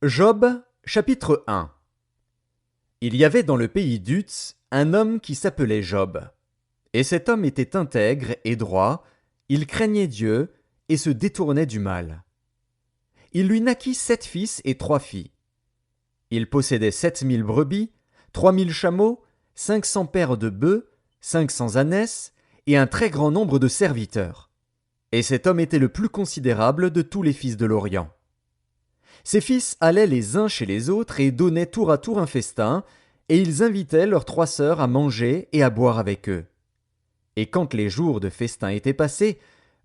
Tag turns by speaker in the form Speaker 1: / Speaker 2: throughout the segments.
Speaker 1: Job, chapitre 1. Il y avait dans le pays d'Utz un homme qui s'appelait Job. Et cet homme était intègre et droit, il craignait Dieu et se détournait du mal. Il lui naquit 7 fils et 3 filles. Il possédait 7 000 brebis, 3 000 chameaux, 500 paires de bœufs, 500 ânesses et un très grand nombre de serviteurs. Et cet homme était le plus considérable de tous les fils de l'Orient. Ses fils allaient les uns chez les autres et donnaient tour à tour un festin, et ils invitaient leurs 3 sœurs à manger et à boire avec eux. Et quand les jours de festin étaient passés,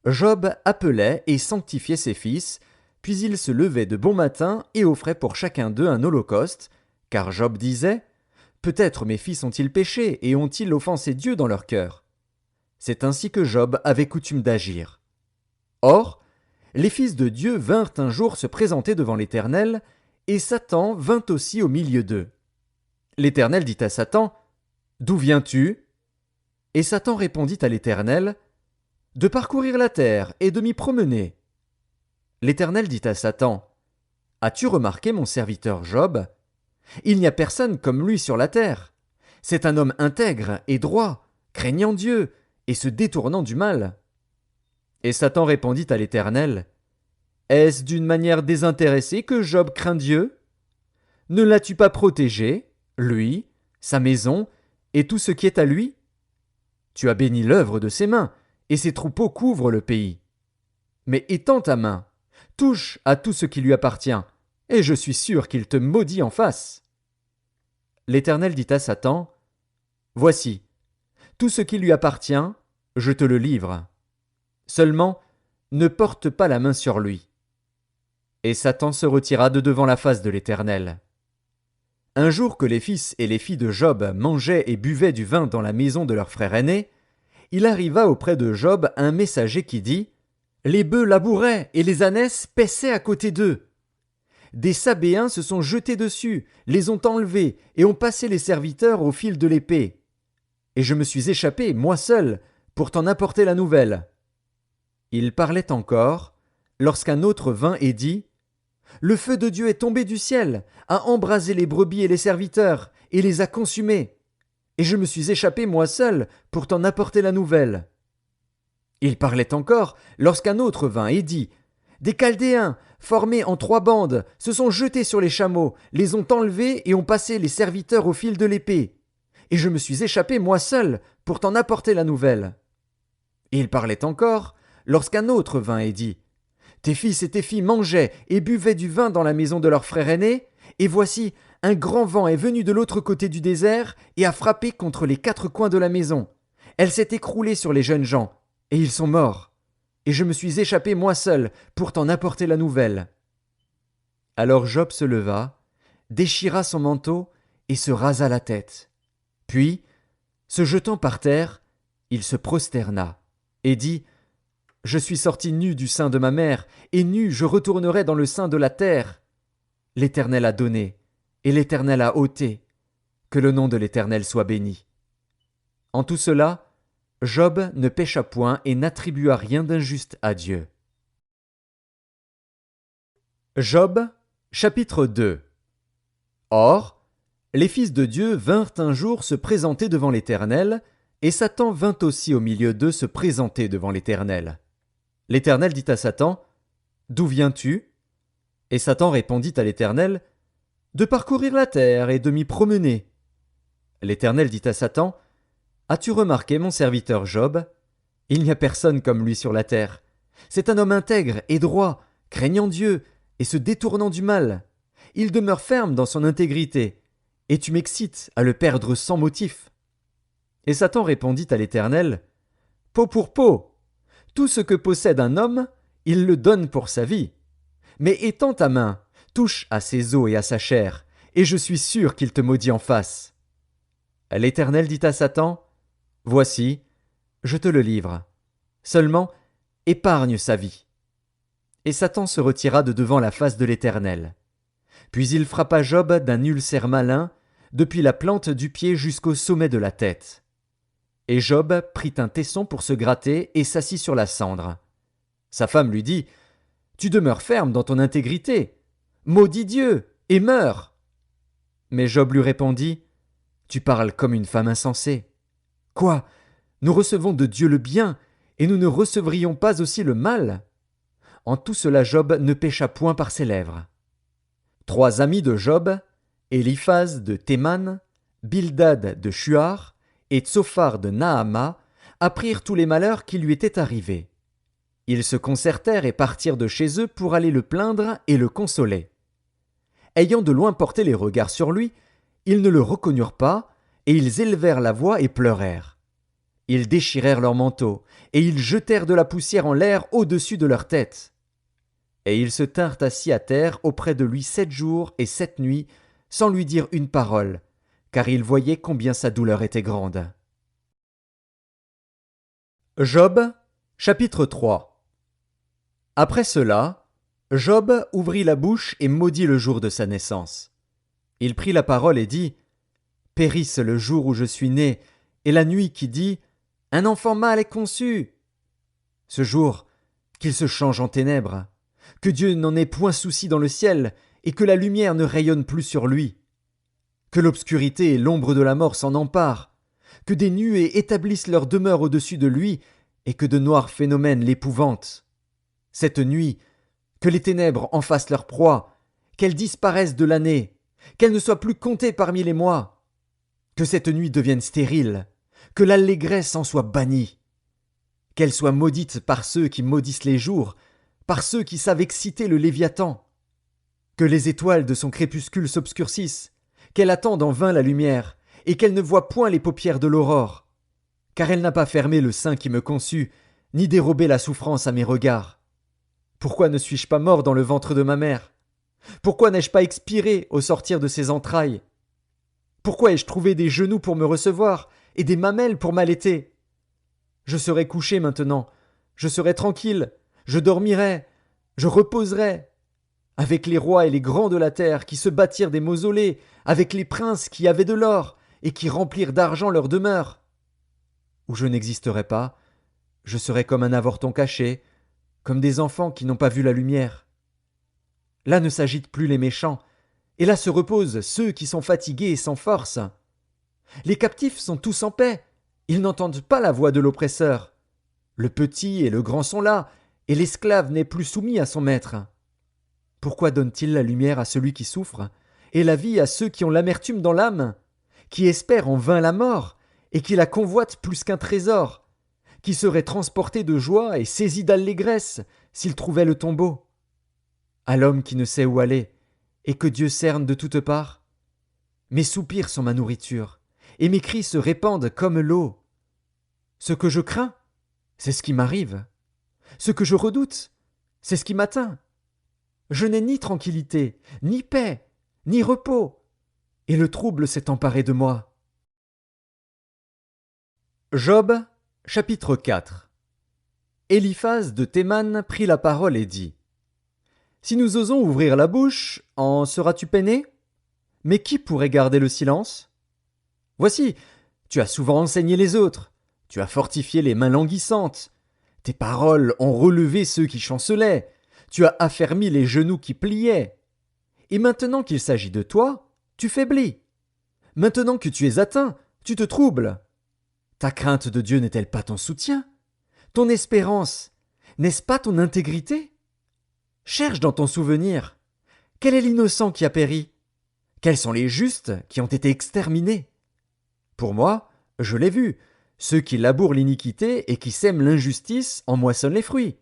Speaker 1: Job appelait et sanctifiait ses fils, puis il se levait de bon matin et offrait pour chacun d'eux un holocauste, car Job disait: Peut-être mes fils ont-ils péché et ont-ils offensé Dieu dans leur cœur? C'est ainsi que Job avait coutume d'agir. Or, les fils de Dieu vinrent un jour se présenter devant l'Éternel, et Satan vint aussi au milieu d'eux. L'Éternel dit à Satan: D'où viens-tu? Et Satan répondit à l'Éternel: De parcourir la terre et de m'y promener. L'Éternel dit à Satan: As-tu remarqué mon serviteur Job? Il n'y a personne comme lui sur la terre. C'est un homme intègre et droit, craignant Dieu et se détournant du mal. Et Satan répondit à l'Éternel: Est-ce d'une manière désintéressée que Job craint Dieu? Ne l'as-tu pas protégé, lui, sa maison, et tout ce qui est à lui? Tu as béni l'œuvre de ses mains, et ses troupeaux couvrent le pays. Mais étends ta main, touche à tout ce qui lui appartient, et je suis sûr qu'il te maudit en face. L'Éternel dit à Satan: Voici, tout ce qui lui appartient, je te le livre. Seulement, ne porte pas la main sur lui. Et Satan se retira de devant la face de l'Éternel. Un jour que les fils et les filles de Job mangeaient et buvaient du vin dans la maison de leur frère aîné, il arriva auprès de Job un messager qui dit: Les bœufs labouraient et les ânesses paissaient à côté d'eux. Des Sabéens se sont jetés dessus, les ont enlevés et ont passé les serviteurs au fil de l'épée. Et je me suis échappé, moi seul, pour t'en apporter la nouvelle. Il parlait encore, lorsqu'un autre vint et dit: Le feu de Dieu est tombé du ciel, a embrasé les brebis et les serviteurs, et les a consumés. Et je me suis échappé moi seul pour t'en apporter la nouvelle. Il parlait encore, lorsqu'un autre vint et dit: Des Chaldéens, formés en 3 bandes, se sont jetés sur les chameaux, les ont enlevés et ont passé les serviteurs au fil de l'épée. Et je me suis échappé moi seul pour t'en apporter la nouvelle. Et il parlait encore, lorsqu'un autre vint et dit: Tes fils et tes filles mangeaient et buvaient du vin dans la maison de leur frère aîné, et voici, un grand vent est venu de l'autre côté du désert et a frappé contre les 4 coins de la maison. Elle s'est écroulée sur les jeunes gens, et ils sont morts. Et je me suis échappé moi seul pour t'en apporter la nouvelle. Alors Job se leva, déchira son manteau et se rasa la tête. Puis, se jetant par terre, il se prosterna et dit: Je suis sorti nu du sein de ma mère, et nu je retournerai dans le sein de la terre. L'Éternel a donné, et l'Éternel a ôté. Que le nom de l'Éternel soit béni. En tout cela, Job ne pécha point et n'attribua rien d'injuste à Dieu. Job, chapitre 2. Or, les fils de Dieu vinrent un jour se présenter devant l'Éternel, et Satan vint aussi au milieu d'eux se présenter devant l'Éternel. L'Éternel dit à Satan: D'où viens-tu? Et Satan répondit à l'Éternel: De parcourir la terre et de m'y promener. L'Éternel dit à Satan: As-tu remarqué mon serviteur Job? Il n'y a personne comme lui sur la terre. C'est un homme intègre et droit, craignant Dieu et se détournant du mal. Il demeure ferme dans son intégrité, et tu m'excites à le perdre sans motif. Et Satan répondit à l'Éternel: Peau pour peau. Tout ce que possède un homme, il le donne pour sa vie. Mais étends ta main, touche à ses os et à sa chair, et je suis sûr qu'il te maudit en face. L'Éternel dit à Satan: Voici, je te le livre. Seulement, épargne sa vie. Et Satan se retira de devant la face de l'Éternel. Puis il frappa Job d'un ulcère malin, depuis la plante du pied jusqu'au sommet de la tête. Et Job prit un tesson pour se gratter et s'assit sur la cendre. Sa femme lui dit: Tu demeures ferme dans ton intégrité. Maudis Dieu et meurs. Mais Job lui répondit, Tu parles comme une femme insensée. Quoi? Nous recevons de Dieu le bien, et nous ne recevrions pas aussi le mal? En tout cela Job ne pécha point par ses lèvres. 3 amis de Job, Éliphaz de Théman, Bildad de Shuar et Tsophar de Naama, apprirent tous les malheurs qui lui étaient arrivés. Ils se concertèrent et partirent de chez eux pour aller le plaindre et le consoler. Ayant de loin porté les regards sur lui, ils ne le reconnurent pas, et ils élevèrent la voix et pleurèrent. Ils déchirèrent leurs manteaux, et ils jetèrent de la poussière en l'air au-dessus de leur tête. Et ils se tinrent assis à terre auprès de lui 7 jours et 7 nuits, sans lui dire une parole, car ils voyaient combien sa douleur était grande. Job, chapitre 3. Après cela, Job ouvrit la bouche et maudit le jour de sa naissance. Il prit la parole et dit, Périsse le jour où je suis né, et la nuit qui dit, Un enfant mâle est conçu. Ce jour, qu'il se change en ténèbres, que Dieu n'en ait point souci dans le ciel, et que la lumière ne rayonne plus sur lui. Que l'obscurité et l'ombre de la mort s'en emparent, que des nuées établissent leur demeure au-dessus de lui, et que de noirs phénomènes l'épouvantent. Cette nuit, que les ténèbres en fassent leur proie, qu'elles disparaissent de l'année, qu'elles ne soient plus comptées parmi les mois. Que cette nuit devienne stérile, que l'allégresse en soit bannie. Qu'elle soit maudite par ceux qui maudissent les jours, par ceux qui savent exciter le Léviathan. Que les étoiles de son crépuscule s'obscurcissent, qu'elle attende en vain la lumière, et qu'elle ne voie point les paupières de l'aurore. Car elle n'a pas fermé le sein qui me conçut, ni dérobé la souffrance à mes regards. Pourquoi ne suis-je pas mort dans le ventre de ma mère? Pourquoi n'ai-je pas expiré au sortir de ses entrailles? Pourquoi ai-je trouvé des genoux pour me recevoir, et des mamelles pour m'allaiter? Je serai couché maintenant, je serai tranquille, je dormirai, je reposerai, avec les rois et les grands de la terre qui se bâtirent des mausolées, avec les princes qui avaient de l'or, et qui remplirent d'argent leurs demeures. Où je n'existerai pas, je serai comme un avorton caché, comme des enfants qui n'ont pas vu la lumière. Là ne s'agitent plus les méchants, et là se reposent ceux qui sont fatigués et sans force. Les captifs sont tous en paix, ils n'entendent pas la voix de l'oppresseur. Le petit et le grand sont là, et l'esclave n'est plus soumis à son maître. Pourquoi donne-t-il la lumière à celui qui souffre, et la vie à ceux qui ont l'amertume dans l'âme, qui espèrent en vain la mort, et qui la convoitent plus qu'un trésor, qui seraient transportés de joie et saisis d'allégresse s'ils trouvaient le tombeau? À l'homme qui ne sait où aller, et que Dieu cerne de toutes parts. Mes soupirs sont ma nourriture, et mes cris se répandent comme l'eau. Ce que je crains, c'est ce qui m'arrive. Ce que je redoute, c'est ce qui m'atteint. Je n'ai ni tranquillité, ni paix, ni repos, et le trouble s'est emparé de moi. Job, chapitre 4. Éliphaz de Théman prit la parole et dit, Si nous osons ouvrir la bouche, en seras-tu peiné? Mais qui pourrait garder le silence? Voici, tu as souvent enseigné les autres, tu as fortifié les mains languissantes, tes paroles ont relevé ceux qui chancelaient, tu as affermi les genoux qui pliaient. Et maintenant qu'il s'agit de toi, tu faiblis. Maintenant que tu es atteint, tu te troubles. Ta crainte de Dieu n'est-elle pas ton soutien? Ton espérance, n'est-ce pas ton intégrité? Cherche dans ton souvenir. Quel est l'innocent qui a péri? Quels sont les justes qui ont été exterminés? Pour moi, je l'ai vu, ceux qui labourent l'iniquité et qui sèment l'injustice en moissonnent les fruits.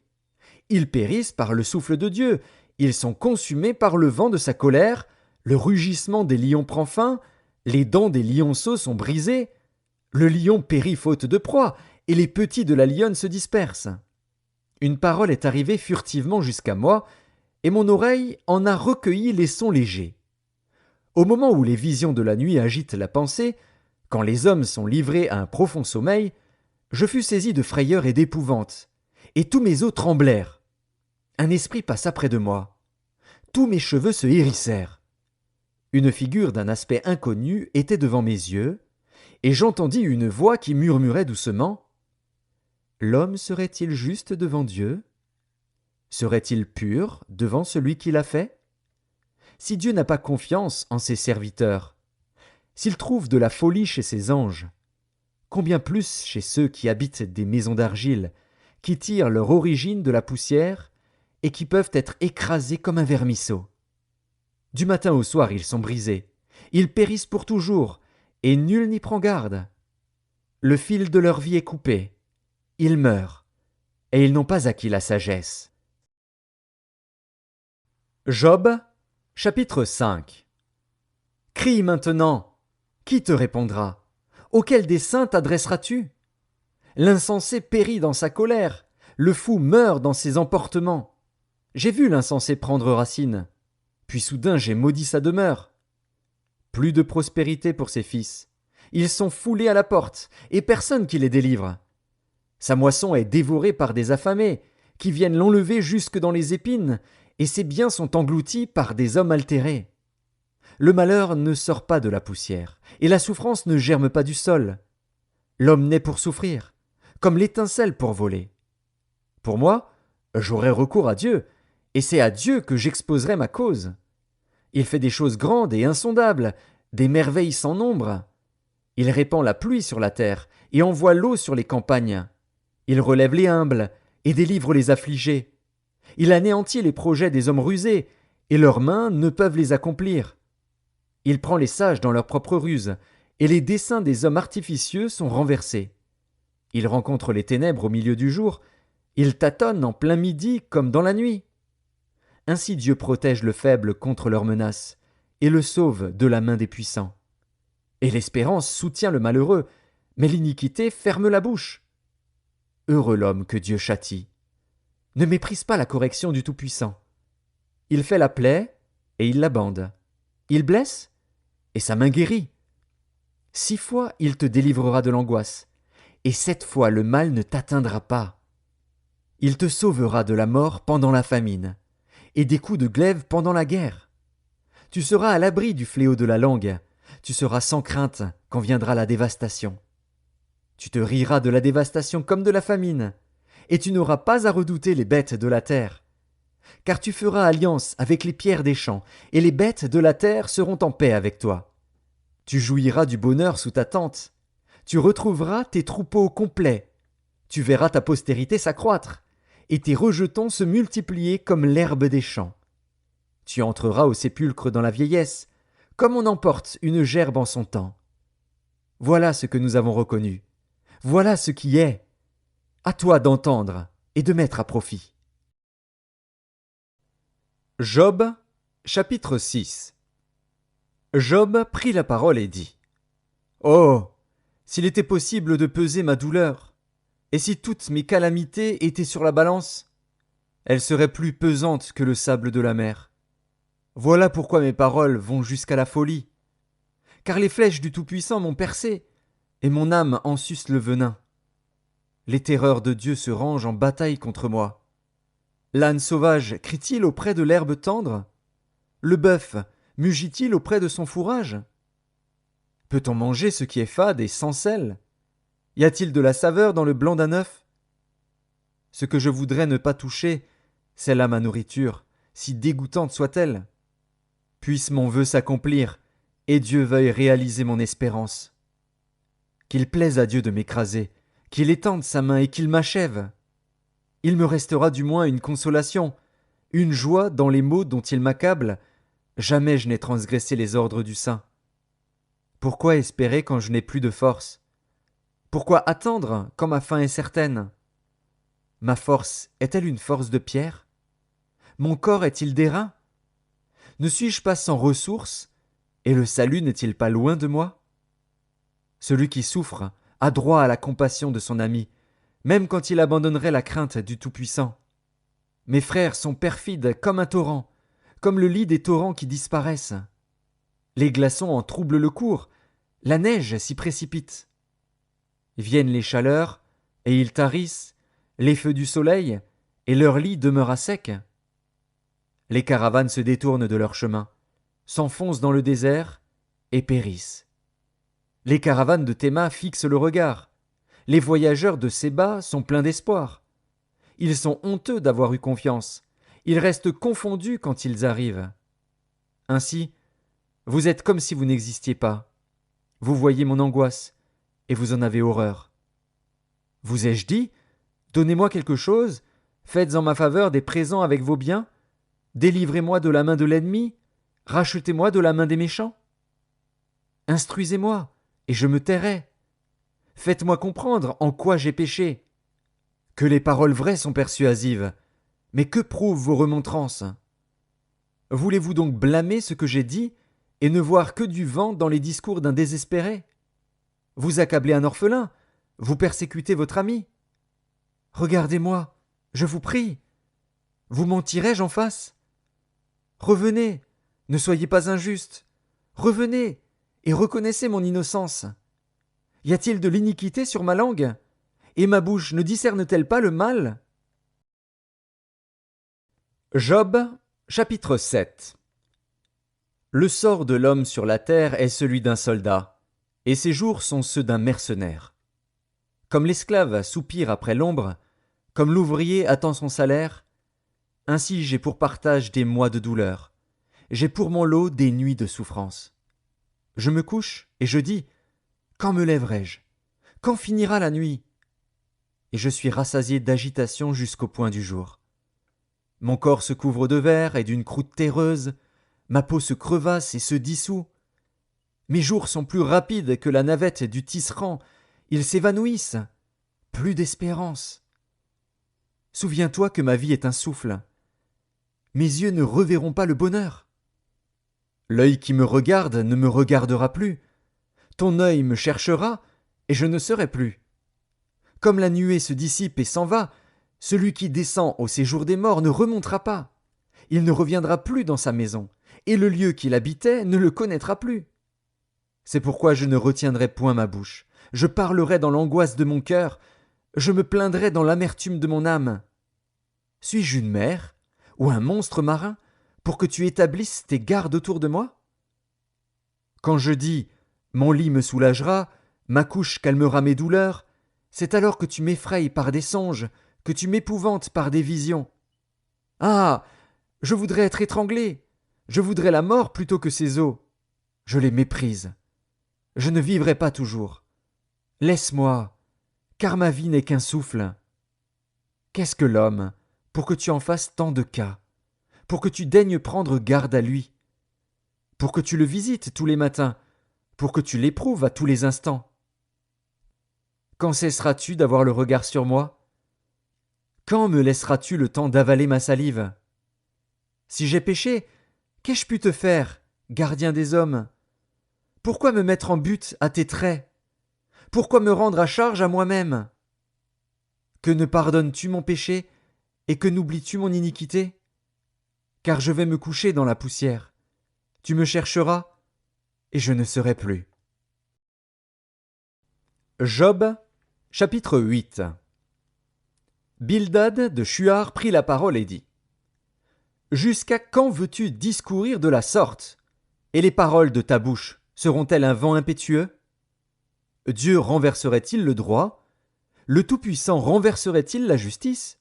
Speaker 1: Ils périssent par le souffle de Dieu, ils sont consumés par le vent de sa colère, le rugissement des lions prend fin, les dents des lionceaux sont brisées, le lion périt faute de proie, et les petits de la lionne se dispersent. Une parole est arrivée furtivement jusqu'à moi, et mon oreille en a recueilli les sons légers. Au moment où les visions de la nuit agitent la pensée, quand les hommes sont livrés à un profond sommeil, je fus saisi de frayeur et d'épouvante, et tous mes os tremblèrent. Un esprit passa près de moi. Tous mes cheveux se hérissèrent. Une figure d'un aspect inconnu était devant mes yeux, et j'entendis une voix qui murmurait doucement « L'homme serait-il juste devant Dieu? Serait-il pur devant celui qui l'a fait? Si Dieu n'a pas confiance en ses serviteurs, s'il trouve de la folie chez ses anges, combien plus chez ceux qui habitent des maisons d'argile, qui tirent leur origine de la poussière et qui peuvent être écrasés comme un vermisseau. Du matin au soir ils sont brisés, ils périssent pour toujours, et nul n'y prend garde. Le fil de leur vie est coupé, ils meurent, et ils n'ont pas acquis la sagesse. Job, chapitre 5. Crie maintenant, qui te répondra? Auquel des saints t'adresseras-tu? L'insensé périt dans sa colère, le fou meurt dans ses emportements. J'ai vu l'insensé prendre racine, puis soudain j'ai maudit sa demeure. Plus de prospérité pour ses fils. Ils sont foulés à la porte, et personne qui les délivre. Sa moisson est dévorée par des affamés, qui viennent l'enlever jusque dans les épines, et ses biens sont engloutis par des hommes altérés. Le malheur ne sort pas de la poussière, et la souffrance ne germe pas du sol. L'homme naît pour souffrir, comme l'étincelle pour voler. Pour moi, j'aurai recours à Dieu, et c'est à Dieu que j'exposerai ma cause. Il fait des choses grandes et insondables, des merveilles sans nombre. Il répand la pluie sur la terre, et envoie l'eau sur les campagnes. Il relève les humbles, et délivre les affligés. Il anéantit les projets des hommes rusés, et leurs mains ne peuvent les accomplir. Il prend les sages dans leur propre ruse, et les desseins des hommes artificieux sont renversés. Il rencontre les ténèbres au milieu du jour, il tâtonne en plein midi comme dans la nuit. Ainsi Dieu protège le faible contre leurs menaces, et le sauve de la main des puissants. Et l'espérance soutient le malheureux, mais l'iniquité ferme la bouche. Heureux l'homme que Dieu châtie. Ne méprise pas la correction du Tout-Puissant. Il fait la plaie, et il la bande. Il blesse, et sa main guérit. 6 fois il te délivrera de l'angoisse, et 7 fois le mal ne t'atteindra pas. Il te sauvera de la mort pendant la famine, et des coups de glaive pendant la guerre. Tu seras à l'abri du fléau de la langue, tu seras sans crainte quand viendra la dévastation. Tu te riras de la dévastation comme de la famine, et tu n'auras pas à redouter les bêtes de la terre. Car tu feras alliance avec les pierres des champs, et les bêtes de la terre seront en paix avec toi. Tu jouiras du bonheur sous ta tente, tu retrouveras tes troupeaux complets, tu verras ta postérité s'accroître, et tes rejetons se multiplier comme l'herbe des champs. Tu entreras au sépulcre dans la vieillesse, comme on emporte une gerbe en son temps. Voilà ce que nous avons reconnu. Voilà ce qui est. À toi d'entendre et de mettre à profit. Job, chapitre 6. Job prit la parole et dit : Oh, s'il était possible de peser ma douleur, et si toutes mes calamités étaient sur la balance, elles seraient plus pesantes que le sable de la mer. Voilà pourquoi mes paroles vont jusqu'à la folie. Car les flèches du Tout-Puissant m'ont percé, et mon âme en suce le venin. Les terreurs de Dieu se rangent en bataille contre moi. L'âne sauvage crie-t-il auprès de l'herbe tendre? Le bœuf mugit-il auprès de son fourrage? Peut-on manger ce qui est fade et sans sel? Y a-t-il de la saveur dans le blanc d'un œuf? Ce que je voudrais ne pas toucher, c'est là ma nourriture, si dégoûtante soit-elle. Puisse mon vœu s'accomplir, et Dieu veuille réaliser mon espérance. Qu'il plaise à Dieu de m'écraser, qu'il étende sa main et qu'il m'achève. Il me restera du moins une consolation, une joie dans les maux dont il m'accable. Jamais je n'ai transgressé les ordres du Saint. Pourquoi espérer quand je n'ai plus de force? Pourquoi attendre quand ma fin est certaine? Ma force est-elle une force de pierre? Mon corps est-il d'airain? Ne suis-je pas sans ressources, et le salut n'est-il pas loin de moi? Celui qui souffre a droit à la compassion de son ami, même quand il abandonnerait la crainte du Tout-Puissant. Mes frères sont perfides comme un torrent, comme le lit des torrents qui disparaissent. Les glaçons en troublent le cours, la neige s'y précipite. Viennent les chaleurs, et ils tarissent, les feux du soleil, et leur lit demeure à sec. Les caravanes se détournent de leur chemin, s'enfoncent dans le désert, et périssent. Les caravanes de Théma fixent le regard. Les voyageurs de Séba sont pleins d'espoir. Ils sont honteux d'avoir eu confiance. Ils restent confondus quand ils arrivent. Ainsi, vous êtes comme si vous n'existiez pas. Vous voyez mon angoisse, et vous en avez horreur. Vous ai-je dit, donnez-moi quelque chose, faites en ma faveur des présents avec vos biens, délivrez-moi de la main de l'ennemi, rachetez-moi de la main des méchants. Instruisez-moi, et je me tairai. Faites-moi comprendre en quoi j'ai péché. Que les paroles vraies sont persuasives, mais que prouvent vos remontrances? Voulez-vous donc blâmer ce que j'ai dit et ne voir que du vent dans les discours d'un désespéré? Vous accablez un orphelin, vous persécutez votre ami. Regardez-moi, je vous prie. Vous mentirai-je en face? Revenez, ne soyez pas injuste. Revenez et reconnaissez mon innocence. Y a-t-il de l'iniquité sur ma langue? Et ma bouche ne discerne-t-elle pas le mal? Job, chapitre 7. Le sort de l'homme sur la terre est celui d'un soldat, et ses jours sont ceux d'un mercenaire. Comme l'esclave soupire après l'ombre, comme l'ouvrier attend son salaire, ainsi j'ai pour partage des mois de douleur, j'ai pour mon lot des nuits de souffrance. Je me couche et je dis, quand me lèverai-je? Quand finira la nuit? Et je suis rassasié d'agitation jusqu'au point du jour. Mon corps se couvre de verre et d'une croûte terreuse, ma peau se crevasse et se dissout. Mes jours sont plus rapides que la navette du tisserand, ils s'évanouissent. Plus d'espérance. Souviens-toi que ma vie est un souffle. Mes yeux ne reverront pas le bonheur. L'œil qui me regarde ne me regardera plus. Ton œil me cherchera, et je ne serai plus. Comme la nuée se dissipe et s'en va, celui qui descend au séjour des morts ne remontera pas. Il ne reviendra plus dans sa maison, et le lieu qu'il habitait ne le connaîtra plus. C'est pourquoi je ne retiendrai point ma bouche. Je parlerai dans l'angoisse de mon cœur. Je me plaindrai dans l'amertume de mon âme. Suis-je une mer ou un monstre marin pour que tu établisses tes gardes autour de moi? Quand je dis « mon lit me soulagera, ma couche calmera mes douleurs », c'est alors que tu m'effrayes par des songes, que tu m'épouvantes par des visions. Ah! Je voudrais être étranglé, je voudrais la mort plutôt que ces eaux. Je les méprise. Je ne vivrai pas toujours. Laisse-moi, car ma vie n'est qu'un souffle. Qu'est-ce que l'homme, pour que tu en fasses tant de cas, pour que tu daignes prendre garde à lui, pour que tu le visites tous les matins, pour que tu l'éprouves à tous les instants? Quand cesseras-tu d'avoir le regard sur moi? Quand me laisseras-tu le temps d'avaler ma salive? Si j'ai péché, qu'ai-je pu te faire, gardien des hommes? Pourquoi me mettre en butte à tes traits? Pourquoi me rendre à charge à moi-même? Que ne pardonnes-tu mon péché, et que n'oublies-tu mon iniquité? Car je vais me coucher dans la poussière. Tu me chercheras, et je ne serai plus. Job, chapitre 8. Bildad de Shuar prit la parole et dit: Jusqu'à quand veux-tu discourir de la sorte? Et les paroles de ta bouche seront-elles un vent impétueux? Dieu renverserait-il le droit? Le Tout-Puissant renverserait-il la justice?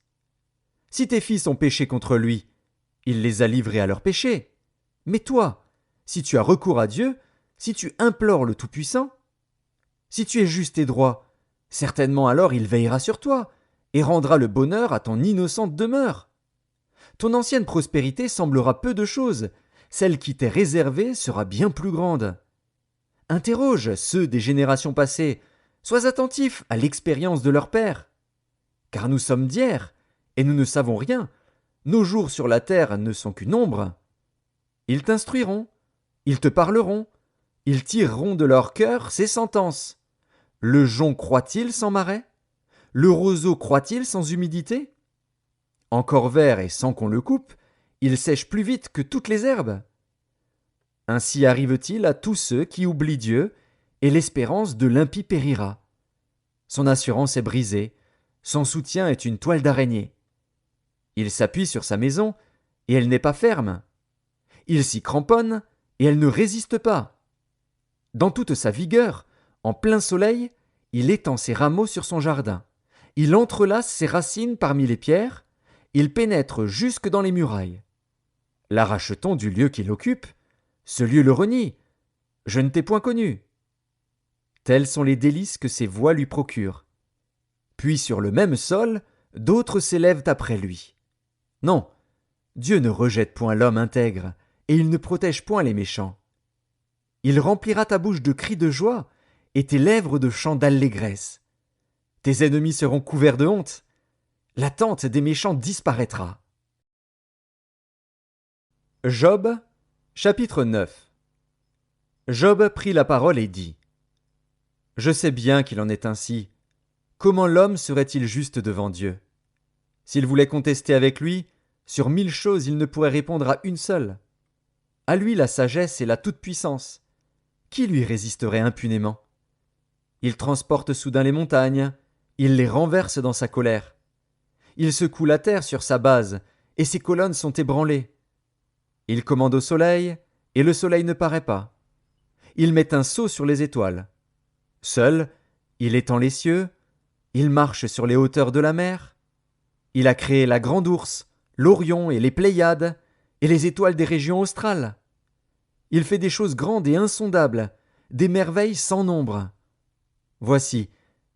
Speaker 1: Si tes fils ont péché contre lui, il les a livrés à leurs péchés. Mais toi, si tu as recours à Dieu, si tu implores le Tout-Puissant, si tu es juste et droit, certainement alors il veillera sur toi et rendra le bonheur à ton innocente demeure. Ton ancienne prospérité semblera peu de chose, celle qui t'est réservée sera bien plus grande. Interroge ceux des générations passées, sois attentif à l'expérience de leur père. Car nous sommes d'hier, et nous ne savons rien, nos jours sur la terre ne sont qu'une ombre. Ils t'instruiront, ils te parleront, ils tireront de leur cœur ces sentences. Le jonc croît-il sans marais? Le roseau croît-il sans humidité? Encore vert et sans qu'on le coupe, il sèche plus vite que toutes les herbes. Ainsi arrive-t-il à tous ceux qui oublient Dieu, et l'espérance de l'impie périra. Son assurance est brisée, son soutien est une toile d'araignée. Il s'appuie sur sa maison, et elle n'est pas ferme. Il s'y cramponne, et elle ne résiste pas. Dans toute sa vigueur, en plein soleil, il étend ses rameaux sur son jardin. Il entrelace ses racines parmi les pierres, il pénètre jusque dans les murailles. L'arrache-t-on du lieu qu'il occupe? Ce lieu le renie. Je ne t'ai point connu. Tels sont les délices que ces voix lui procurent. Puis sur le même sol, d'autres s'élèvent après lui. Non, Dieu ne rejette point l'homme intègre, et il ne protège point les méchants. Il remplira ta bouche de cris de joie, et tes lèvres de chants d'allégresse. Tes ennemis seront couverts de honte. La tente des méchants disparaîtra. Job, chapitre 9. Job prit la parole et dit : Je sais bien qu'il en est ainsi. Comment l'homme serait-il juste devant Dieu? S'il voulait contester avec lui, sur 1000 choses il ne pourrait répondre à une seule. À lui la sagesse et la toute-puissance. Qui lui résisterait impunément? Il transporte soudain les montagnes, il les renverse dans sa colère. Il secoue la terre sur sa base, et ses colonnes sont ébranlées. Il commande au soleil, et le soleil ne paraît pas. Il met un sceau sur les étoiles. Seul, il étend les cieux, il marche sur les hauteurs de la mer. Il a créé la grande ourse, l'Orion et les Pléiades, et les étoiles des régions australes. Il fait des choses grandes et insondables, des merveilles sans nombre. Voici,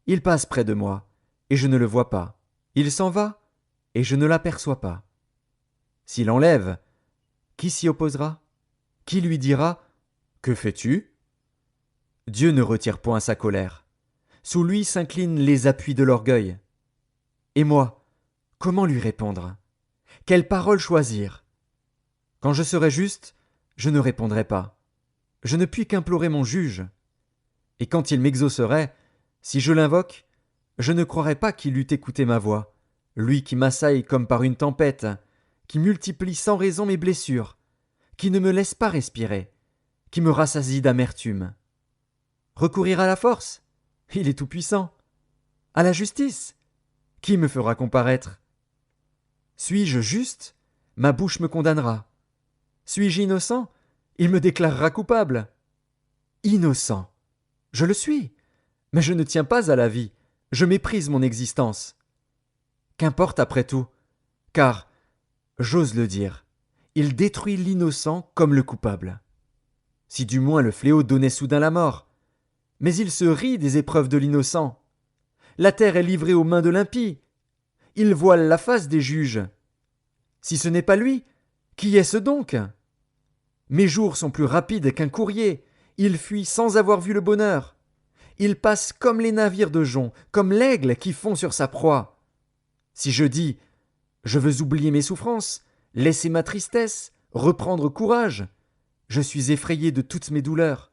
Speaker 1: il passe près de moi, et je ne le vois pas. Il s'en va, et je ne l'aperçois pas. S'il enlève, qui s'y opposera? Qui lui dira : Que fais-tu? Dieu ne retire point sa colère. Sous lui s'inclinent les appuis de l'orgueil. Et moi, comment lui répondre? Quelle parole choisir? Quand je serai juste, je ne répondrai pas. Je ne puis qu'implorer mon juge. Et quand il m'exaucerait, si je l'invoque, je ne croirais pas qu'il eût écouté ma voix, lui qui m'assaille comme par une tempête, qui multiplie sans raison mes blessures, qui ne me laisse pas respirer, qui me rassasie d'amertume. Recourir à la force? Il est tout-puissant. À la justice? Qui me fera comparaître? Suis-je juste? Ma bouche me condamnera. Suis-je innocent? Il me déclarera coupable. Innocent. Je le suis. Mais je ne tiens pas à la vie. Je méprise mon existence. Qu'importe après tout, car, j'ose le dire, il détruit l'innocent comme le coupable. Si du moins le fléau donnait soudain la mort. Mais il se rit des épreuves de l'innocent. La terre est livrée aux mains de l'impie. Il voile la face des juges. Si ce n'est pas lui, qui est-ce donc? Mes jours sont plus rapides qu'un courrier. Il fuit sans avoir vu le bonheur. Il passe comme les navires de jonc, comme l'aigle qui fond sur sa proie. Si je dis : Je veux oublier mes souffrances, laisser ma tristesse, reprendre courage, je suis effrayé de toutes mes douleurs.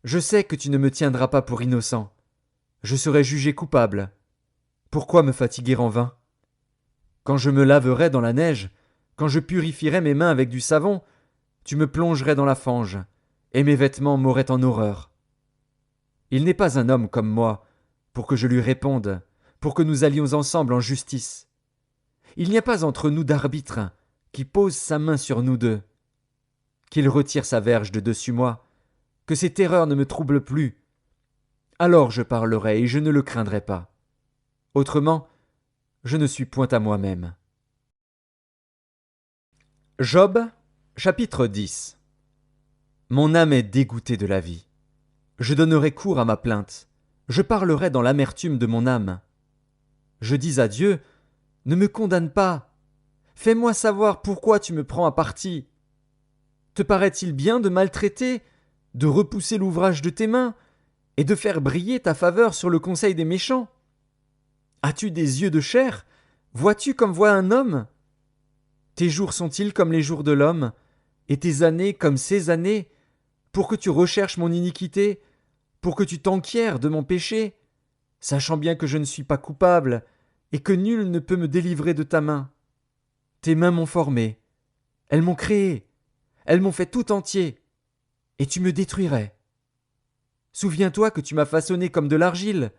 Speaker 1: Je sais que tu ne me tiendras pas pour innocent. Je serai jugé coupable. Pourquoi me fatiguer en vain? Quand je me laverai dans la neige, quand je purifierai mes mains avec du savon, tu me plongerais dans la fange, et mes vêtements m'auraient en horreur. Il n'est pas un homme comme moi, pour que je lui réponde, pour que nous allions ensemble en justice. Il n'y a pas entre nous d'arbitre qui pose sa main sur nous deux. Qu'il retire sa verge de dessus moi, que ses terreurs ne me troublent plus. Alors je parlerai et je ne le craindrai pas. Autrement, je ne suis point à moi-même. Job, chapitre 10. Mon âme est dégoûtée de la vie. Je donnerai cours à ma plainte. Je parlerai dans l'amertume de mon âme. Je dis à Dieu : Ne me condamne pas. Fais-moi savoir pourquoi tu me prends à partie. Te paraît-il bien de maltraiter, de repousser l'ouvrage de tes mains, et de faire briller ta faveur sur le conseil des méchants? As-tu des yeux de chair? Vois-tu comme voit un homme? Tes jours sont-ils comme les jours de l'homme, et tes années comme ses années, pour que tu recherches mon iniquité, pour que tu t'enquières de mon péché, sachant bien que je ne suis pas coupable, et que nul ne peut me délivrer de ta main? Tes mains m'ont formé, elles m'ont créé, elles m'ont fait tout entier, et tu me détruirais. Souviens-toi que tu m'as façonné comme de l'argile.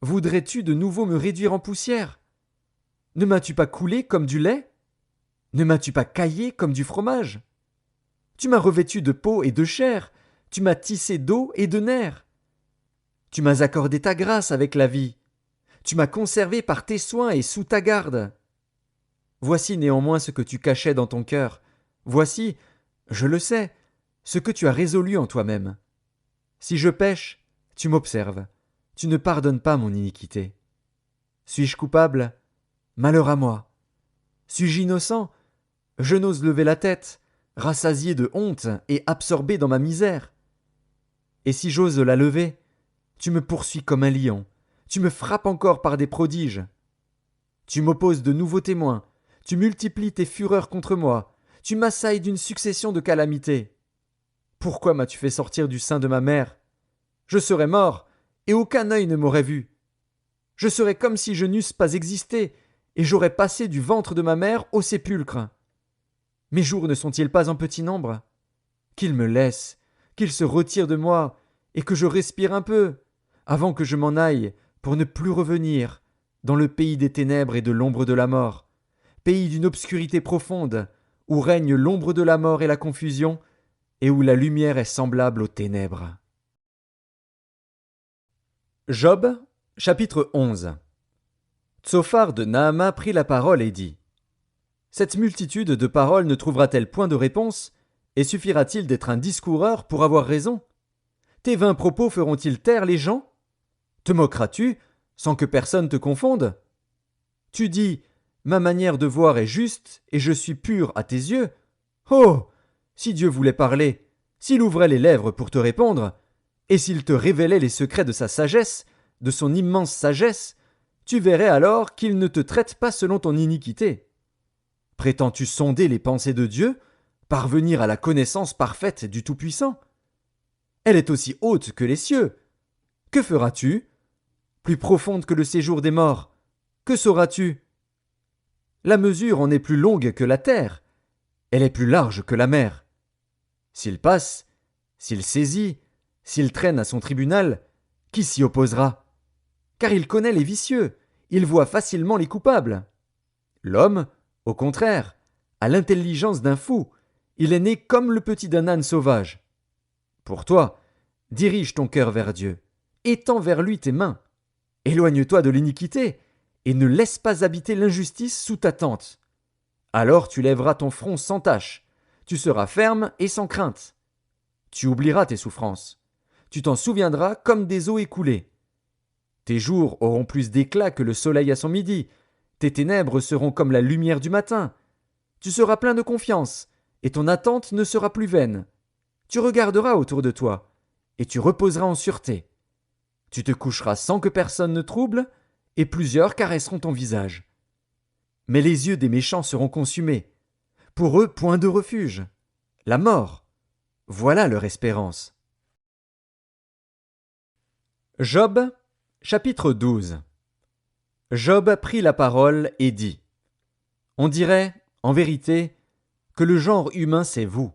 Speaker 1: Voudrais-tu de nouveau me réduire en poussière? Ne m'as-tu pas coulé comme du lait? Ne m'as-tu pas caillé comme du fromage? Tu m'as revêtu de peau et de chair, tu m'as tissé d'eau et de nerfs. Tu m'as accordé ta grâce avec la vie. Tu m'as conservé par tes soins et sous ta garde. Voici néanmoins ce que tu cachais dans ton cœur. Voici, je le sais, ce que tu as résolu en toi-même. Si je pêche, tu m'observes, tu ne pardonnes pas mon iniquité. Suis-je coupable? Malheur à moi. Suis-je innocent? Je n'ose lever la tête, rassasié de honte et absorbé dans ma misère. Et si j'ose la lever, tu me poursuis comme un lion, tu me frappes encore par des prodiges. Tu m'opposes de nouveaux témoins, tu multiplies tes fureurs contre moi, tu m'assailles d'une succession de calamités. Pourquoi m'as-tu fait sortir du sein de ma mère? Je serais mort, et aucun œil ne m'aurait vu. Je serais comme si je n'eusse pas existé, et j'aurais passé du ventre de ma mère au sépulcre. Mes jours ne sont-ils pas en petit nombre? Qu'il me laisse, qu'il se retire de moi, et que je respire un peu, avant que je m'en aille, pour ne plus revenir, dans le pays des ténèbres et de l'ombre de la mort, pays d'une obscurité profonde, où règne l'ombre de la mort et la confusion, et où la lumière est semblable aux ténèbres. Job, chapitre 11. Tsophar de Naama prit la parole et dit: Cette multitude de paroles ne trouvera-t-elle point de réponse, et suffira-t-il d'être un discoureur pour avoir raison? Tes vains propos feront-ils taire les gens? Te moqueras-tu, sans que personne te confonde? Tu dis: Ma manière de voir est juste, et je suis pur à tes yeux. Oh! Si Dieu voulait parler, s'il ouvrait les lèvres pour te répondre, et s'il te révélait les secrets de sa sagesse, de son immense sagesse, tu verrais alors qu'il ne te traite pas selon ton iniquité. Prétends-tu sonder les pensées de Dieu, parvenir à la connaissance parfaite du Tout-Puissant? Elle est aussi haute que les cieux. Que feras-tu? Plus profonde que le séjour des morts. Que sauras-tu? La mesure en est plus longue que la terre. Elle est plus large que la mer. S'il passe, s'il saisit, s'il traîne à son tribunal, qui s'y opposera? Car il connaît les vicieux, il voit facilement les coupables. L'homme, au contraire, a l'intelligence d'un fou, il est né comme le petit d'un âne sauvage. Pour toi, dirige ton cœur vers Dieu, étends vers lui tes mains. Éloigne-toi de l'iniquité, et ne laisse pas habiter l'injustice sous ta tente. Alors tu lèveras ton front sans tache, tu seras ferme et sans crainte. Tu oublieras tes souffrances, tu t'en souviendras comme des eaux écoulées. Tes jours auront plus d'éclat que le soleil à son midi, tes ténèbres seront comme la lumière du matin. Tu seras plein de confiance, et ton attente ne sera plus vaine. Tu regarderas autour de toi, et tu reposeras en sûreté. Tu te coucheras sans que personne ne trouble, et plusieurs caresseront ton visage. Mais les yeux des méchants seront consumés. Pour eux, point de refuge. La mort. Voilà leur espérance. Job, chapitre 12. Job prit la parole et dit: On dirait, en vérité, que le genre humain c'est vous,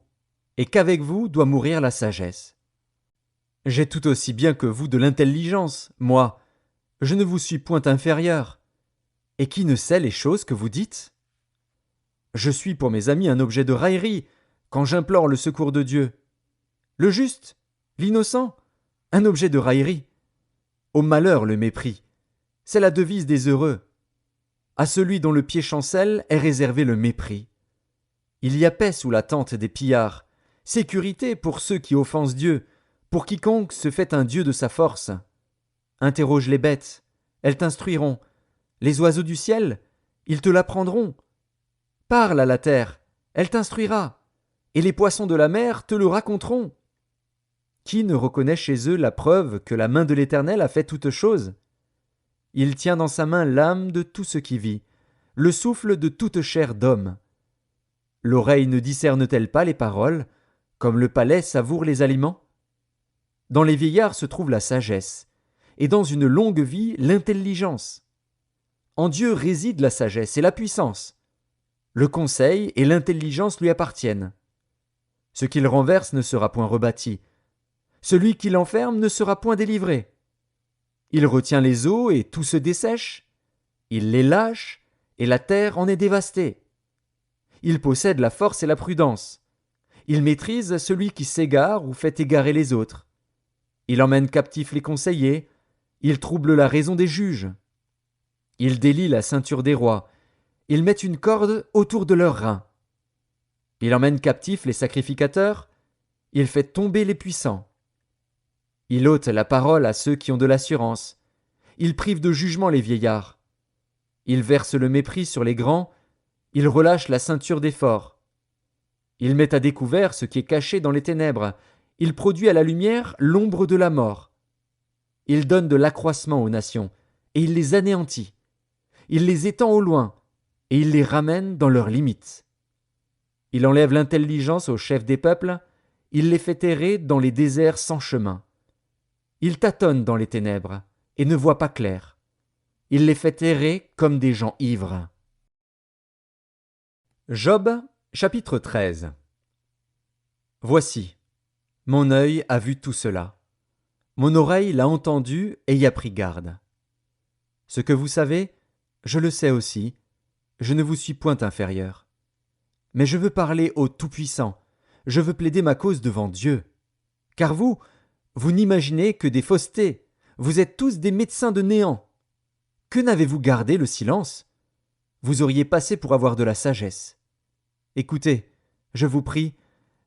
Speaker 1: et qu'avec vous doit mourir la sagesse. J'ai tout aussi bien que vous de l'intelligence, moi, je ne vous suis point inférieur. Et qui ne sait les choses que vous dites? Je suis pour mes amis un objet de raillerie, quand j'implore le secours de Dieu. Le juste, l'innocent, un objet de raillerie. Au malheur le mépris, c'est la devise des heureux. À celui dont le pied chancelle est réservé le mépris. Il y a paix sous la tente des pillards, sécurité pour ceux qui offensent Dieu, pour quiconque se fait un Dieu de sa force. Interroge les bêtes, elles t'instruiront. Les oiseaux du ciel, ils te l'apprendront. Parle à la terre, elle t'instruira, et les poissons de la mer te le raconteront. Qui ne reconnaît chez eux la preuve que la main de l'Éternel a fait toutes choses? Il tient dans sa main l'âme de tout ce qui vit, le souffle de toute chair d'homme. L'oreille ne discerne-t-elle pas les paroles, comme le palais savoure les aliments? Dans les vieillards se trouve la sagesse, et dans une longue vie l'intelligence. En Dieu réside la sagesse et la puissance. Le conseil et l'intelligence lui appartiennent. Ce qu'il renverse ne sera point rebâti. Celui qui l'enferme ne sera point délivré. Il retient les eaux et tout se dessèche. Il les lâche et la terre en est dévastée. Il possède la force et la prudence. Il maîtrise celui qui s'égare ou fait égarer les autres. Il emmène captifs les conseillers. Il trouble la raison des juges. Il délie la ceinture des rois. Il met une corde autour de leurs reins. Il emmène captifs les sacrificateurs. Il fait tomber les puissants. Il ôte la parole à ceux qui ont de l'assurance. Il prive de jugement les vieillards. Il verse le mépris sur les grands. Il relâche la ceinture des forts. Il met à découvert ce qui est caché dans les ténèbres. Il produit à la lumière l'ombre de la mort. Il donne de l'accroissement aux nations, et il les anéantit. Il les étend au loin, et il les ramène dans leurs limites. Il enlève l'intelligence aux chefs des peuples, il les fait errer dans les déserts sans chemin. Il tâtonne dans les ténèbres, et ne voit pas clair. Il les fait errer comme des gens ivres. Job, chapitre 13. Voici, mon œil a vu tout cela. Mon oreille l'a entendu et y a pris garde. Ce que vous savez, je le sais aussi, je ne vous suis point inférieur. Mais je veux parler au Tout-Puissant, je veux plaider ma cause devant Dieu. Car vous n'imaginez que des faussetés, vous êtes tous des médecins de néant. Que n'avez-vous gardé le silence? Vous auriez passé pour avoir de la sagesse. Écoutez, je vous prie,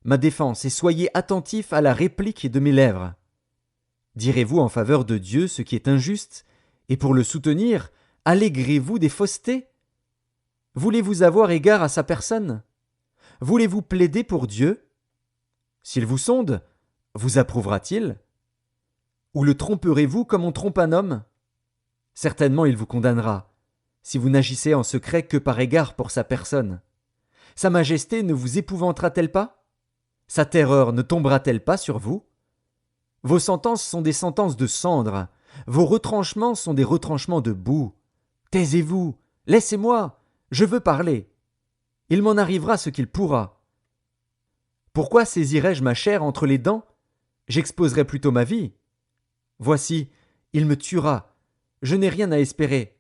Speaker 1: ma défense, et soyez attentifs à la réplique de mes lèvres. Direz-vous en faveur de Dieu ce qui est injuste, et pour le soutenir, allégrez-vous des faussetés? Voulez-vous avoir égard à sa personne? Voulez-vous plaider pour Dieu? S'il vous sonde, vous approuvera-t-il? Ou le tromperez-vous comme on trompe un homme? Certainement il vous condamnera, si vous n'agissez en secret que par égard pour sa personne. Sa majesté ne vous épouvantera-t-elle pas? Sa terreur ne tombera-t-elle pas sur vous? Vos sentences sont des sentences de cendre, vos retranchements sont des retranchements de boue. Taisez-vous, laissez-moi, je veux parler. Il m'en arrivera ce qu'il pourra. Pourquoi saisirais-je ma chair entre les dents? J'exposerais plutôt ma vie. Voici, il me tuera, je n'ai rien à espérer,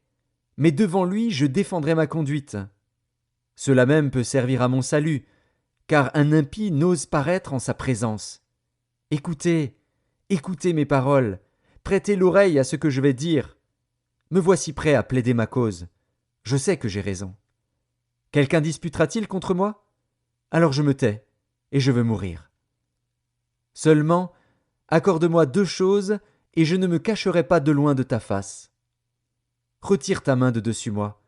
Speaker 1: mais devant lui je défendrai ma conduite. Cela même peut servir à mon salut, car un impie n'ose paraître en sa présence. Écoutez, écoutez mes paroles, prêtez l'oreille à ce que je vais dire. Me voici prêt à plaider ma cause. Je sais que j'ai raison. Quelqu'un disputera-t-il contre moi? Alors je me tais, et je veux mourir. Seulement, accorde-moi 2 choses, et je ne me cacherai pas de loin de ta face. Retire ta main de dessus moi,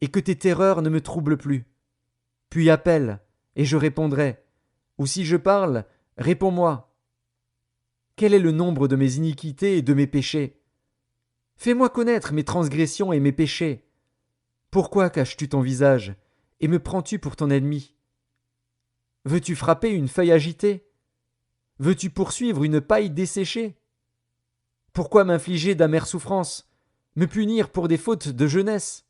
Speaker 1: et que tes terreurs ne me troublent plus. Puis appelle, et je répondrai. Ou si je parle, réponds-moi. Quel est le nombre de mes iniquités et de mes péchés? Fais-moi connaître mes transgressions et mes péchés. Pourquoi caches-tu ton visage, et me prends-tu pour ton ennemi? Veux-tu frapper une feuille agitée? Veux-tu poursuivre une paille desséchée? Pourquoi m'infliger d'amères souffrances, me punir pour des fautes de jeunesse?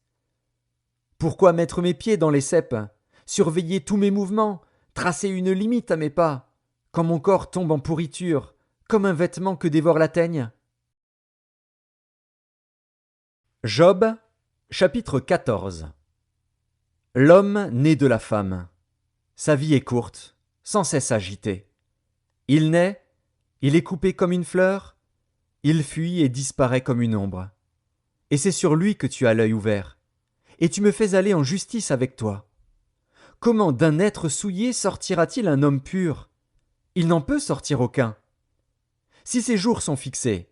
Speaker 1: Pourquoi mettre mes pieds dans les ceps, surveiller tous mes mouvements, tracer une limite à mes pas, quand mon corps tombe en pourriture, comme un vêtement que dévore la teigne? Job, chapitre 14. L'homme né de la femme. Sa vie est courte, sans cesse agitée. Il naît, il est coupé comme une fleur, il fuit et disparaît comme une ombre. Et c'est sur lui que tu as l'œil ouvert, et tu me fais aller en justice avec toi. Comment d'un être souillé sortira-t-il un homme pur? Il n'en peut sortir aucun. Si ses jours sont fixés,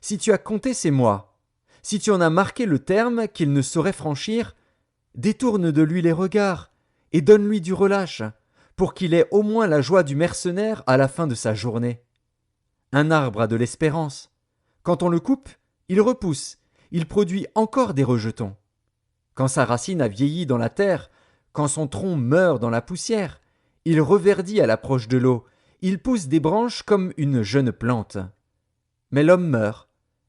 Speaker 1: si tu as compté ses mois, si tu en as marqué le terme qu'il ne saurait franchir, détourne de lui les regards et donne-lui du relâche, pour qu'il ait au moins la joie du mercenaire à la fin de sa journée. Un arbre a de l'espérance. Quand on le coupe, il repousse, il produit encore des rejetons. Quand sa racine a vieilli dans la terre, quand son tronc meurt dans la poussière, il reverdit à l'approche de l'eau, il pousse des branches comme une jeune plante. Mais l'homme meurt,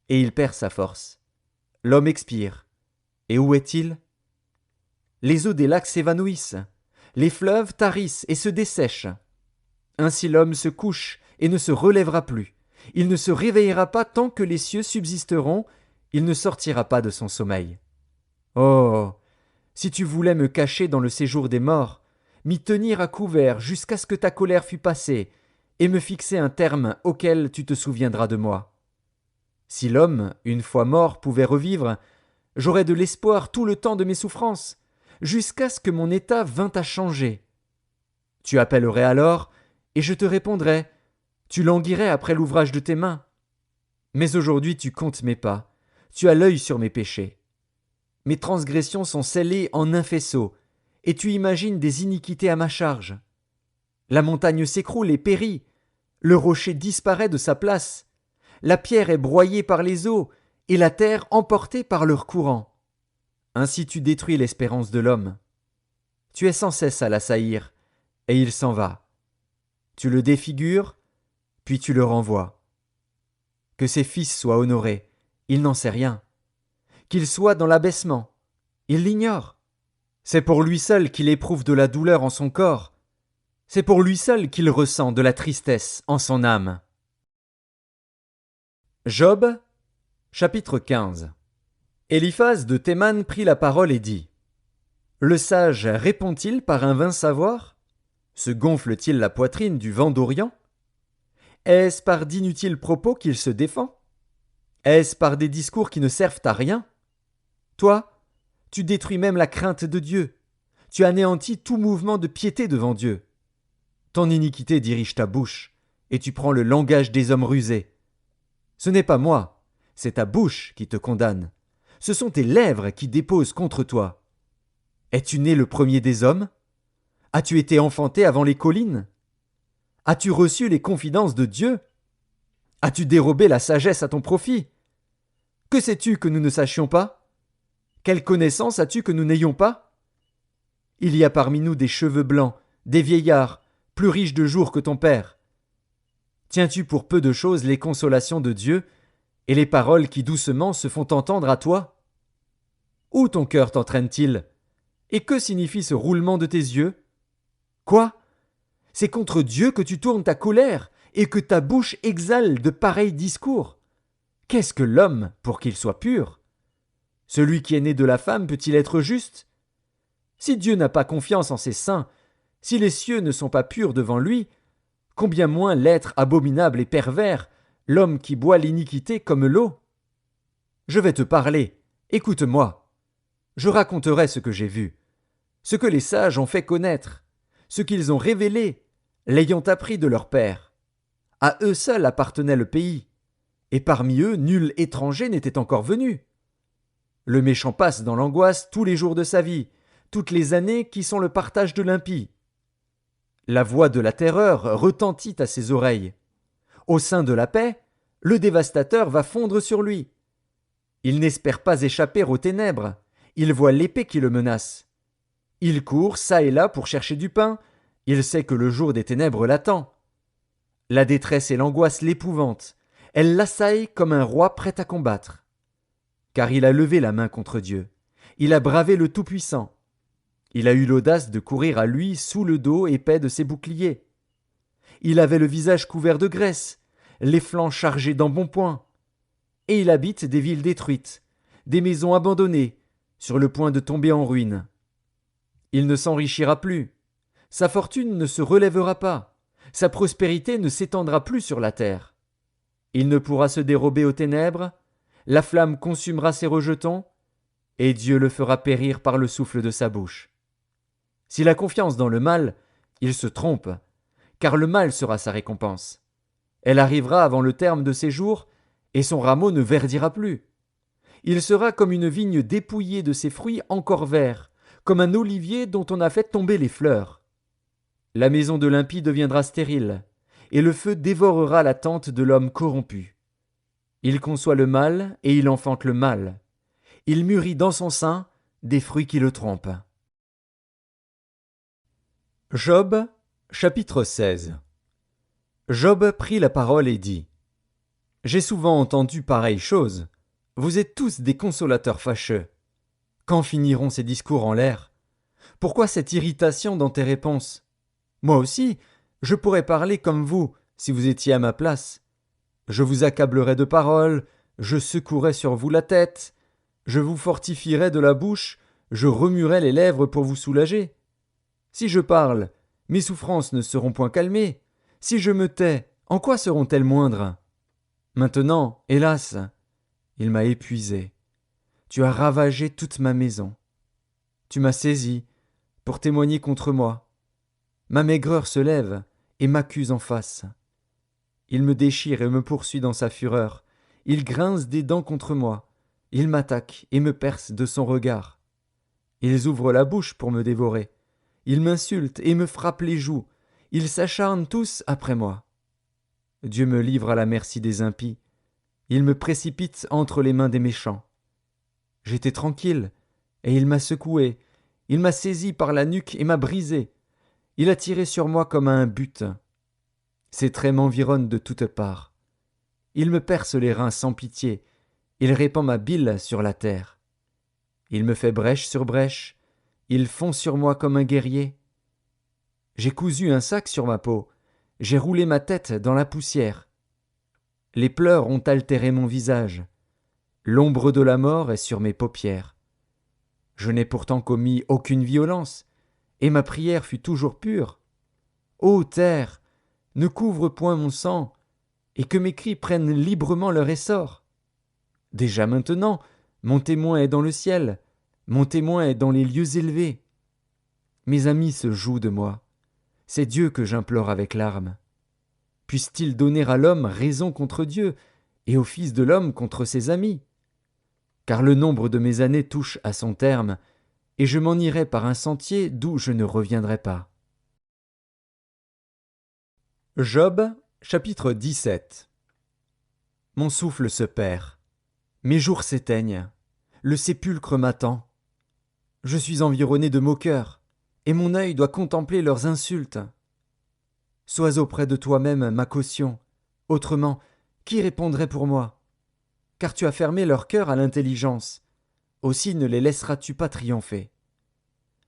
Speaker 1: et il perd sa force. L'homme expire. Et où est-il? Les eaux des lacs s'évanouissent, les fleuves tarissent et se dessèchent. Ainsi l'homme se couche et ne se relèvera plus. Il ne se réveillera pas tant que les cieux subsisteront, il ne sortira pas de son sommeil. Oh! Si tu voulais me cacher dans le séjour des morts, m'y tenir à couvert jusqu'à ce que ta colère fût passée, et me fixer un terme auquel tu te souviendras de moi. Si l'homme, une fois mort, pouvait revivre, j'aurais de l'espoir tout le temps de mes souffrances, jusqu'à ce que mon état vînt à changer. Tu appellerais alors, et je te répondrais, Tu languirais après l'ouvrage de tes mains. Mais aujourd'hui tu comptes mes pas, tu as l'œil sur mes péchés. Mes transgressions sont scellées en un faisceau, et tu imagines des iniquités à ma charge. La montagne s'écroule et périt, le rocher disparaît de sa place, la pierre est broyée par les eaux, et la terre emportée par leur courant. Ainsi tu détruis l'espérance de l'homme. Tu es sans cesse à l'assaillir, et il s'en va. Tu le défigures, puis tu le renvoies. Que ses fils soient honorés, il n'en sait rien. Qu'il soit dans l'abaissement, il l'ignore. C'est pour lui seul qu'il éprouve de la douleur en son corps. C'est pour lui seul qu'il ressent de la tristesse en son âme. Job, chapitre 15. Éliphaz de Théman prit la parole et dit : Le sage répond-il par un vain savoir ? Se gonfle-t-il la poitrine du vent d'Orient ? Est-ce par d'inutiles propos qu'il se défend ? Est-ce par des discours qui ne servent à rien ? Toi, tu détruis même la crainte de Dieu. Tu anéantis tout mouvement de piété devant Dieu. Ton iniquité dirige ta bouche, et tu prends le langage des hommes rusés. Ce n'est pas moi, c'est ta bouche qui te condamne. Ce sont tes lèvres qui déposent contre toi. Es-tu né le premier des hommes ? As-tu été enfanté avant les collines ? As-tu reçu les confidences de Dieu ? As-tu dérobé la sagesse à ton profit ? Que sais-tu que nous ne sachions pas ? Quelle connaissance as-tu que nous n'ayons pas ? Il y a parmi nous des cheveux blancs, des vieillards, plus riches de jours que ton père. Tiens-tu pour peu de choses les consolations de Dieu et les paroles qui doucement se font entendre à toi ? Où ton cœur t'entraîne-t-il ? Et que signifie ce roulement de tes yeux ? Quoi ? C'est contre Dieu que tu tournes ta colère et que ta bouche exhale de pareils discours. Qu'est-ce que l'homme pour qu'il soit pur ? Celui qui est né de la femme peut-il être juste ? Si Dieu n'a pas confiance en ses saints, si les cieux ne sont pas purs devant lui, combien moins l'être abominable et pervers, l'homme qui boit l'iniquité comme l'eau ? Je vais te parler, écoute-moi. Je raconterai ce que j'ai vu, ce que les sages ont fait connaître, ce qu'ils ont révélé, l'ayant appris de leur père. À eux seuls appartenait le pays, et parmi eux nul étranger n'était encore venu. Le méchant passe dans l'angoisse tous les jours de sa vie, toutes les années qui sont le partage de l'impie. La voix de la terreur retentit à ses oreilles. Au sein de la paix, le dévastateur va fondre sur lui. Il n'espère pas échapper aux ténèbres, il voit l'épée qui le menace. Il court çà et là pour chercher du pain, il sait que le jour des ténèbres l'attend. La détresse et l'angoisse l'épouvantent, elles l'assaillent comme un roi prêt à combattre. Car il a levé la main contre Dieu, il a bravé le Tout-Puissant. Il a eu l'audace de courir à lui sous le dos épais de ses boucliers. Il avait le visage couvert de graisse, les flancs chargés d'embonpoint. Et il habite des villes détruites, des maisons abandonnées, sur le point de tomber en ruine. Il ne s'enrichira plus, sa fortune ne se relèvera pas, sa prospérité ne s'étendra plus sur la terre. Il ne pourra se dérober aux ténèbres, la flamme consumera ses rejetons, et Dieu le fera périr par le souffle de sa bouche. S'il a confiance dans le mal, il se trompe, car le mal sera sa récompense. Elle arrivera avant le terme de ses jours, et son rameau ne verdira plus. Il sera comme une vigne dépouillée de ses fruits encore verts, comme un olivier dont on a fait tomber les fleurs. La maison de l'impie deviendra stérile, et le feu dévorera la tente de l'homme corrompu. Il conçoit le mal, et il enfante le mal. Il mûrit dans son sein des fruits qui le trompent. Job, chapitre 16. Job prit la parole et dit : J'ai souvent entendu pareille chose. Vous êtes tous des consolateurs fâcheux. Quand finiront ces discours en l'air ? Pourquoi cette irritation dans tes réponses ? Moi aussi, je pourrais parler comme vous, si vous étiez à ma place. Je vous accablerais de paroles, je secouerais sur vous la tête, je vous fortifierais de la bouche, je remuerais les lèvres pour vous soulager. Si je parle, mes souffrances ne seront point calmées. Si je me tais, en quoi seront-elles moindres ? Maintenant, hélas, il m'a épuisé. Tu as ravagé toute ma maison. Tu m'as saisi pour témoigner contre moi. Ma maigreur se lève et m'accuse en face. Il me déchire et me poursuit dans sa fureur. Il grince des dents contre moi. Il m'attaque et me perce de son regard. Ils ouvrent la bouche pour me dévorer. Ils m'insultent et me frappent les joues. Ils s'acharnent tous après moi. Dieu me livre à la merci des impies. Il me précipite entre les mains des méchants. J'étais tranquille, et il m'a secoué. Il m'a saisi par la nuque et m'a brisé. Il a tiré sur moi comme à un but. Ses traits m'environnent de toutes parts. Il me perce les reins sans pitié. Il répand ma bile sur la terre. Il me fait brèche sur brèche. Il fond sur moi comme un guerrier. J'ai cousu un sac sur ma peau. J'ai roulé ma tête dans la poussière. Les pleurs ont altéré mon visage. L'ombre de la mort est sur mes paupières. Je n'ai pourtant commis aucune violence, et ma prière fut toujours pure. Ô terre, ne couvre point mon sang, et que mes cris prennent librement leur essor. Déjà maintenant, mon témoin est dans le ciel, mon témoin est dans les lieux élevés. Mes amis se jouent de moi. C'est Dieu que j'implore avec larmes. Puisse-t-il donner à l'homme raison contre Dieu, et au Fils de l'homme contre ses amis? Car le nombre de mes années touche à son terme, et je m'en irai par un sentier d'où je ne reviendrai pas. Job, chapitre 17. Mon souffle se perd, mes jours s'éteignent, le sépulcre m'attend. Je suis environné de moqueurs, et mon œil doit contempler leurs insultes. Sois auprès de toi-même ma caution, autrement, qui répondrait pour moi? Car tu as fermé leur cœur à l'intelligence, aussi ne les laisseras-tu pas triompher.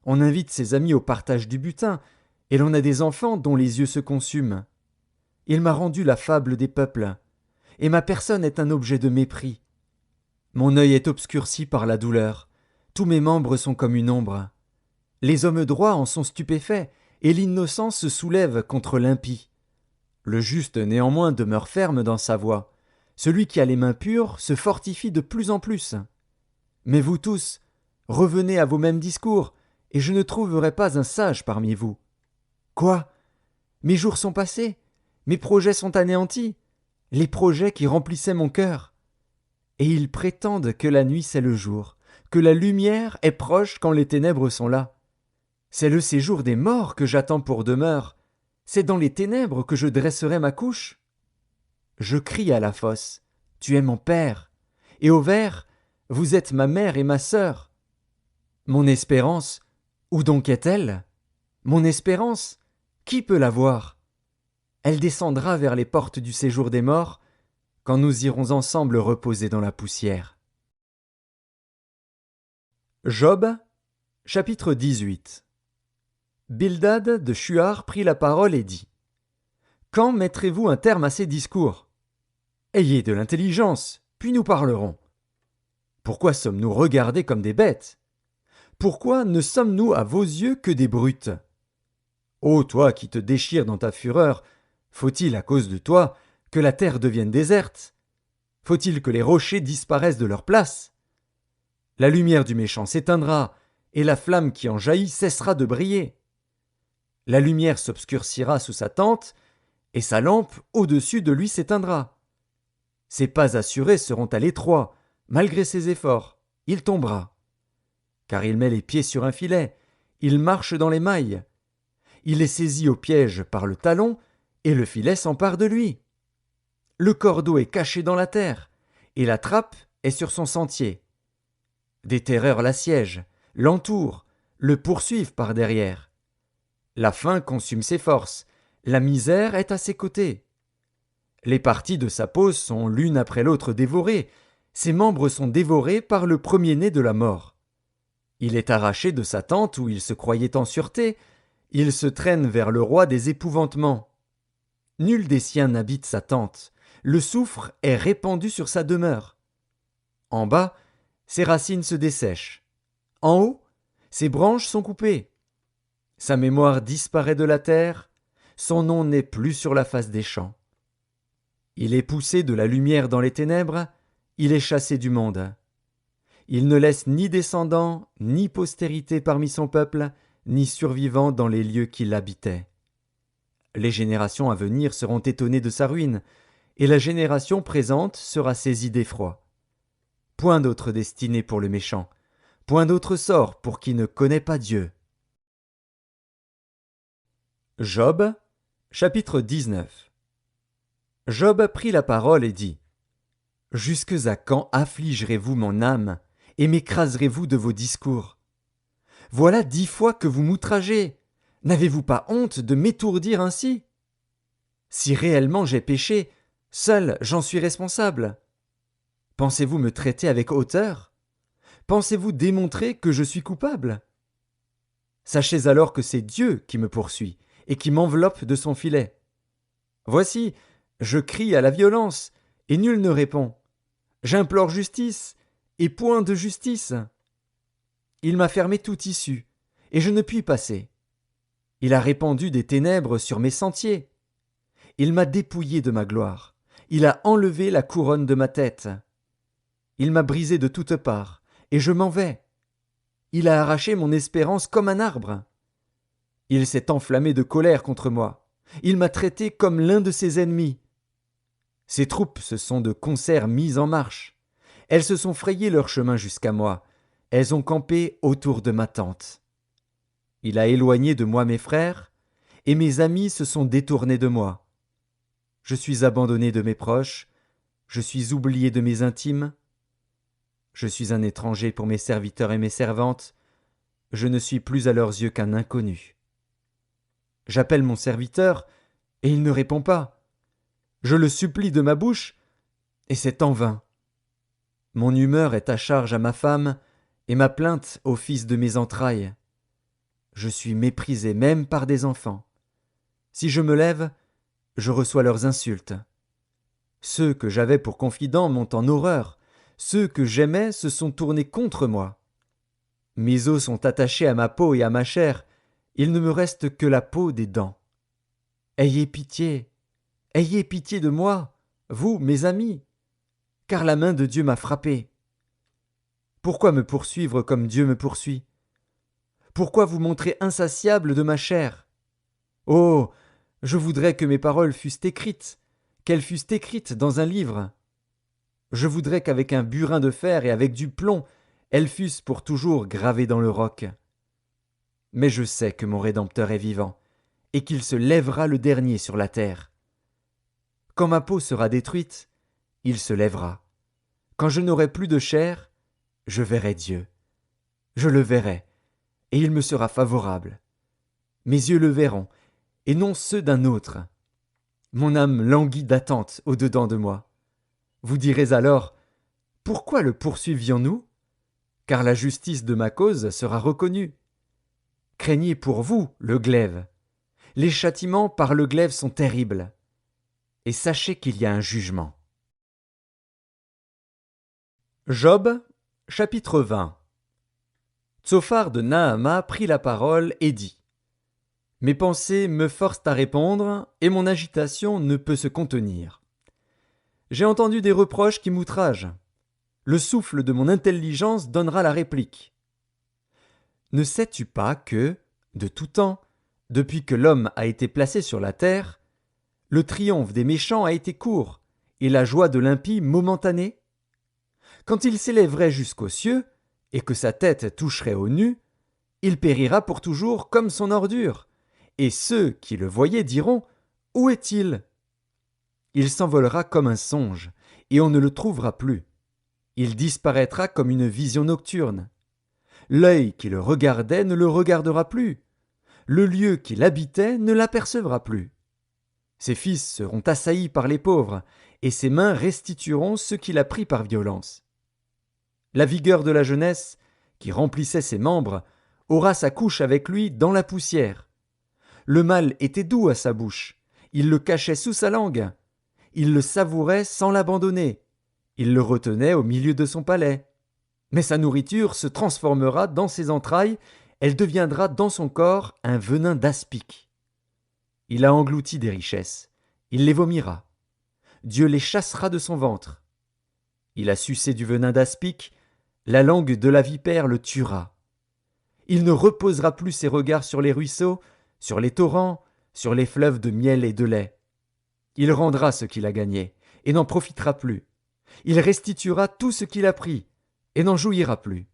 Speaker 1: On invite ses amis au partage du butin, et l'on a des enfants dont les yeux se consument. Il m'a rendu la fable des peuples, et ma personne est un objet de mépris. Mon œil est obscurci par la douleur, tous mes membres sont comme une ombre. Les hommes droits en sont stupéfaits, et l'innocent se soulève contre l'impie. Le juste néanmoins demeure ferme dans sa voie. Celui qui a les mains pures se fortifie de plus en plus. Mais vous tous, revenez à vos mêmes discours, et je ne trouverai pas un sage parmi vous. Quoi? Mes jours sont passés, mes projets sont anéantis, les projets qui remplissaient mon cœur. Et ils prétendent que la nuit c'est le jour, que la lumière est proche quand les ténèbres sont là. C'est le séjour des morts que j'attends pour demeure, c'est dans les ténèbres que je dresserai ma couche. Je crie à la fosse, tu es mon père, et au ver, vous êtes ma mère et ma sœur. Mon espérance, où donc est-elle? Mon espérance, qui peut la voir? Elle descendra vers les portes du séjour des morts, quand nous irons ensemble reposer dans la poussière. Job, chapitre 18. Bildad de Shuar prit la parole et dit: Quand mettrez-vous un terme à ces discours? Ayez de l'intelligence, puis nous parlerons. Pourquoi sommes-nous regardés comme des bêtes? Pourquoi ne sommes-nous à vos yeux que des brutes? Ô toi qui te déchires dans ta fureur, faut-il à cause de toi que la terre devienne déserte? Faut-il que les rochers disparaissent de leur place? La lumière du méchant s'éteindra, et la flamme qui en jaillit cessera de briller. La lumière s'obscurcira sous sa tente, et sa lampe au-dessus de lui s'éteindra. Ses pas assurés seront à l'étroit, malgré ses efforts, il tombera. Car il met les pieds sur un filet, il marche dans les mailles. Il est saisi au piège par le talon, et le filet s'empare de lui. Le cordeau est caché dans la terre, et la trappe est sur son sentier. Des terreurs l'assiègent, l'entourent, le poursuivent par derrière. La faim consume ses forces, la misère est à ses côtés. Les parties de sa peau sont l'une après l'autre dévorées, ses membres sont dévorés par le premier-né de la mort. Il est arraché de sa tente où il se croyait en sûreté, il se traîne vers le roi des épouvantements. Nul des siens n'habite sa tente, le soufre est répandu sur sa demeure. En bas, ses racines se dessèchent. En haut, ses branches sont coupées. Sa mémoire disparaît de la terre, son nom n'est plus sur la face des champs. Il est poussé de la lumière dans les ténèbres, il est chassé du monde. Il ne laisse ni descendants, ni postérité parmi son peuple, ni survivants dans les lieux qu'il habitait. Les générations à venir seront étonnées de sa ruine, et la génération présente sera saisie d'effroi. Point d'autre destinée pour le méchant, point d'autre sort pour qui ne connaît pas Dieu. Job, chapitre 19. Job prit la parole et dit : Jusques à quand affligerez-vous mon âme, et m'écraserez-vous de vos discours ? Voilà 10 fois que vous m'outragez. N'avez-vous pas honte de m'étourdir ainsi ? Si réellement j'ai péché, seul j'en suis responsable. Pensez-vous me traiter avec hauteur ? Pensez-vous démontrer que je suis coupable ? Sachez alors que c'est Dieu qui me poursuit et qui m'enveloppe de son filet. Voici, je crie à la violence, et nul ne répond. J'implore justice, et point de justice. Il m'a fermé toute issue, et je ne puis passer. Il a répandu des ténèbres sur mes sentiers. Il m'a dépouillé de ma gloire. Il a enlevé la couronne de ma tête. Il m'a brisé de toutes parts, et je m'en vais. Il a arraché mon espérance comme un arbre. Il s'est enflammé de colère contre moi. Il m'a traité comme l'un de ses ennemis. Ses troupes se sont de concert mises en marche. Elles se sont frayé leur chemin jusqu'à moi. Elles ont campé autour de ma tente. Il a éloigné de moi mes frères, et mes amis se sont détournés de moi. Je suis abandonné de mes proches, je suis oublié de mes intimes. Je suis un étranger pour mes serviteurs et mes servantes, je ne suis plus à leurs yeux qu'un inconnu. J'appelle mon serviteur, et il ne répond pas. Je le supplie de ma bouche, et c'est en vain. Mon humeur est à charge à ma femme, et ma plainte au fils de mes entrailles. Je suis méprisé même par des enfants. Si je me lève, je reçois leurs insultes. Ceux que j'avais pour confidents m'ont en horreur. Ceux que j'aimais se sont tournés contre moi. Mes os sont attachés à ma peau et à ma chair. Il ne me reste que la peau des dents. Ayez pitié de moi, vous, mes amis, car la main de Dieu m'a frappé. Pourquoi me poursuivre comme Dieu me poursuit ? Pourquoi vous montrer insatiable de ma chair ? Oh, je voudrais que mes paroles fussent écrites, qu'elles fussent écrites dans un livre. Je voudrais qu'avec un burin de fer et avec du plomb, elles fussent pour toujours gravées dans le roc. Mais je sais que mon Rédempteur est vivant, et qu'il se lèvera le dernier sur la terre. Quand ma peau sera détruite, il se lèvera. Quand je n'aurai plus de chair, je verrai Dieu. Je le verrai, et il me sera favorable. Mes yeux le verront, et non ceux d'un autre. Mon âme languit d'attente au-dedans de moi. Vous direz alors : pourquoi le poursuivions-nous ? Car la justice de ma cause sera reconnue. Craignez pour vous le glaive. Les châtiments par le glaive sont terribles. Et sachez qu'il y a un jugement. Job, chapitre 20. Tsophar de Naama prit la parole et dit : Mes pensées me forcent à répondre, et mon agitation ne peut se contenir. J'ai entendu des reproches qui m'outragent. Le souffle de mon intelligence donnera la réplique. Ne sais-tu pas que, de tout temps, depuis que l'homme a été placé sur la terre, le triomphe des méchants a été court, et la joie de l'impie momentanée ? Quand il s'élèverait jusqu'aux cieux, et que sa tête toucherait aux nues, il périra pour toujours comme son ordure, et ceux qui le voyaient diront : où est-il ? Il s'envolera comme un songe, et on ne le trouvera plus. Il disparaîtra comme une vision nocturne. L'œil qui le regardait ne le regardera plus. Le lieu qu'il habitait ne l'apercevra plus. Ses fils seront assaillis par les pauvres, et ses mains restitueront ce qu'il a pris par violence. La vigueur de la jeunesse, qui remplissait ses membres, aura sa couche avec lui dans la poussière. Le mal était doux à sa bouche, il le cachait sous sa langue. Il le savourait sans l'abandonner. Il le retenait au milieu de son palais. Mais sa nourriture se transformera dans ses entrailles, elle deviendra dans son corps un venin d'aspic. Il a englouti des richesses, il les vomira. Dieu les chassera de son ventre. Il a sucé du venin d'aspic, la langue de la vipère le tuera. Il ne reposera plus ses regards sur les ruisseaux, sur les torrents, sur les fleuves de miel et de lait. Il rendra ce qu'il a gagné, et n'en profitera plus. Il restituera tout ce qu'il a pris, et n'en jouira plus.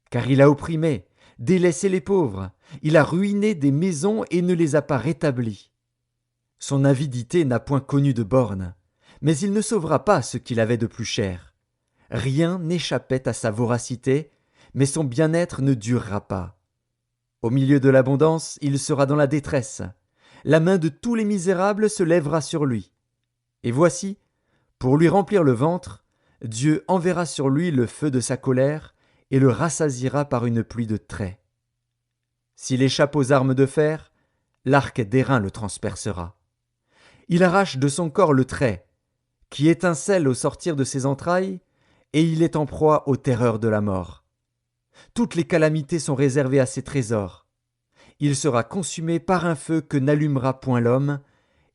Speaker 1: Car il a opprimé, délaissé les pauvres, il a ruiné des maisons et ne les a pas rétablies. Son avidité n'a point connu de borne, mais il ne sauvera pas ce qu'il avait de plus cher. Rien n'échappait à sa voracité, mais son bien-être ne durera pas. Au milieu de l'abondance, il sera dans la détresse. La main de tous les misérables se lèvera sur lui. Et voici, pour lui remplir le ventre, Dieu enverra sur lui le feu de sa colère et le rassasiera par une pluie de traits. S'il échappe aux armes de fer, l'arc d'airain le transpercera. Il arrache de son corps le trait, qui étincelle au sortir de ses entrailles, et il est en proie aux terreurs de la mort. Toutes les calamités sont réservées à ses trésors. Il sera consumé par un feu que n'allumera point l'homme,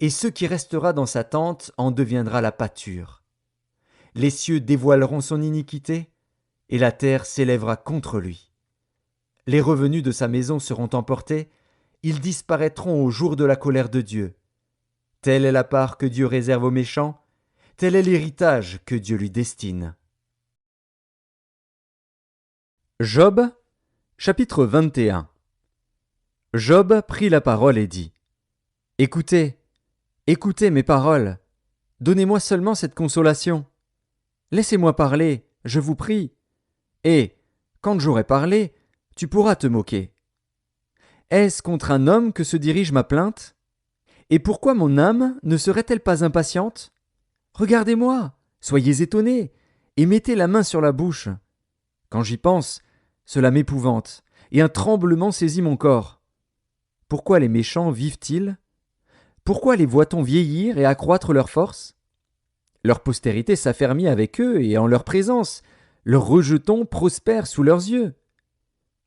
Speaker 1: et ce qui restera dans sa tente en deviendra la pâture. Les cieux dévoileront son iniquité, et la terre s'élèvera contre lui. Les revenus de sa maison seront emportés, ils disparaîtront au jour de la colère de Dieu. Telle est la part que Dieu réserve aux méchants, tel est l'héritage que Dieu lui destine. Job, chapitre 21. Job prit la parole et dit : Écoutez, écoutez mes paroles, donnez-moi seulement cette consolation. Laissez-moi parler, je vous prie. Et, quand j'aurai parlé, tu pourras te moquer. Est-ce contre un homme que se dirige ma plainte ? Et pourquoi mon âme ne serait-elle pas impatiente ? Regardez-moi, soyez étonnés, et mettez la main sur la bouche. Quand j'y pense, cela m'épouvante, et un tremblement saisit mon corps. Pourquoi les méchants vivent-ils ? Pourquoi les voit-on vieillir et accroître leur force ? Leur postérité s'affermit avec eux, et en leur présence, leurs rejetons prospèrent sous leurs yeux.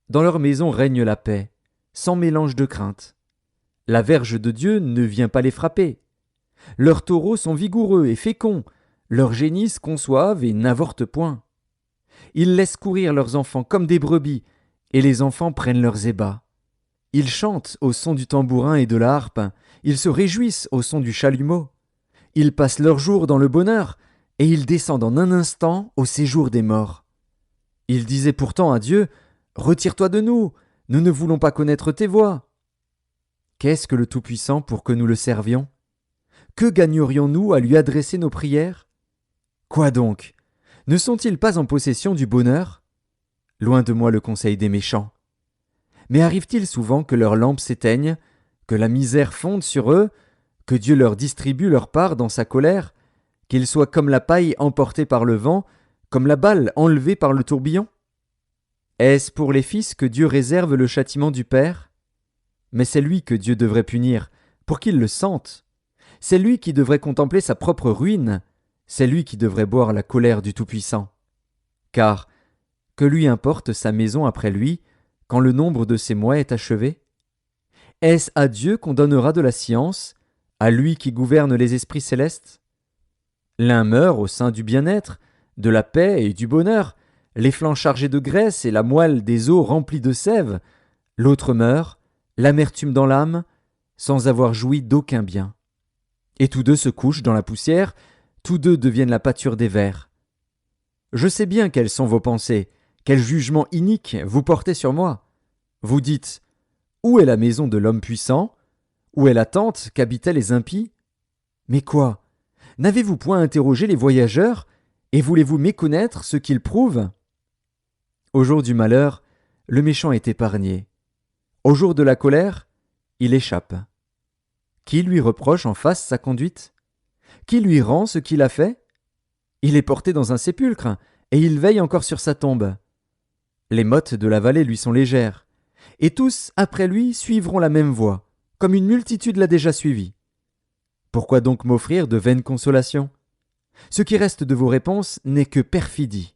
Speaker 1: Dans leur maison règne la paix, sans mélange de crainte. La verge de Dieu ne vient pas les frapper. Leurs taureaux sont vigoureux et féconds, leurs génisses conçoivent et n'avortent point. Ils laissent courir leurs enfants comme des brebis, et les enfants prennent leurs ébats. Ils chantent au son du tambourin et de la harpe, ils se réjouissent au son du chalumeau. Ils passent leurs jours dans le bonheur, et ils descendent en un instant au séjour des morts. Ils disaient pourtant à Dieu : Retire-toi de nous, nous ne voulons pas connaître tes voies. Qu'est-ce que le Tout-Puissant pour que nous le servions ? Que gagnerions-nous à lui adresser nos prières ? Quoi donc ? Ne sont-ils pas en possession du bonheur ? Loin de moi le conseil des méchants. Mais arrive-t-il souvent que leurs lampes s'éteignent, que la misère fonde sur eux, que Dieu leur distribue leur part dans sa colère, qu'ils soient comme la paille emportée par le vent, comme la balle enlevée par le tourbillon ? Est-ce pour les fils que Dieu réserve le châtiment du Père ? Mais c'est lui que Dieu devrait punir, pour qu'il le sente. C'est lui qui devrait contempler sa propre ruine, c'est lui qui devrait boire la colère du Tout-Puissant. Car, que lui importe sa maison après lui, quand le nombre de ses mois est achevé ? Est-ce à Dieu qu'on donnera de la science, à lui qui gouverne les esprits célestes ? L'un meurt au sein du bien-être, de la paix et du bonheur, les flancs chargés de graisse et la moelle des os remplis de sève. L'autre meurt, l'amertume dans l'âme, sans avoir joui d'aucun bien. Et tous deux se couchent dans la poussière, tous deux deviennent la pâture des vers. Je sais bien quelles sont vos pensées, quel jugement inique vous portez sur moi. Vous dites : Où est la maison de l'homme puissant ? Où est la tente qu'habitaient les impies ? Mais quoi ? N'avez-vous point interrogé les voyageurs, et voulez-vous méconnaître ce qu'ils prouvent ? Au jour du malheur, le méchant est épargné. Au jour de la colère, il échappe. Qui lui reproche en face sa conduite ? Qui lui rend ce qu'il a fait ? Il est porté dans un sépulcre, et il veille encore sur sa tombe. Les mottes de la vallée lui sont légères, et tous, après lui, suivront la même voie, comme une multitude l'a déjà suivi. Pourquoi donc m'offrir de vaines consolations ? Ce qui reste de vos réponses n'est que perfidie.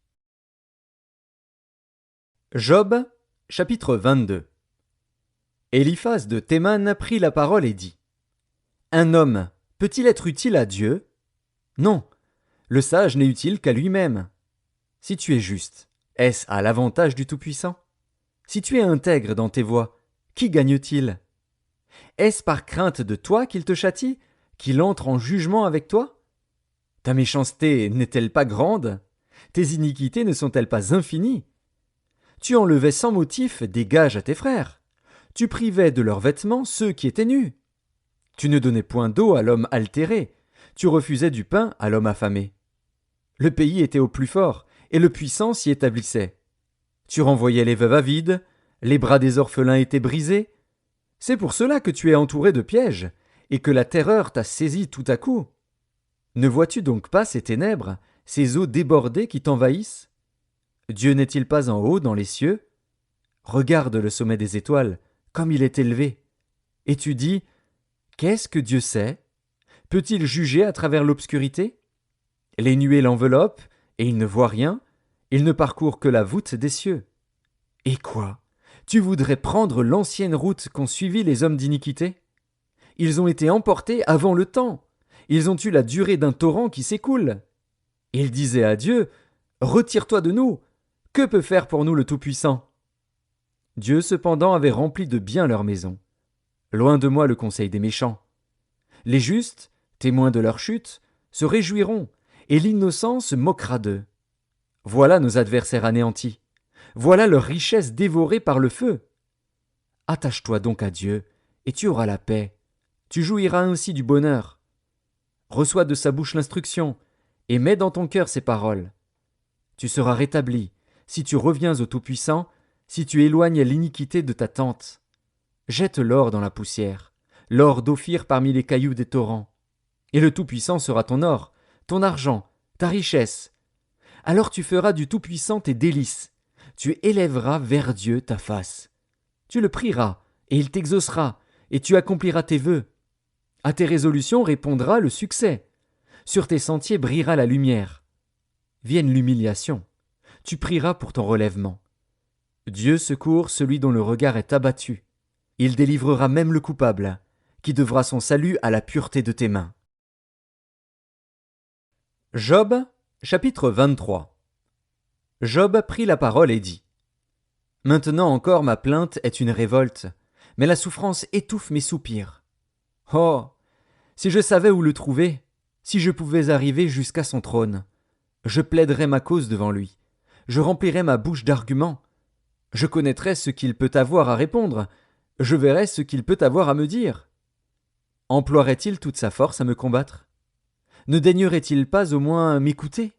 Speaker 1: Job, chapitre 22. Éliphaz de Théman prit la parole et dit : Un homme peut-il être utile à Dieu ? Non, le sage n'est utile qu'à lui-même. Si tu es juste, est-ce à l'avantage du Tout-Puissant ? Si tu es intègre dans tes voies, qui gagne-t-il ? Est-ce par crainte de toi qu'il te châtie, qu'il entre en jugement avec toi? Ta méchanceté n'est-elle pas grande? Tes iniquités ne sont-elles pas infinies? Tu enlevais sans motif des gages à tes frères. Tu privais de leurs vêtements ceux qui étaient nus. Tu ne donnais point d'eau à l'homme altéré. Tu refusais du pain à l'homme affamé. Le pays était au plus fort, et le puissant s'y établissait. Tu renvoyais les veuves avides, les bras des orphelins étaient brisés. C'est pour cela que tu es entouré de pièges, et que la terreur t'a saisi tout à coup. Ne vois-tu donc pas ces ténèbres, ces eaux débordées qui t'envahissent? Dieu n'est-il pas en haut dans les cieux? Regarde le sommet des étoiles, comme il est élevé. Et tu dis, qu'est-ce que Dieu sait? Peut-il juger à travers l'obscurité? Les nuées l'enveloppent, et il ne voit rien, il ne parcourt que la voûte des cieux. Et quoi? Tu voudrais prendre l'ancienne route qu'ont suivie les hommes d'iniquité? Ils ont été emportés avant le temps. Ils ont eu la durée d'un torrent qui s'écoule. Ils disaient à Dieu, retire-toi de nous. Que peut faire pour nous le Tout-Puissant? Dieu cependant avait rempli de bien leur maison. Loin de moi le conseil des méchants. Les justes, témoins de leur chute, se réjouiront, et l'innocent se moquera d'eux. Voilà nos adversaires anéantis. Voilà leur richesse dévorée par le feu. Attache-toi donc à Dieu, et tu auras la paix. Tu jouiras ainsi du bonheur. Reçois de sa bouche l'instruction, et mets dans ton cœur ses paroles. Tu seras rétabli, si tu reviens au Tout-Puissant, si tu éloignes l'iniquité de ta tente. Jette l'or dans la poussière, l'or d'Ophir parmi les cailloux des torrents. Et le Tout-Puissant sera ton or, ton argent, ta richesse. Alors tu feras du Tout-Puissant tes délices. Tu élèveras vers Dieu ta face. Tu le prieras, et il t'exaucera, et tu accompliras tes vœux. À tes résolutions répondra le succès. Sur tes sentiers brillera la lumière. Vienne l'humiliation. Tu prieras pour ton relèvement. Dieu secourt celui dont le regard est abattu. Il délivrera même le coupable, qui devra son salut à la pureté de tes mains. Job, chapitre 23. Job prit la parole et dit: Maintenant encore ma plainte est une révolte, mais la souffrance étouffe mes soupirs. Oh! Si je savais où le trouver, si je pouvais arriver jusqu'à son trône, je plaiderais ma cause devant lui, je remplirais ma bouche d'arguments, je connaîtrais ce qu'il peut avoir à répondre, je verrais ce qu'il peut avoir à me dire. Emploierait-il toute sa force à me combattre? Ne daignerait-il pas au moins m'écouter?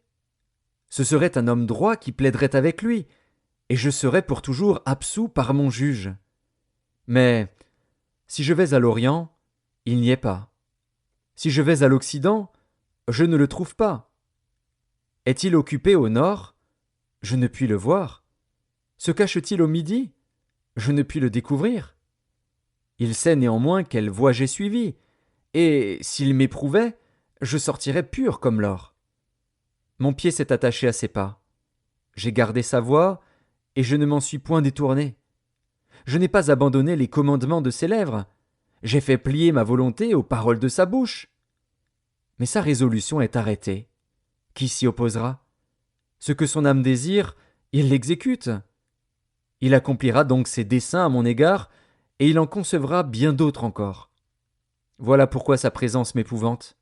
Speaker 1: Ce serait un homme droit qui plaiderait avec lui, et je serais pour toujours absous par mon juge. Mais si je vais à l'Orient, il n'y est pas. Si je vais à l'Occident, je ne le trouve pas. Est-il occupé au nord? Je ne puis le voir. Se cache-t-il au midi? Je ne puis le découvrir. Il sait néanmoins quelle voie j'ai suivie, et s'il m'éprouvait, je sortirais pur comme l'or. Mon pied s'est attaché à ses pas. J'ai gardé sa voie, et je ne m'en suis point détourné. Je n'ai pas abandonné les commandements de ses lèvres. J'ai fait plier ma volonté aux paroles de sa bouche. Mais sa résolution est arrêtée. Qui s'y opposera? Ce que son âme désire, il l'exécute. Il accomplira donc ses desseins à mon égard, et il en concevra bien d'autres encore. Voilà pourquoi sa présence m'épouvante.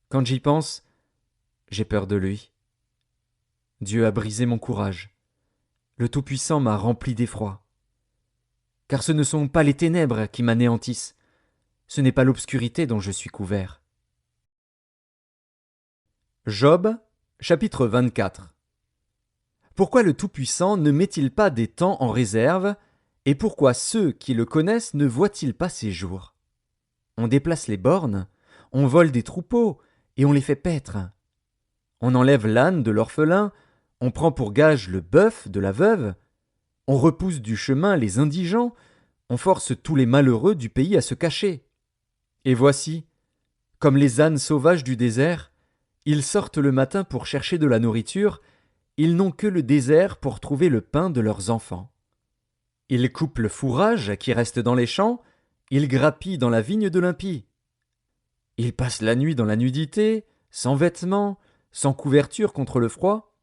Speaker 1: Quand j'y pense, j'ai peur de lui. Dieu a brisé mon courage. Le Tout-Puissant m'a rempli d'effroi. Car ce ne sont pas les ténèbres qui m'anéantissent, ce n'est pas l'obscurité dont je suis couvert. Job, chapitre 24. Pourquoi le Tout-Puissant ne met-il pas des temps en réserve, et pourquoi ceux qui le connaissent ne voient-ils pas ses jours? On déplace les bornes, on vole des troupeaux, et on les fait paître. On enlève l'âne de l'orphelin, on prend pour gage le bœuf de la veuve, on repousse du chemin les indigents, on force tous les malheureux du pays à se cacher. Et voici, comme les ânes sauvages du désert, ils sortent le matin pour chercher de la nourriture, ils n'ont que le désert pour trouver le pain de leurs enfants. Ils coupent le fourrage qui reste dans les champs, ils grappillent dans la vigne de l'impie. Ils passent la nuit dans la nudité, sans vêtements, sans couverture contre le froid.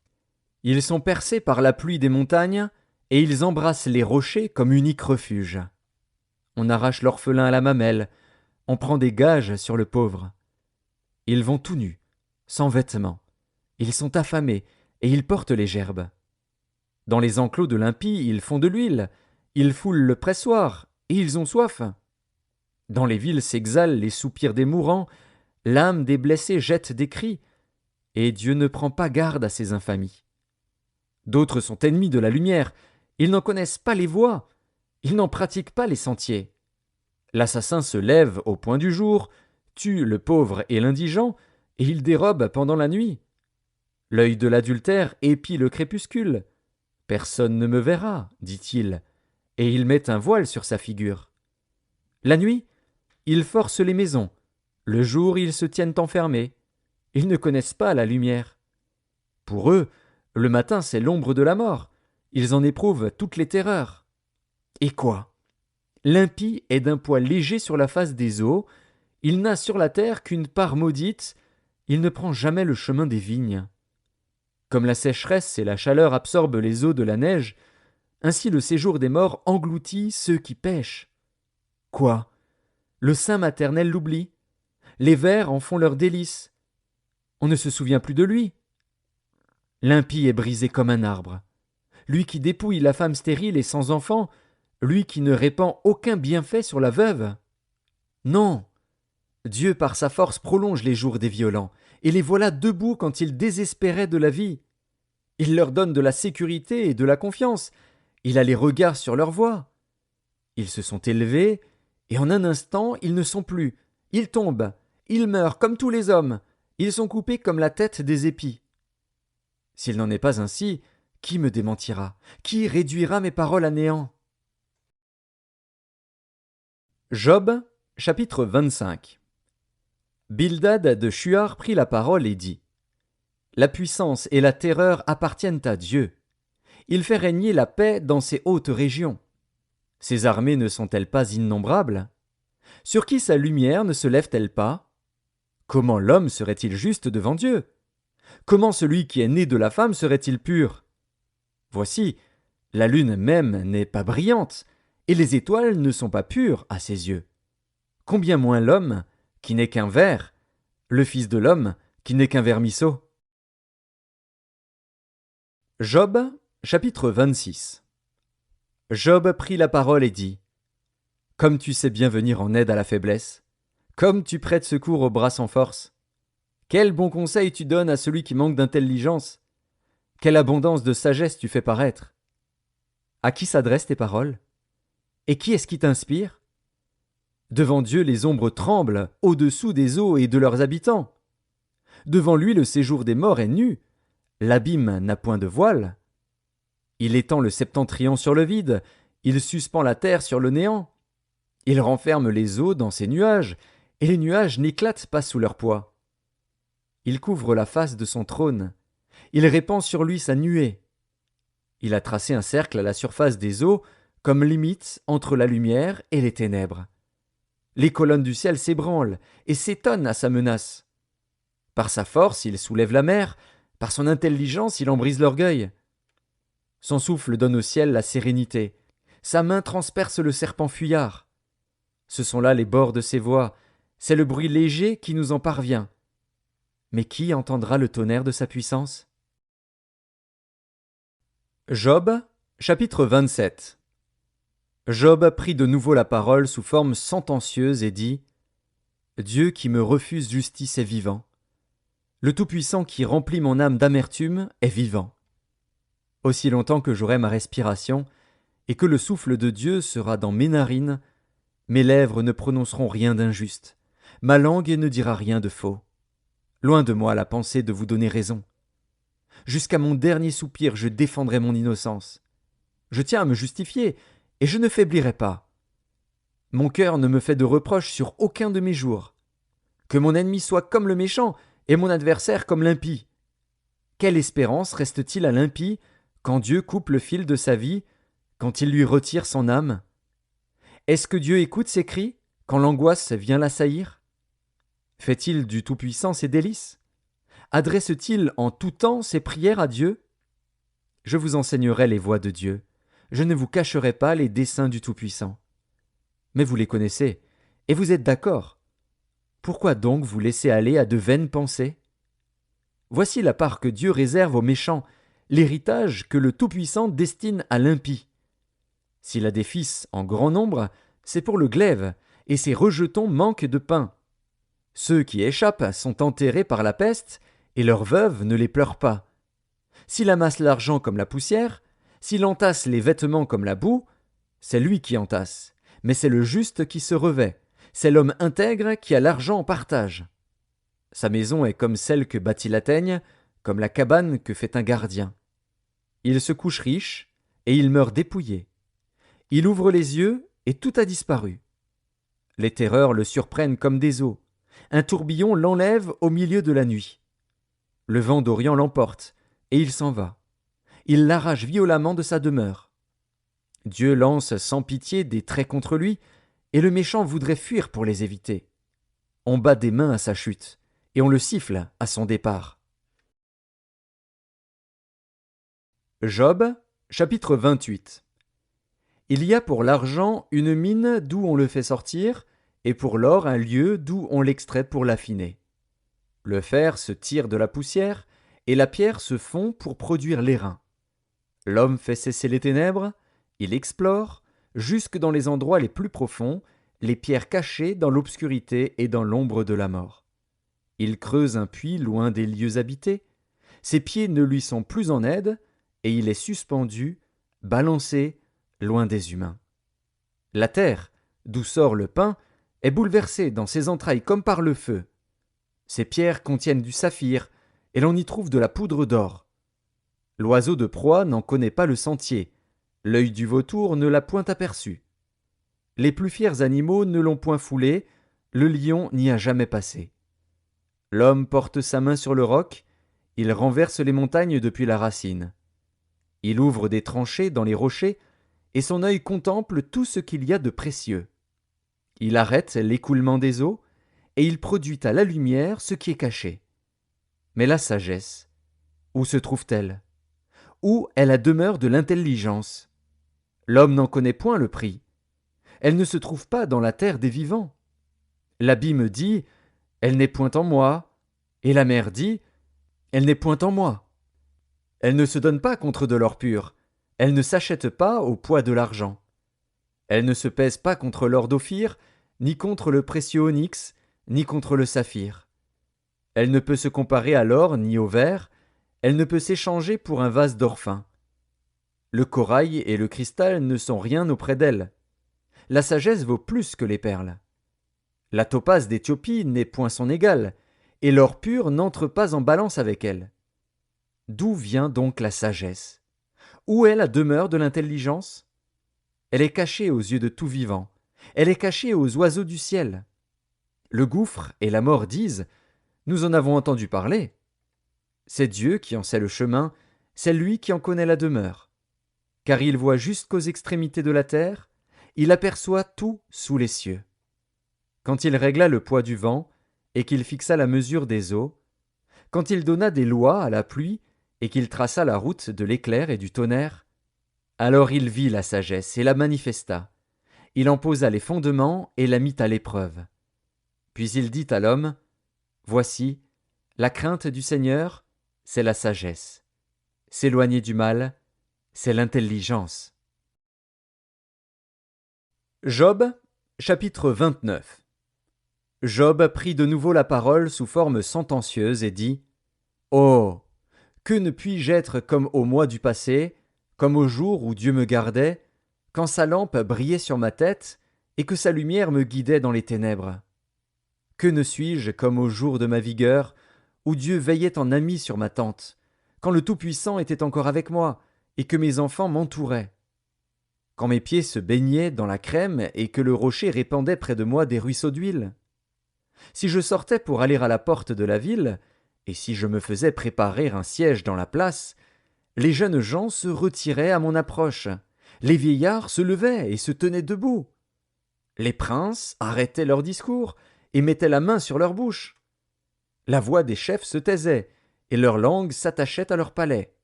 Speaker 1: Ils sont percés par la pluie des montagnes, et ils embrassent les rochers comme unique refuge. On arrache l'orphelin à la mamelle, on prend des gages sur le pauvre. Ils vont tout nus, sans vêtements. Ils sont affamés, et ils portent les gerbes. Dans les enclos de l'impie, ils font de l'huile, ils foulent le pressoir, et ils ont soif. Dans les villes s'exhalent les soupirs des mourants, l'âme des blessés jette des cris, et Dieu ne prend pas garde à ces infamies. D'autres sont ennemis de la lumière, ils n'en connaissent pas les voies, ils n'en pratiquent pas les sentiers. L'assassin se lève au point du jour, tue le pauvre et l'indigent, et il dérobe pendant la nuit. L'œil de l'adultère épie le crépuscule. Personne ne me verra, dit-il, et il met un voile sur sa figure. La nuit, ils forcent les maisons, le jour ils se tiennent enfermés. Ils ne connaissent pas la lumière. Pour eux, le matin c'est l'ombre de la mort, ils en éprouvent toutes les terreurs. Et quoi? L'impie est d'un poids léger sur la face des eaux, il n'a sur la terre qu'une part maudite, il ne prend jamais le chemin des vignes. Comme la sécheresse et la chaleur absorbent les eaux de la neige, ainsi le séjour des morts engloutit ceux qui pêchent. Quoi? Le sein maternel l'oublie, les vers en font leur délice. On ne se souvient plus de lui. L'impie est brisé comme un arbre. Lui qui dépouille la femme stérile et sans enfant, lui qui ne répand aucun bienfait sur la veuve. Non, Dieu par sa force prolonge les jours des violents, et les voilà debout quand ils désespéraient de la vie. Il leur donne de la sécurité et de la confiance, il a les regards sur leur voie. Ils se sont élevés, et en un instant ils ne sont plus, ils tombent, ils meurent comme tous les hommes, ils sont coupés comme la tête des épis. S'il n'en est pas ainsi, qui me démentira? Qui réduira mes paroles à néant? Job, chapitre 25. Bildad de Shuar prit la parole et dit: La puissance et la terreur appartiennent à Dieu. Il fait régner la paix dans ces hautes régions. Ses armées ne sont-elles pas innombrables? Sur qui sa lumière ne se lève-t-elle pas? Comment l'homme serait-il juste devant Dieu? Comment celui qui est né de la femme serait-il pur? Voici, la lune même n'est pas brillante, et les étoiles ne sont pas pures à ses yeux. Combien moins l'homme, qui n'est qu'un ver, le fils de l'homme, qui n'est qu'un vermisseau. Job, chapitre 26. Job prit la parole et dit: Comme tu sais bien venir en aide à la faiblesse, comme tu prêtes secours aux bras sans force, quel bon conseil tu donnes à celui qui manque d'intelligence, quelle abondance de sagesse tu fais paraître. À qui s'adressent tes paroles? Et qui est-ce qui t'inspire? Devant Dieu les ombres tremblent au-dessous des eaux et de leurs habitants. Devant lui le séjour des morts est nu, l'abîme n'a point de voile. Il étend le septentrion sur le vide, il suspend la terre sur le néant. Il renferme les eaux dans ses nuages, et les nuages n'éclatent pas sous leur poids. Il couvre la face de son trône, il répand sur lui sa nuée. Il a tracé un cercle à la surface des eaux, comme limite entre la lumière et les ténèbres. Les colonnes du ciel s'ébranlent et s'étonnent à sa menace. Par sa force, il soulève la mer, par son intelligence, il en brise l'orgueil. Son souffle donne au ciel la sérénité, sa main transperce le serpent fuyard. Ce sont là les bords de ses voies, c'est le bruit léger qui nous en parvient. Mais qui entendra le tonnerre de sa puissance? Job, chapitre 27. Job prit de nouveau la parole sous forme sentencieuse et dit: Dieu qui me refuse justice est vivant. Le Tout-Puissant qui remplit mon âme d'amertume est vivant. Aussi longtemps que j'aurai ma respiration, et que le souffle de Dieu sera dans mes narines, mes lèvres ne prononceront rien d'injuste, ma langue ne dira rien de faux. Loin de moi la pensée de vous donner raison. Jusqu'à mon dernier soupir, je défendrai mon innocence. Je tiens à me justifier, et je ne faiblirai pas. Mon cœur ne me fait de reproches sur aucun de mes jours. Que mon ennemi soit comme le méchant, et mon adversaire comme l'impie. Quelle espérance reste-t-il à l'impie quand Dieu coupe le fil de sa vie, quand il lui retire son âme? Est-ce que Dieu écoute ses cris quand l'angoisse vient l'assaillir? Fait-il du Tout-Puissant ses délices? Adresse-t-il en tout temps ses prières à Dieu? Je vous enseignerai les voies de Dieu. Je ne vous cacherai pas les desseins du Tout-Puissant. Mais vous les connaissez, et vous êtes d'accord. Pourquoi donc vous laissez aller à de vaines pensées? Voici la part que Dieu réserve aux méchants, l'héritage que le Tout-Puissant destine à l'impie. S'il a des fils en grand nombre, c'est pour le glaive, et ses rejetons manquent de pain. Ceux qui échappent sont enterrés par la peste, et leurs veuves ne les pleurent pas. S'il amasse l'argent comme la poussière, s'il entasse les vêtements comme la boue, c'est lui qui entasse, mais c'est le juste qui se revêt, c'est l'homme intègre qui a l'argent en partage. Sa maison est comme celle que bâtit la teigne, comme la cabane que fait un gardien. Il se couche riche, et il meurt dépouillé. Il ouvre les yeux, et tout a disparu. Les terreurs le surprennent comme des eaux. Un tourbillon l'enlève au milieu de la nuit. Le vent d'Orient l'emporte, et il s'en va. Il l'arrache violemment de sa demeure. Dieu lance sans pitié des traits contre lui, et le méchant voudrait fuir pour les éviter. On bat des mains à sa chute, et on le siffle à son départ. Job, chapitre 28. Il y a pour l'argent une mine d'où on le fait sortir, et pour l'or un lieu d'où on l'extrait pour l'affiner. Le fer se tire de la poussière, et la pierre se fond pour produire l'airain. L'homme fait cesser les ténèbres, il explore, jusque dans les endroits les plus profonds, les pierres cachées dans l'obscurité et dans l'ombre de la mort. Il creuse un puits loin des lieux habités, ses pieds ne lui sont plus en aide, et il est suspendu, balancé, loin des humains. La terre, d'où sort le pain, est bouleversée dans ses entrailles comme par le feu. Ces pierres contiennent du saphir, et l'on y trouve de la poudre d'or. L'oiseau de proie n'en connaît pas le sentier, l'œil du vautour ne l'a point aperçu. Les plus fiers animaux ne l'ont point foulé, le lion n'y a jamais passé. L'homme porte sa main sur le roc, il renverse les montagnes depuis la racine. Il ouvre des tranchées dans les rochers, et son œil contemple tout ce qu'il y a de précieux. Il arrête l'écoulement des eaux, et il produit à la lumière ce qui est caché. Mais la sagesse, où se trouve-t-elle? Où est la demeure de l'intelligence? L'homme n'en connaît point le prix. Elle ne se trouve pas dans la terre des vivants. L'abîme dit, elle n'est point en moi, et la mer dit, elle n'est point en moi. Elle ne se donne pas contre de l'or pur, elle ne s'achète pas au poids de l'argent. Elle ne se pèse pas contre l'or d'Ophir, ni contre le précieux onyx, ni contre le saphir. Elle ne peut se comparer à l'or ni au verre, elle ne peut s'échanger pour un vase d'or fin. Le corail et le cristal ne sont rien auprès d'elle. La sagesse vaut plus que les perles. La topaze d'Éthiopie n'est point son égale, et l'or pur n'entre pas en balance avec elle. D'où vient donc la sagesse? Où est la demeure de l'intelligence? Elle est cachée aux yeux de tout vivant, elle est cachée aux oiseaux du ciel. Le gouffre et la mort disent, nous en avons entendu parler. C'est Dieu qui en sait le chemin, c'est lui qui en connaît la demeure. Car il voit jusqu'aux extrémités de la terre, il aperçoit tout sous les cieux. Quand il régla le poids du vent, et qu'il fixa la mesure des eaux, quand il donna des lois à la pluie, et qu'il traça la route de l'éclair et du tonnerre, alors il vit la sagesse et la manifesta. Il en posa les fondements et la mit à l'épreuve. Puis il dit à l'homme, voici, la crainte du Seigneur, c'est la sagesse. S'éloigner du mal, c'est l'intelligence. Job, chapitre 29. Job prit de nouveau la parole sous forme sentencieuse et dit, oh, que ne puis-je être comme au mois du passé, comme au jour où Dieu me gardait, quand sa lampe brillait sur ma tête et que sa lumière me guidait dans les ténèbres? Que ne suis-je comme au jour de ma vigueur, où Dieu veillait en ami sur ma tente, quand le Tout-Puissant était encore avec moi et que mes enfants m'entouraient? Quand mes pieds se baignaient dans la crème et que le rocher répandait près de moi des ruisseaux d'huile? Si je sortais pour aller à la porte de la ville, et si je me faisais préparer un siège dans la place, les jeunes gens se retiraient à mon approche, les vieillards se levaient et se tenaient debout. Les princes arrêtaient leur discours et mettaient la main sur leur bouche. La voix des chefs se taisait, et leur langue s'attachait à leur palais.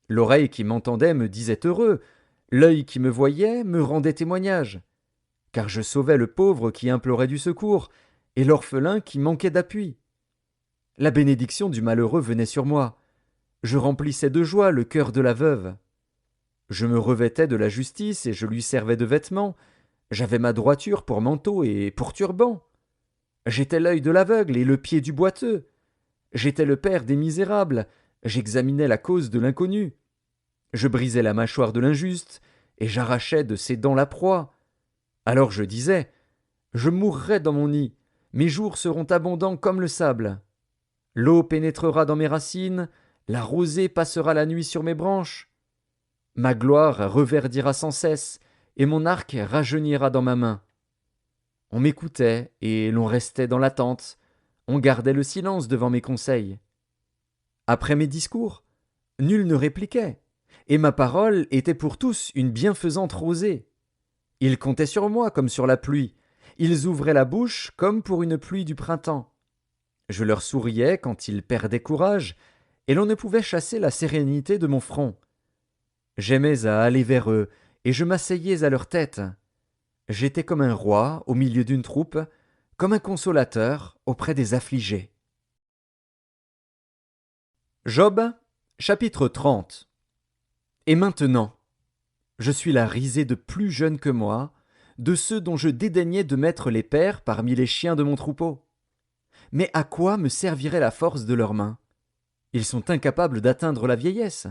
Speaker 1: L'oreille qui m'entendait me disait heureux, l'œil qui me voyait me rendait témoignage. car je sauvais le pauvre qui implorait du secours, et l'orphelin qui manquait d'appui. La bénédiction du malheureux venait sur moi. Je remplissais de joie le cœur de la veuve. Je me revêtais de la justice et je lui servais de vêtements. J'avais ma droiture pour manteau et pour turban. J'étais l'œil de l'aveugle et le pied du boiteux. J'étais le père des misérables. J'examinais la cause de l'inconnu. Je brisais la mâchoire de l'injuste et j'arrachais de ses dents la proie. Alors je disais, je mourrai dans mon nid, mes jours seront abondants comme le sable. L'eau pénétrera dans mes racines, la rosée passera la nuit sur mes branches. Ma gloire reverdira sans cesse, et mon arc rajeunira dans ma main. On m'écoutait, et l'on restait dans l'attente, on gardait le silence devant mes conseils. Après mes discours, nul ne répliquait, et ma parole était pour tous une bienfaisante rosée. Ils comptaient sur moi comme sur la pluie, ils ouvraient la bouche comme pour une pluie du printemps. Je leur souriais quand ils perdaient courage, et l'on ne pouvait chasser la sérénité de mon front. J'aimais à aller vers eux, et je m'asseyais à leur tête. J'étais comme un roi au milieu d'une troupe, comme un consolateur auprès des affligés. Job, chapitre 30. Et maintenant, je suis la risée de plus jeunes que moi, de ceux dont je dédaignais de mettre les pères parmi les chiens de mon troupeau. Mais à quoi me servirait la force de leurs mains? Ils sont incapables d'atteindre la vieillesse.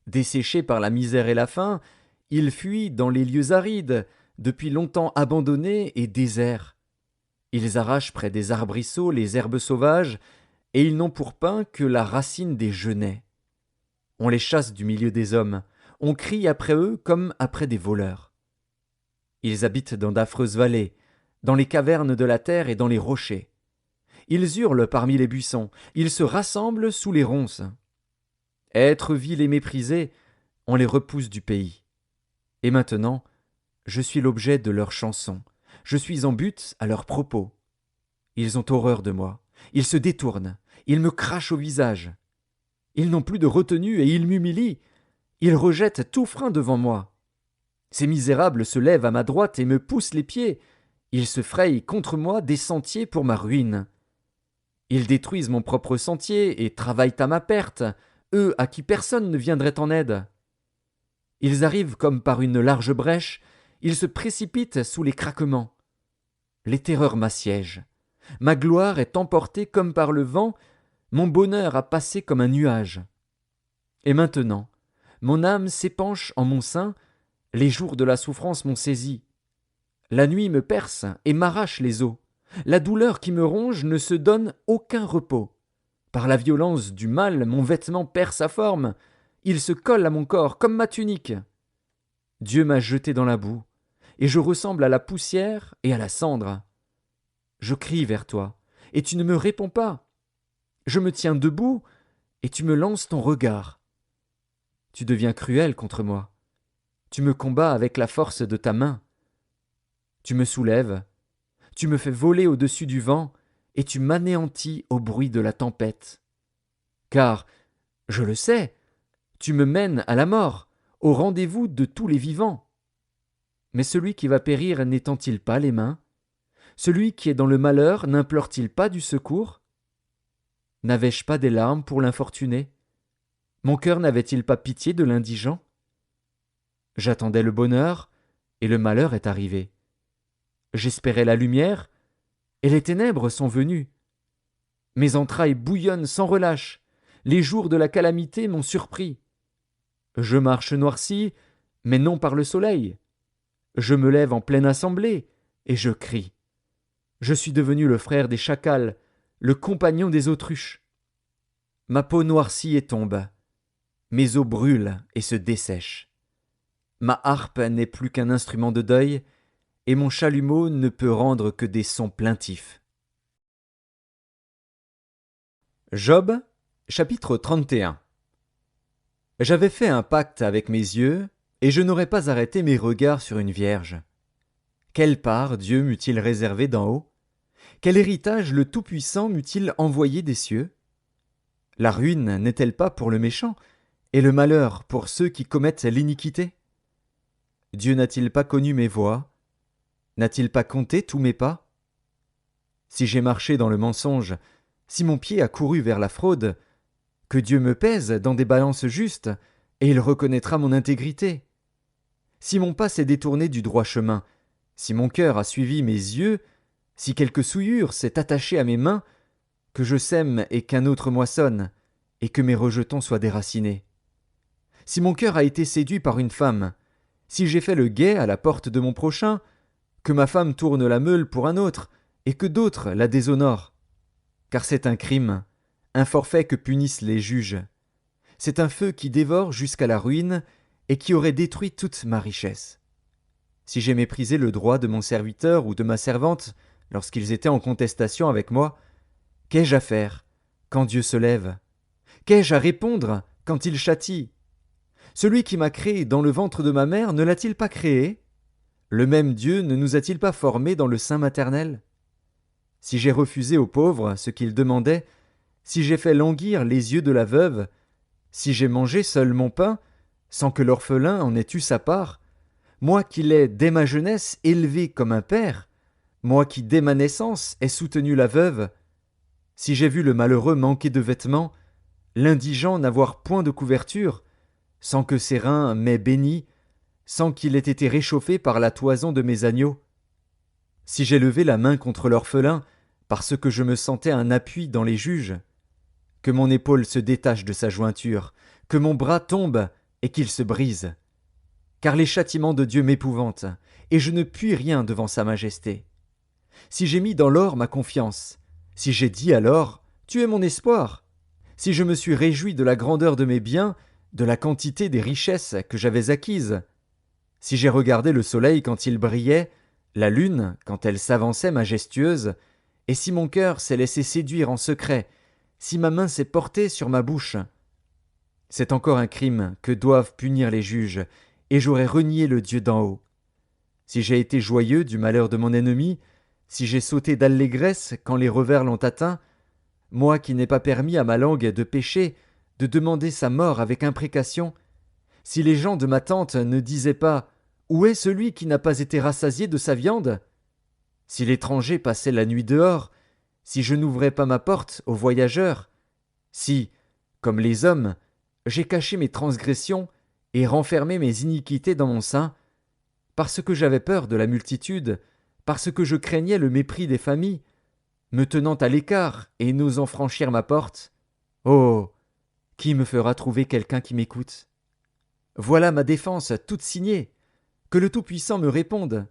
Speaker 1: Desséchés par la misère et la faim, ils fuient dans les lieux arides, depuis longtemps abandonnés et déserts. Ils arrachent près des arbrisseaux les herbes sauvages, et ils n'ont pour pain que la racine des genêts. On les chasse du milieu des hommes, on crie après eux comme après des voleurs. Ils habitent dans d'affreuses vallées, dans les cavernes de la terre et dans les rochers. Ils hurlent parmi les buissons, ils se rassemblent sous les ronces. Êtres vils et méprisés, on les repousse du pays. Et maintenant, je suis l'objet de leurs chansons, je suis en butte à leurs propos. Ils ont horreur de moi, ils se détournent, ils me crachent au visage. Ils n'ont plus de retenue et ils m'humilient, ils rejettent tout frein devant moi. Ces misérables se lèvent à ma droite et me poussent les pieds, ils se frayent contre moi des sentiers pour ma ruine. Ils détruisent mon propre sentier et travaillent à ma perte, eux à qui personne ne viendrait en aide. Ils arrivent comme par une large brèche, ils se précipitent sous les craquements. Les terreurs m'assiègent. Ma gloire est emportée comme par le vent, mon bonheur a passé comme un nuage. Et maintenant, mon âme s'épanche en mon sein, les jours de la souffrance m'ont saisi. La nuit me perce et m'arrache les os. La douleur qui me ronge ne se donne aucun repos. Par la violence du mal, mon vêtement perd sa forme. Il se colle à mon corps comme ma tunique. Dieu m'a jeté dans la boue, et je ressemble à la poussière et à la cendre. Je crie vers toi, et tu ne me réponds pas. Je me tiens debout, et tu me lances ton regard. Tu deviens cruel contre moi. Tu me combats avec la force de ta main. Tu me soulèves, tu me fais voler au-dessus du vent, et tu m'anéantis au bruit de la tempête. Car, je le sais, tu me mènes à la mort, au rendez-vous de tous les vivants. Mais celui qui va périr n'étend-il pas les mains? Celui qui est dans le malheur n'implore-t-il pas du secours? N'avais-je pas des larmes pour l'infortuné? Mon cœur n'avait-il pas pitié de l'indigent? J'attendais le bonheur, et le malheur est arrivé. J'espérais la lumière, et les ténèbres sont venues. Mes entrailles bouillonnent sans relâche, les jours de la calamité m'ont surpris. Je marche noirci, mais non par le soleil. Je me lève en pleine assemblée, et je crie. Je suis devenu le frère des chacals, le compagnon des autruches. Ma peau noircit et tombe, mes os brûlent et se dessèchent. Ma harpe n'est plus qu'un instrument de deuil, et mon chalumeau ne peut rendre que des sons plaintifs. Job, chapitre 31. J'avais fait un pacte avec mes yeux, et je n'aurais pas arrêté mes regards sur une vierge. Quelle part Dieu m'eût-il réservé d'en haut? Quel héritage le Tout-Puissant m'eût-il envoyé des cieux? La ruine n'est-elle pas pour le méchant, et le malheur pour ceux qui commettent l'iniquité? Dieu n'a-t-il pas connu mes voies? N'a-t-il pas compté tous mes pas? Si j'ai marché dans le mensonge, si mon pied a couru vers la fraude, que Dieu me pèse dans des balances justes, et il reconnaîtra mon intégrité. Si mon pas s'est détourné du droit chemin, si mon cœur a suivi mes yeux, si quelque souillure s'est attachée à mes mains, que je sème et qu'un autre moissonne, et que mes rejetons soient déracinés. Si mon cœur a été séduit par une femme, si j'ai fait le guet à la porte de mon prochain, que ma femme tourne la meule pour un autre, et que d'autres la déshonorent. Car c'est un crime, un forfait que punissent les juges. C'est un feu qui dévore jusqu'à la ruine, et qui aurait détruit toute ma richesse. Si j'ai méprisé le droit de mon serviteur ou de ma servante lorsqu'ils étaient en contestation avec moi, qu'ai-je à faire quand Dieu se lève? Qu'ai-je à répondre quand il châtie? Celui qui m'a créé dans le ventre de ma mère ne l'a-t-il pas créé? Le même Dieu ne nous a-t-il pas formés dans le sein maternel? Si j'ai refusé aux pauvres ce qu'ils demandaient, si j'ai fait languir les yeux de la veuve, si j'ai mangé seul mon pain, sans que l'orphelin en ait eu sa part, moi qui l'ai dès ma jeunesse élevé comme un père, moi qui dès ma naissance ai soutenu la veuve, si j'ai vu le malheureux manquer de vêtements, l'indigent n'avoir point de couverture, sans que ses reins m'aient béni, sans qu'il ait été réchauffé par la toison de mes agneaux, si j'ai levé la main contre l'orphelin, parce que je me sentais un appui dans les juges, que mon épaule se détache de sa jointure, que mon bras tombe et qu'il se brise. Car les châtiments de Dieu m'épouvantent, et je ne puis rien devant sa majesté. Si j'ai mis dans l'or ma confiance, si j'ai dit à l'or, tu es mon espoir, si je me suis réjoui de la grandeur de mes biens, de la quantité des richesses que j'avais acquises, si j'ai regardé le soleil quand il brillait, la lune quand elle s'avançait majestueuse, et si mon cœur s'est laissé séduire en secret, si ma main s'est portée sur ma bouche, c'est encore un crime que doivent punir les juges, et j'aurais renié le Dieu d'en haut. Si j'ai été joyeux du malheur de mon ennemi, si j'ai sauté d'allégresse quand les revers l'ont atteint, moi qui n'ai pas permis à ma langue de pécher, de demander sa mort avec imprécation, si les gens de ma tente ne disaient pas « Où est celui qui n'a pas été rassasié de sa viande ?» Si l'étranger passait la nuit dehors, si je n'ouvrais pas ma porte aux voyageurs, si, comme les hommes, j'ai caché mes transgressions et renfermé mes iniquités dans mon sein, parce que j'avais peur de la multitude, parce que je craignais le mépris des familles, me tenant à l'écart et n'osant franchir ma porte, oh, qui me fera trouver quelqu'un qui m'écoute? Voilà ma défense toute signée, que le Tout-Puissant me réponde.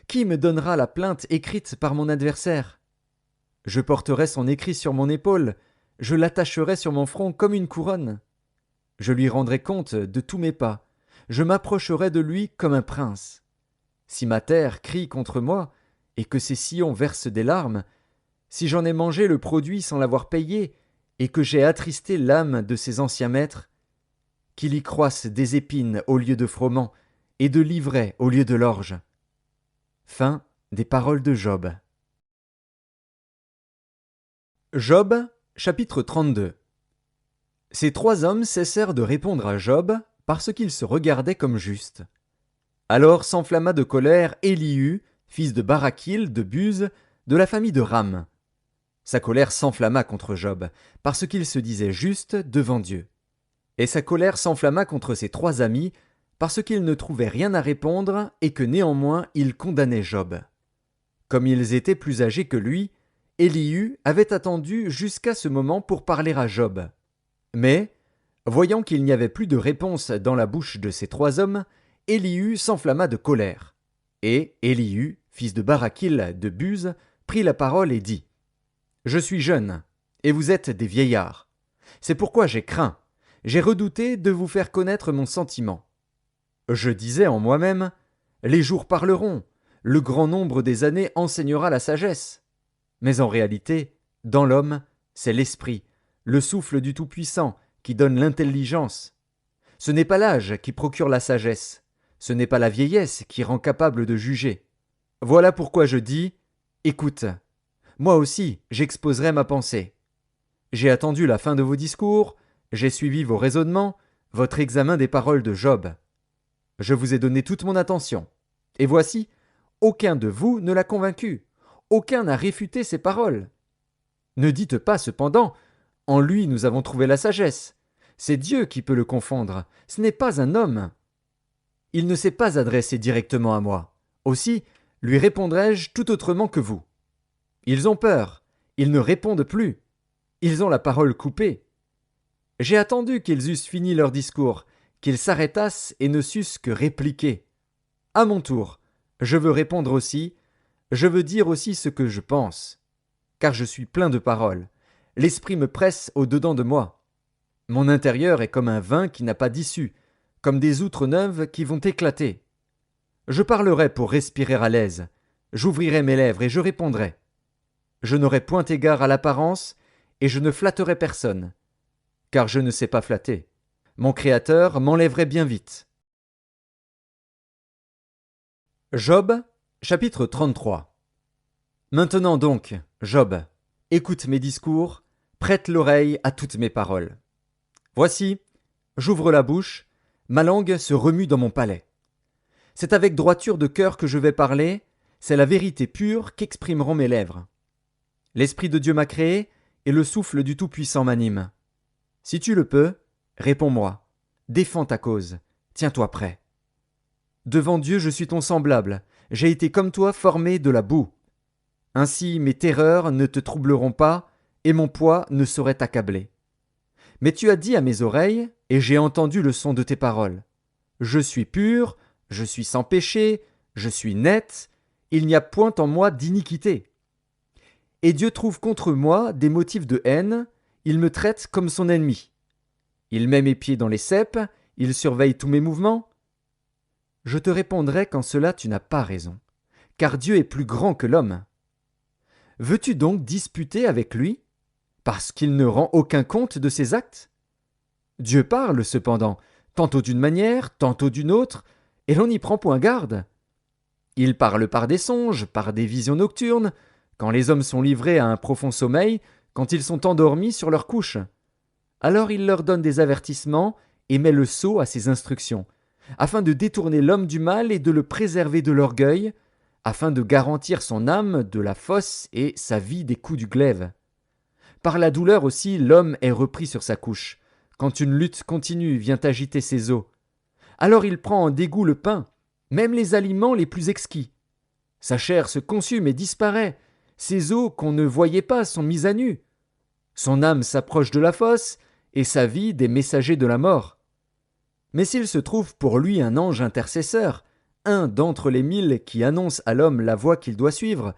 Speaker 1: Qui me donnera la plainte écrite par mon adversaire? Je porterai son écrit sur mon épaule, je l'attacherai sur mon front comme une couronne. Je lui rendrai compte de tous mes pas, je m'approcherai de lui comme un prince. Si ma terre crie contre moi, et que ses sillons versent des larmes, si j'en ai mangé le produit sans l'avoir payé, et que j'ai attristé l'âme de ses anciens maîtres, qu'il y croisse des épines au lieu de froment, et de l'ivraie au lieu de l'orge. Fin des paroles de Job. Job, chapitre 32. Ces trois hommes cessèrent de répondre à Job parce qu'ils se regardaient comme justes. Alors s'enflamma de colère Élihu, fils de Barakil, de Buz, de la famille de Ram. Sa colère s'enflamma contre Job, parce qu'il se disait juste devant Dieu. Et sa colère s'enflamma contre ses trois amis, parce qu'ils ne trouvaient rien à répondre et que néanmoins ils condamnaient Job. Comme ils étaient plus âgés que lui, Élihu avait attendu jusqu'à ce moment pour parler à Job. Mais, voyant qu'il n'y avait plus de réponse dans la bouche de ces trois hommes, Élihu s'enflamma de colère. Et Élihu, fils de Barakil de Buz, prit la parole et dit : « Je suis jeune, et vous êtes des vieillards. C'est pourquoi j'ai craint, j'ai redouté de vous faire connaître mon sentiment. Je disais en moi-même : les jours parleront, le grand nombre des années enseignera la sagesse. Mais en réalité, dans l'homme, c'est l'esprit, le souffle du Tout-Puissant, qui donne l'intelligence. Ce n'est pas l'âge qui procure la sagesse, ce n'est pas la vieillesse qui rend capable de juger. Voilà pourquoi je dis : écoute, moi aussi j'exposerai ma pensée. J'ai attendu la fin de vos discours, j'ai suivi vos raisonnements, votre examen des paroles de Job. Je vous ai donné toute mon attention. Et voici, aucun de vous ne l'a convaincu, aucun n'a réfuté ses paroles. Ne dites pas cependant, en lui nous avons trouvé la sagesse. C'est Dieu qui peut le confondre, ce n'est pas un homme. Il ne s'est pas adressé directement à moi. Aussi, lui répondrai-je tout autrement que vous. Ils ont peur, ils ne répondent plus. Ils ont la parole coupée. J'ai attendu qu'ils eussent fini leur discours, qu'ils s'arrêtassent et ne sussent que répliquer. À mon tour, je veux répondre aussi, je veux dire aussi ce que je pense. Car je suis plein de paroles. L'esprit me presse au-dedans de moi. Mon intérieur est comme un vin qui n'a pas d'issue, comme des outres neuves qui vont éclater. Je parlerai pour respirer à l'aise. J'ouvrirai mes lèvres et je répondrai. Je n'aurai point égard à l'apparence et je ne flatterai personne. Car je ne sais pas flatter. Mon Créateur m'enlèverait bien vite. Job, chapitre 33. Maintenant donc, Job, écoute mes discours, prête l'oreille à toutes mes paroles. Voici, j'ouvre la bouche, ma langue se remue dans mon palais. C'est avec droiture de cœur que je vais parler, c'est la vérité pure qu'exprimeront mes lèvres. L'Esprit de Dieu m'a créé, et le souffle du Tout-Puissant m'anime. Si tu le peux, réponds-moi, défends ta cause, tiens-toi prêt. Devant Dieu je suis ton semblable, j'ai été comme toi formé de la boue. Ainsi mes terreurs ne te troubleront pas, et mon poids ne saurait t'accabler. Mais tu as dit à mes oreilles, et j'ai entendu le son de tes paroles. Je suis pur, je suis sans péché, je suis net, il n'y a point en moi d'iniquité. Et Dieu trouve contre moi des motifs de haine, il me traite comme son ennemi. Il met mes pieds dans les ceps, il surveille tous mes mouvements. Je te répondrai qu'en cela tu n'as pas raison, car Dieu est plus grand que l'homme. Veux-tu donc disputer avec lui, parce qu'il ne rend aucun compte de ses actes? Dieu parle cependant, tantôt d'une manière, tantôt d'une autre, et l'on n'y prend point garde. Il parle par des songes, par des visions nocturnes, quand les hommes sont livrés à un profond sommeil, quand ils sont endormis sur leur couche. Alors il leur donne des avertissements et met le sceau à ses instructions, afin de détourner l'homme du mal et de le préserver de l'orgueil, afin de garantir son âme de la fosse et sa vie des coups du glaive. Par la douleur aussi, l'homme est repris sur sa couche, quand une lutte continue vient agiter ses os. Alors il prend en dégoût le pain, même les aliments les plus exquis. Sa chair se consume et disparaît, ses os qu'on ne voyait pas sont mis à nu. Son âme s'approche de la fosse, et sa vie des messagers de la mort. Mais s'il se trouve pour lui un ange intercesseur, un d'entre les 1000 qui annonce à l'homme la voie qu'il doit suivre,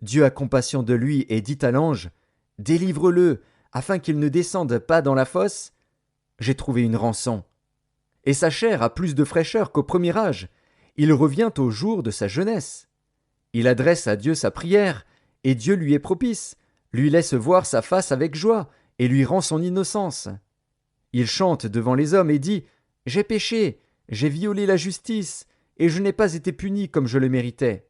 Speaker 1: Dieu a compassion de lui et dit à l'ange, « Délivre-le, afin qu'il ne descende pas dans la fosse. J'ai trouvé une rançon. » Et sa chair a plus de fraîcheur qu'au premier âge. Il revient au jour de sa jeunesse. Il adresse à Dieu sa prière, et Dieu lui est propice, lui laisse voir sa face avec joie, et lui rend son innocence. Il chante devant les hommes et dit, « J'ai péché, j'ai violé la justice, et je n'ai pas été puni comme je le méritais.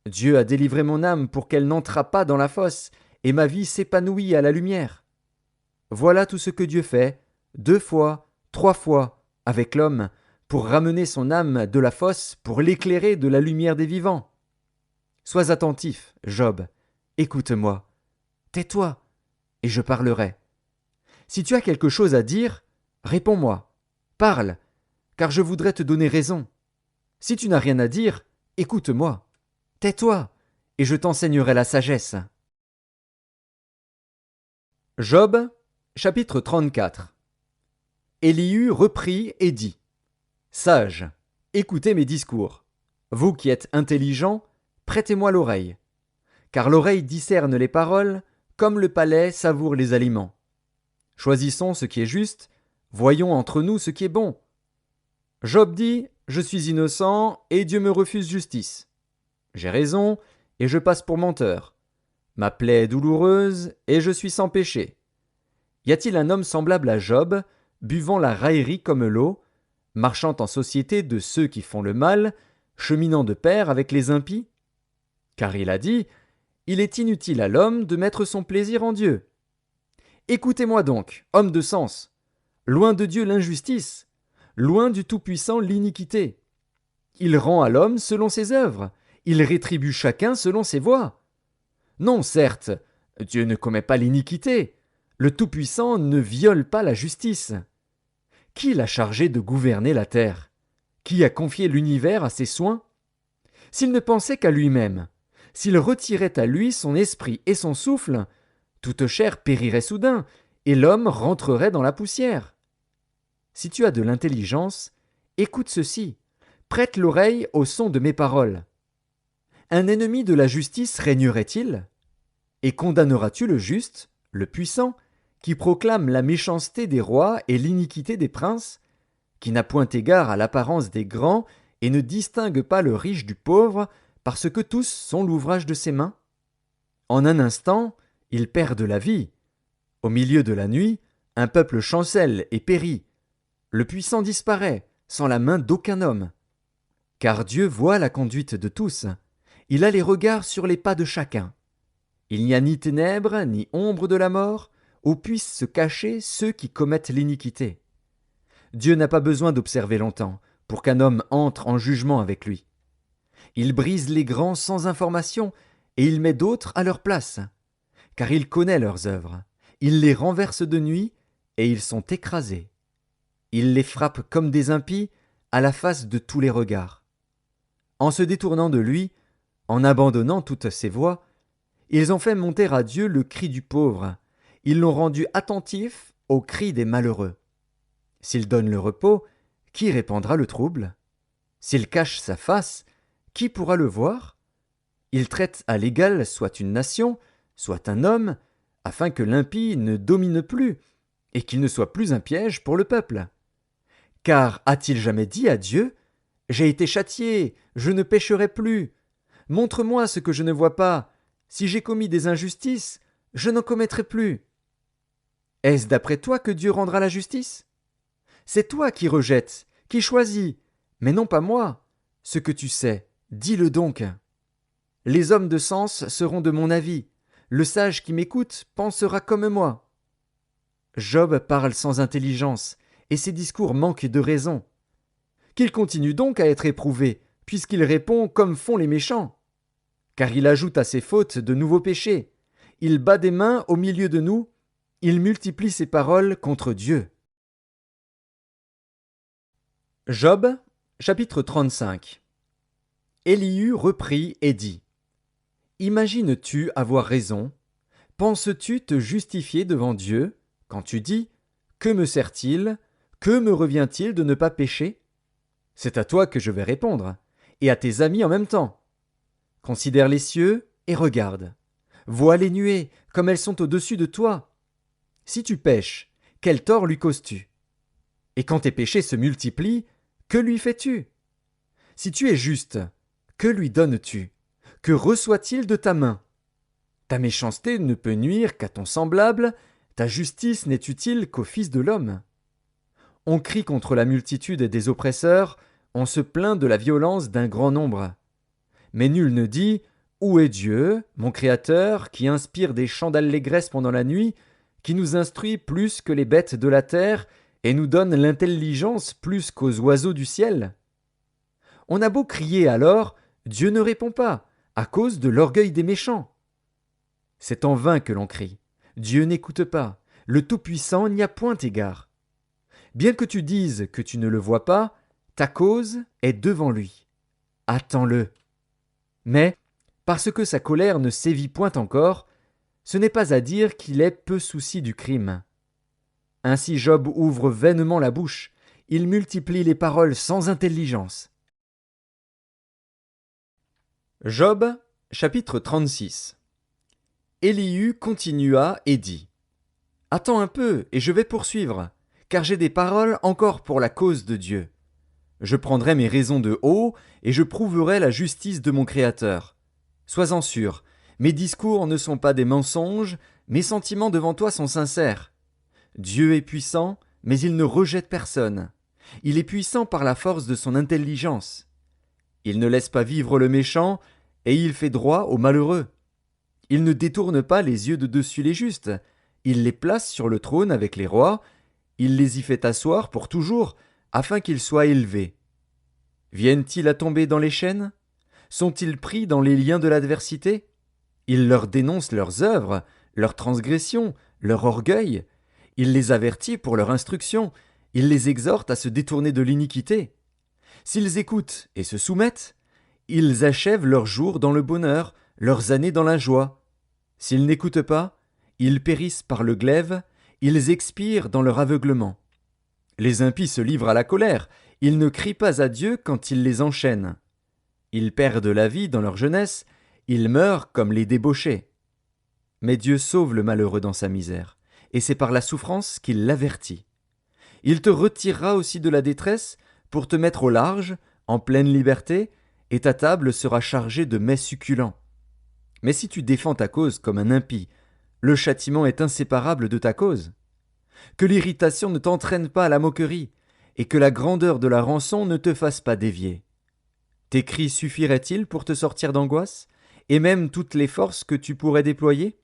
Speaker 1: Dieu a délivré mon âme pour qu'elle n'entrât pas dans la fosse, et ma vie s'épanouit à la lumière. » Voilà tout ce que Dieu fait, 2 fois, 3 fois, avec l'homme, pour ramener son âme de la fosse, pour l'éclairer de la lumière des vivants. Sois attentif, Job, écoute-moi. Tais-toi, et je parlerai. Si tu as quelque chose à dire, réponds-moi, parle, car je voudrais te donner raison. Si tu n'as rien à dire, écoute-moi. Tais-toi, et je t'enseignerai la sagesse. Job, chapitre 34. Élihu reprit et dit, « Sages, écoutez mes discours. Vous qui êtes intelligents, prêtez-moi l'oreille. Car l'oreille discerne les paroles, comme le palais savoure les aliments. Choisissons ce qui est juste, voyons entre nous ce qui est bon. » Job dit, « Je suis innocent, et Dieu me refuse justice. J'ai raison, et je passe pour menteur. Ma plaie est douloureuse, et je suis sans péché. Y a-t-il un homme semblable à Job, buvant la raillerie comme l'eau, marchant en société de ceux qui font le mal, cheminant de pair avec les impies? Car il a dit, « Il est inutile à l'homme de mettre son plaisir en Dieu. » Écoutez-moi donc, homme de sens. Loin de Dieu l'injustice, loin du Tout-Puissant l'iniquité. Il rend à l'homme selon ses œuvres, Il rétribue chacun selon ses voies. Non, certes, Dieu ne commet pas l'iniquité. Le Tout-Puissant ne viole pas la justice. Qui l'a chargé de gouverner la terre? Qui a confié l'univers à ses soins? S'il ne pensait qu'à lui-même, s'il retirait à lui son esprit et son souffle, toute chair périrait soudain, et l'homme rentrerait dans la poussière. Si tu as de l'intelligence, écoute ceci, prête l'oreille au son de mes paroles. Un ennemi de la justice régnerait-il? Et condamneras-tu le juste, le puissant, qui proclame la méchanceté des rois et l'iniquité des princes, qui n'a point égard à l'apparence des grands et ne distingue pas le riche du pauvre, parce que tous sont l'ouvrage de ses mains? En un instant, ils perdent la vie. Au milieu de la nuit, un peuple chancelle et périt. Le puissant disparaît, sans la main d'aucun homme. Car Dieu voit la conduite de tous. Il a les regards sur les pas de chacun. Il n'y a ni ténèbres, ni ombre de la mort, où puissent se cacher ceux qui commettent l'iniquité. Dieu n'a pas besoin d'observer longtemps, pour qu'un homme entre en jugement avec lui. Il brise les grands sans information, et il met d'autres à leur place. Car il connaît leurs œuvres. Il les renverse de nuit, et ils sont écrasés. Il les frappe comme des impies, à la face de tous les regards. En se détournant de lui, en abandonnant toutes ses voies, ils ont fait monter à Dieu le cri du pauvre. Ils l'ont rendu attentif au cri des malheureux. S'il donne le repos, qui répandra le trouble? S'il cache sa face, qui pourra le voir? Il traite à l'égal soit une nation, soit un homme, afin que l'impie ne domine plus, et qu'il ne soit plus un piège pour le peuple. Car a-t-il jamais dit à Dieu, « J'ai été châtié, je ne pécherai plus. Montre-moi ce que je ne vois pas. Si j'ai commis des injustices, je n'en commettrai plus. » Est-ce d'après toi que Dieu rendra la justice? C'est toi qui rejettes, qui choisis, mais non pas moi. Ce que tu sais, dis-le donc. Les hommes de sens seront de mon avis. Le sage qui m'écoute pensera comme moi. Job parle sans intelligence, et ses discours manquent de raison. Qu'il continue donc à être éprouvé, puisqu'il répond comme font les méchants. Car il ajoute à ses fautes de nouveaux péchés. Il bat des mains au milieu de nous, il multiplie ses paroles contre Dieu. Job, chapitre 35. Élihu reprit et dit: Imagines-tu avoir raison? Penses-tu te justifier devant Dieu quand tu dis: Que me sert-il? Que me revient-il de ne pas pécher? C'est à toi que je vais répondre, et à tes amis en même temps. Considère les cieux et regarde. Vois les nuées, comme elles sont au-dessus de toi. Si tu pèches, quel tort lui causes-tu? Et quand tes péchés se multiplient, que lui fais-tu? Si tu es juste, que lui donnes-tu? Que reçoit-il de ta main? Ta méchanceté ne peut nuire qu'à ton semblable, ta justice n'est utile qu'au Fils de l'homme. On crie contre la multitude des oppresseurs, on se plaint de la violence d'un grand nombre. Mais nul ne dit: Où est Dieu, mon Créateur, qui inspire des chants d'allégresse pendant la nuit, qui nous instruit plus que les bêtes de la terre, et nous donne l'intelligence plus qu'aux oiseaux du ciel? On a beau crier alors, Dieu ne répond pas, à cause de l'orgueil des méchants. C'est en vain que l'on crie. Dieu n'écoute pas, le Tout-Puissant n'y a point égard. Bien que tu dises que tu ne le vois pas, ta cause est devant lui. Attends-le. Mais, parce que sa colère ne sévit point encore, ce n'est pas à dire qu'il ait peu souci du crime. Ainsi Job ouvre vainement la bouche, il multiplie les paroles sans intelligence. Job, chapitre 36. Élihu continua et dit: Attends un peu, et je vais poursuivre, car j'ai des paroles encore pour la cause de Dieu. Je prendrai mes raisons de haut, et je prouverai la justice de mon Créateur. Sois-en sûr, mes discours ne sont pas des mensonges, mes sentiments devant toi sont sincères. Dieu est puissant, mais il ne rejette personne. Il est puissant par la force de son intelligence. Il ne laisse pas vivre le méchant, et il fait droit aux malheureux. Il ne détourne pas les yeux de dessus les justes. Il les place sur le trône avec les rois. Il les y fait asseoir pour toujours, afin qu'ils soient élevés. Viennent-ils à tomber dans les chaînes? Sont-ils pris dans les liens de l'adversité? Il leur dénonce leurs œuvres, leurs transgressions, leur orgueil. Il les avertit pour leur instruction. Il les exhorte à se détourner de l'iniquité. S'ils écoutent et se soumettent, ils achèvent leurs jours dans le bonheur, leurs années dans la joie. S'ils n'écoutent pas, ils périssent par le glaive, ils expirent dans leur aveuglement. Les impies se livrent à la colère, ils ne crient pas à Dieu quand il les enchaîne. Ils perdent la vie dans leur jeunesse, ils meurent comme les débauchés. Mais Dieu sauve le malheureux dans sa misère, et c'est par la souffrance qu'il l'avertit. Il te retirera aussi de la détresse pour te mettre au large, en pleine liberté, et ta table sera chargée de mets succulents. Mais si tu défends ta cause comme un impie, le châtiment est inséparable de ta cause. Que l'irritation ne t'entraîne pas à la moquerie, et que la grandeur de la rançon ne te fasse pas dévier. Tes cris suffiraient-ils pour te sortir d'angoisse, et même toutes les forces que tu pourrais déployer?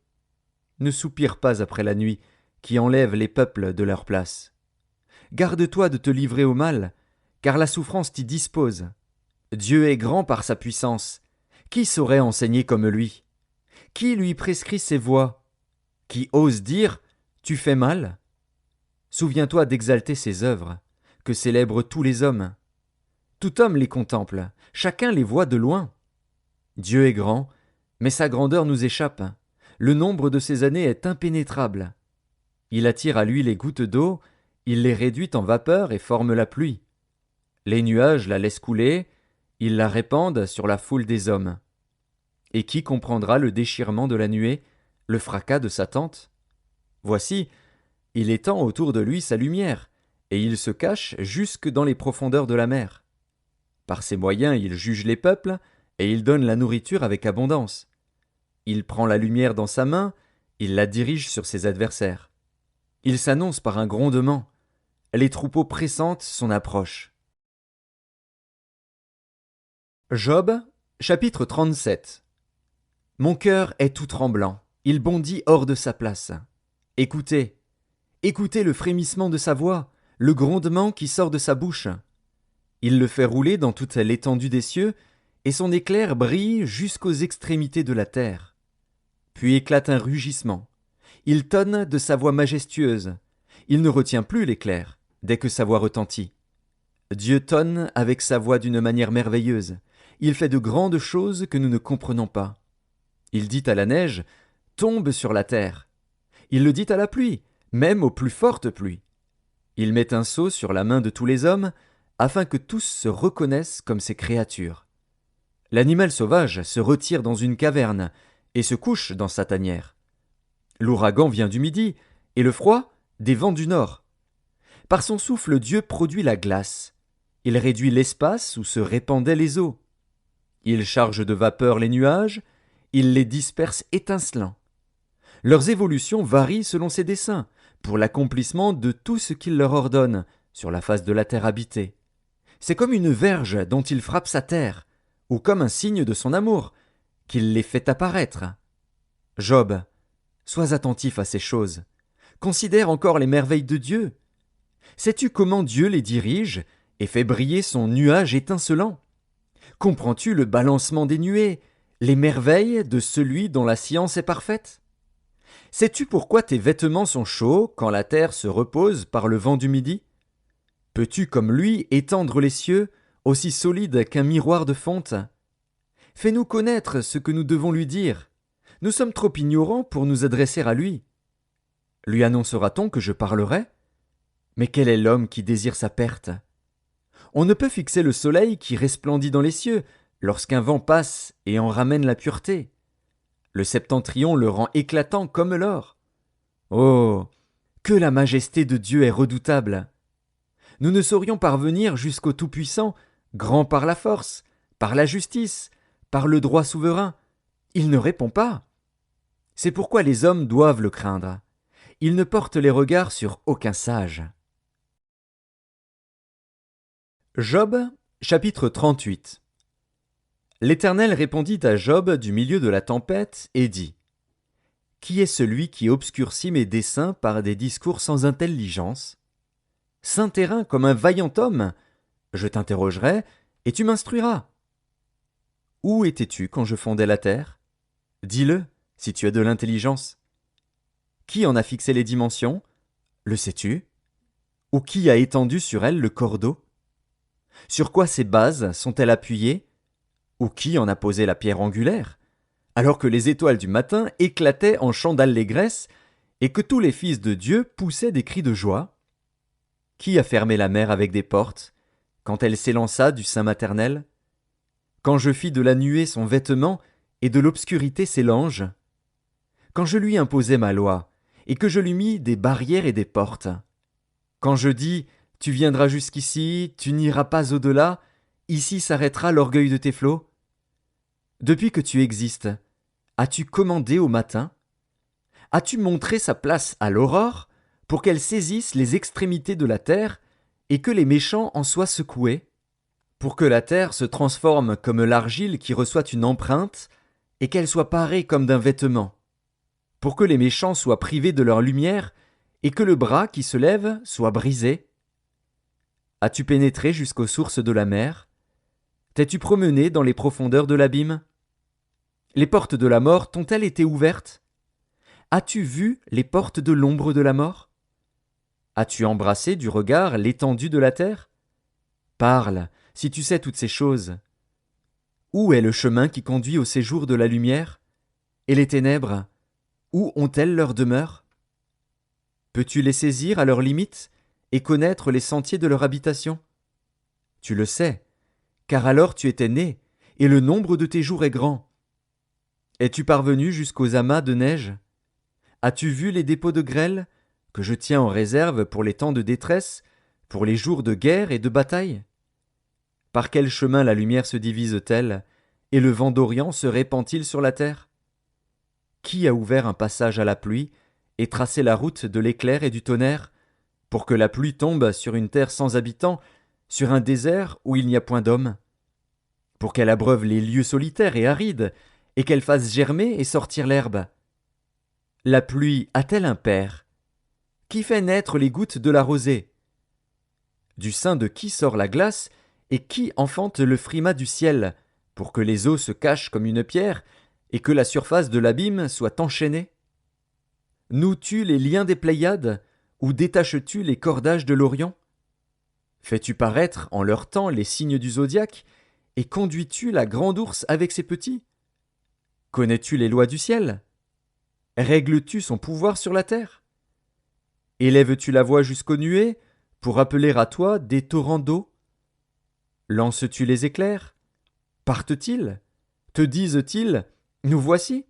Speaker 1: Ne soupire pas après la nuit, qui enlève les peuples de leur place. Garde-toi de te livrer au mal, car la souffrance t'y dispose. Dieu est grand par sa puissance. Qui saurait enseigner comme lui? Qui lui prescrit ses voies? Qui ose dire « Tu fais mal » ? Souviens-toi d'exalter ses œuvres, que célèbrent tous les hommes. Tout homme les contemple, chacun les voit de loin. Dieu est grand, mais sa grandeur nous échappe. Le nombre de ses années est impénétrable. Il attire à lui les gouttes d'eau, il les réduit en vapeur et forme la pluie. Les nuages la laissent couler, ils la répandent sur la foule des hommes. Et qui comprendra le déchirement de la nuée, le fracas de sa tente? Voici, il étend autour de lui sa lumière, et il se cache jusque dans les profondeurs de la mer. Par ses moyens il juge les peuples, et il donne la nourriture avec abondance. Il prend la lumière dans sa main, il la dirige sur ses adversaires. Il s'annonce par un grondement. Les troupeaux pressentent son approche. Job, chapitre 37. Mon cœur est tout tremblant, il bondit hors de sa place. Écoutez, écoutez le frémissement de sa voix, le grondement qui sort de sa bouche. Il le fait rouler dans toute l'étendue des cieux, et son éclair brille jusqu'aux extrémités de la terre. Puis éclate un rugissement. Il tonne de sa voix majestueuse. Il ne retient plus l'éclair, dès que sa voix retentit. Dieu tonne avec sa voix d'une manière merveilleuse. Il fait de grandes choses que nous ne comprenons pas. Il dit à la neige, « Tombe sur la terre ». Il le dit à la pluie, même aux plus fortes pluies. Il met un sceau sur la main de tous les hommes, afin que tous se reconnaissent comme ses créatures. L'animal sauvage se retire dans une caverne et se couche dans sa tanière. L'ouragan vient du midi, et le froid des vents du nord. Par son souffle, Dieu produit la glace. Il réduit l'espace où se répandaient les eaux. Il charge de vapeur les nuages, il les disperse étincelants. Leurs évolutions varient selon ses desseins, pour l'accomplissement de tout ce qu'il leur ordonne, sur la face de la terre habitée. C'est comme une verge dont il frappe sa terre, ou comme un signe de son amour, qu'il les fait apparaître. Job, sois attentif à ces choses. Considère encore les merveilles de Dieu. Sais-tu comment Dieu les dirige et fait briller son nuage étincelant? Comprends-tu le balancement des nuées, les merveilles de celui dont la science est parfaite? Sais-tu pourquoi tes vêtements sont chauds quand la terre se repose par le vent du midi? Peux-tu, comme lui, étendre les cieux, aussi solides qu'un miroir de fonte? Fais-nous connaître ce que nous devons lui dire. Nous sommes trop ignorants pour nous adresser à lui. Lui annoncera-t-on que je parlerai? Mais quel est l'homme qui désire sa perte? On ne peut fixer le soleil qui resplendit dans les cieux lorsqu'un vent passe et en ramène la pureté. Le septentrion le rend éclatant comme l'or. Oh, que la majesté de Dieu est redoutable! Nous ne saurions parvenir jusqu'au Tout-Puissant, grand par la force, par la justice, par le droit souverain. Il ne répond pas. C'est pourquoi les hommes doivent le craindre. Il ne porte les regards sur aucun sage. Job, chapitre 38. L'Éternel répondit à Job du milieu de la tempête et dit : Qui est celui qui obscurcit mes desseins par des discours sans intelligence? Saint terrain comme un vaillant homme, je t'interrogerai et tu m'instruiras. Où étais-tu quand je fondais la terre? Dis-le, si tu as de l'intelligence. Qui en a fixé les dimensions? Le sais-tu? Ou qui a étendu sur elle le cordeau? Sur quoi ces bases sont-elles appuyées? Ou qui en a posé la pierre angulaire? Alors que les étoiles du matin éclataient en chants d'allégresse et que tous les fils de Dieu poussaient des cris de joie? Qui a fermé la mer avec des portes, quand elle s'élança du sein maternel? Quand je fis de la nuée son vêtement et de l'obscurité ses langes? Quand je lui imposai ma loi, et que je lui mis des barrières et des portes? Quand je dis, tu viendras jusqu'ici, tu n'iras pas au-delà, ici s'arrêtera l'orgueil de tes flots? Depuis que tu existes, as-tu commandé au matin? As-tu montré sa place à l'aurore, pour qu'elle saisisse les extrémités de la terre, et que les méchants en soient secoués? Pour que la terre se transforme comme l'argile qui reçoit une empreinte, et qu'elle soit parée comme d'un vêtement? Pour que les méchants soient privés de leur lumière, et que le bras qui se lève soit brisé? As-tu pénétré jusqu'aux sources de la mer? T'es-tu promené dans les profondeurs de l'abîme? Les portes de la mort t'ont-elles été ouvertes? As-tu vu les portes de l'ombre de la mort? As-tu embrassé du regard l'étendue de la terre? Parle, si tu sais toutes ces choses. Où est le chemin qui conduit au séjour de la lumière? Et les ténèbres, où ont-elles leur demeure? Peux-tu les saisir à leurs limites et connaître les sentiers de leur habitation? Tu le sais, car alors tu étais né, et le nombre de tes jours est grand. Es-tu parvenu jusqu'aux amas de neige? As-tu vu les dépôts de grêle, que je tiens en réserve pour les temps de détresse, pour les jours de guerre et de bataille? Par quel chemin la lumière se divise-t-elle, et le vent d'Orient se répand-il sur la terre? Qui a ouvert un passage à la pluie, et tracé la route de l'éclair et du tonnerre, pour que la pluie tombe sur une terre sans habitants, sur un désert où il n'y a point d'homme? Pour qu'elle abreuve les lieux solitaires et arides, et qu'elle fasse germer et sortir l'herbe? La pluie a-t-elle un père? Qui fait naître les gouttes de la rosée? Du sein de qui sort la glace, et qui enfante le frimas du ciel, pour que les eaux se cachent comme une pierre, et que la surface de l'abîme soit enchaînée? Noues-tu les liens des Pléiades, ou détaches-tu les cordages de l'Orient? Fais-tu paraître en leur temps les signes du zodiaque, et conduis-tu la grande ours avec ses petits? Connais-tu les lois du ciel? Règles-tu son pouvoir sur la terre? Élèves-tu la voix jusqu'aux nuées, pour appeler à toi des torrents d'eau? Lances-tu les éclairs? Partent-ils? Te disent-ils, nous voici?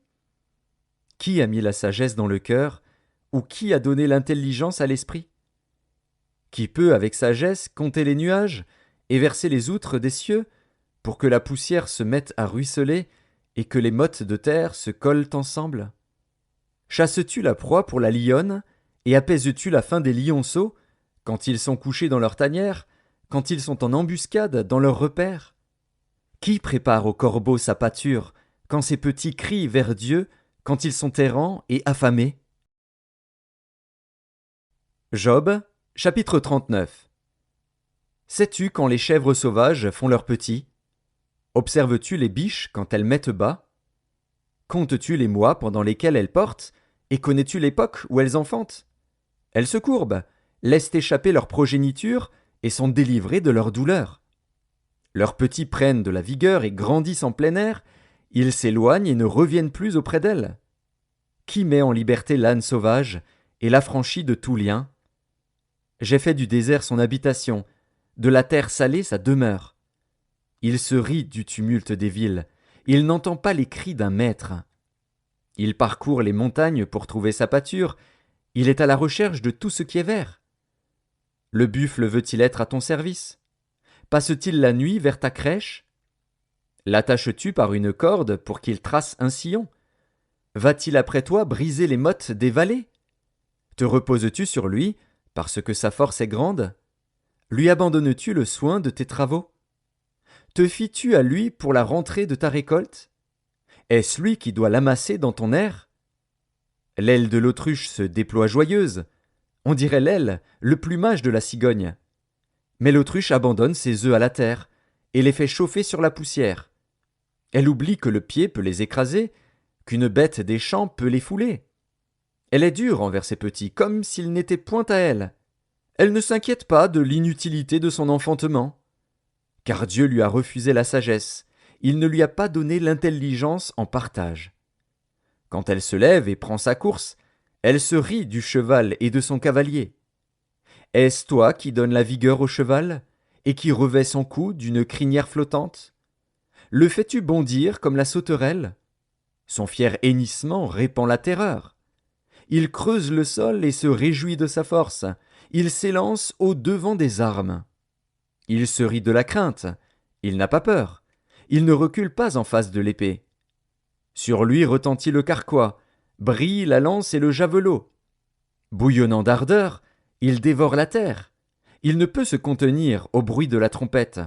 Speaker 1: Qui a mis la sagesse dans le cœur, ou qui a donné l'intelligence à l'esprit? Qui peut avec sagesse compter les nuages, et verser les outres des cieux, pour que la poussière se mette à ruisseler, et que les mottes de terre se collent ensemble? Chasses-tu la proie pour la lionne, et apaises-tu la faim des lionceaux, quand ils sont couchés dans leur tanière, quand ils sont en embuscade dans leur repère? Qui prépare au corbeau sa pâture, quand ses petits crient vers Dieu, quand ils sont errants et affamés? Job, chapitre 39. Sais-tu quand les chèvres sauvages font leurs petits? Observes-tu les biches quand elles mettent bas? Comptes-tu les mois pendant lesquels elles portent, et connais-tu l'époque où elles enfantent? Elles se courbent, laissent échapper leur progéniture, et sont délivrées de leur douleur. Leurs petits prennent de la vigueur et grandissent en plein air, ils s'éloignent et ne reviennent plus auprès d'elles. Qui met en liberté l'âne sauvage, et l'affranchit de tout lien? J'ai fait du désert son habitation, de la terre salée sa demeure. Il se rit du tumulte des villes, il n'entend pas les cris d'un maître. Il parcourt les montagnes pour trouver sa pâture, il est à la recherche de tout ce qui est vert. Le buffle veut-il être à ton service? Passe-t-il la nuit vers ta crèche? L'attaches-tu par une corde pour qu'il trace un sillon? Va-t-il après toi briser les mottes des vallées? Te reposes-tu sur lui, parce que sa force est grande? Lui abandonnes-tu le soin de tes travaux? Te fies-tu à lui pour la rentrée de ta récolte? Est-ce lui qui doit l'amasser dans ton air? L'aile de l'autruche se déploie joyeuse. On dirait l'aile, le plumage de la cigogne. Mais l'autruche abandonne ses œufs à la terre, et les fait chauffer sur la poussière. Elle oublie que le pied peut les écraser, qu'une bête des champs peut les fouler. Elle est dure envers ses petits, comme s'ils n'étaient point à elle. Elle ne s'inquiète pas de l'inutilité de son enfantement. Car Dieu lui a refusé la sagesse, il ne lui a pas donné l'intelligence en partage. Quand elle se lève et prend sa course, elle se rit du cheval et de son cavalier. Est-ce toi qui donnes la vigueur au cheval, et qui revêt son cou d'une crinière flottante? Le fais-tu bondir comme la sauterelle? Son fier hennissement répand la terreur. Il creuse le sol et se réjouit de sa force. Il s'élance au-devant des armes. Il se rit de la crainte. Il n'a pas peur. Il ne recule pas en face de l'épée. Sur lui retentit le carquois, brille la lance et le javelot. Bouillonnant d'ardeur, il dévore la terre. Il ne peut se contenir au bruit de la trompette.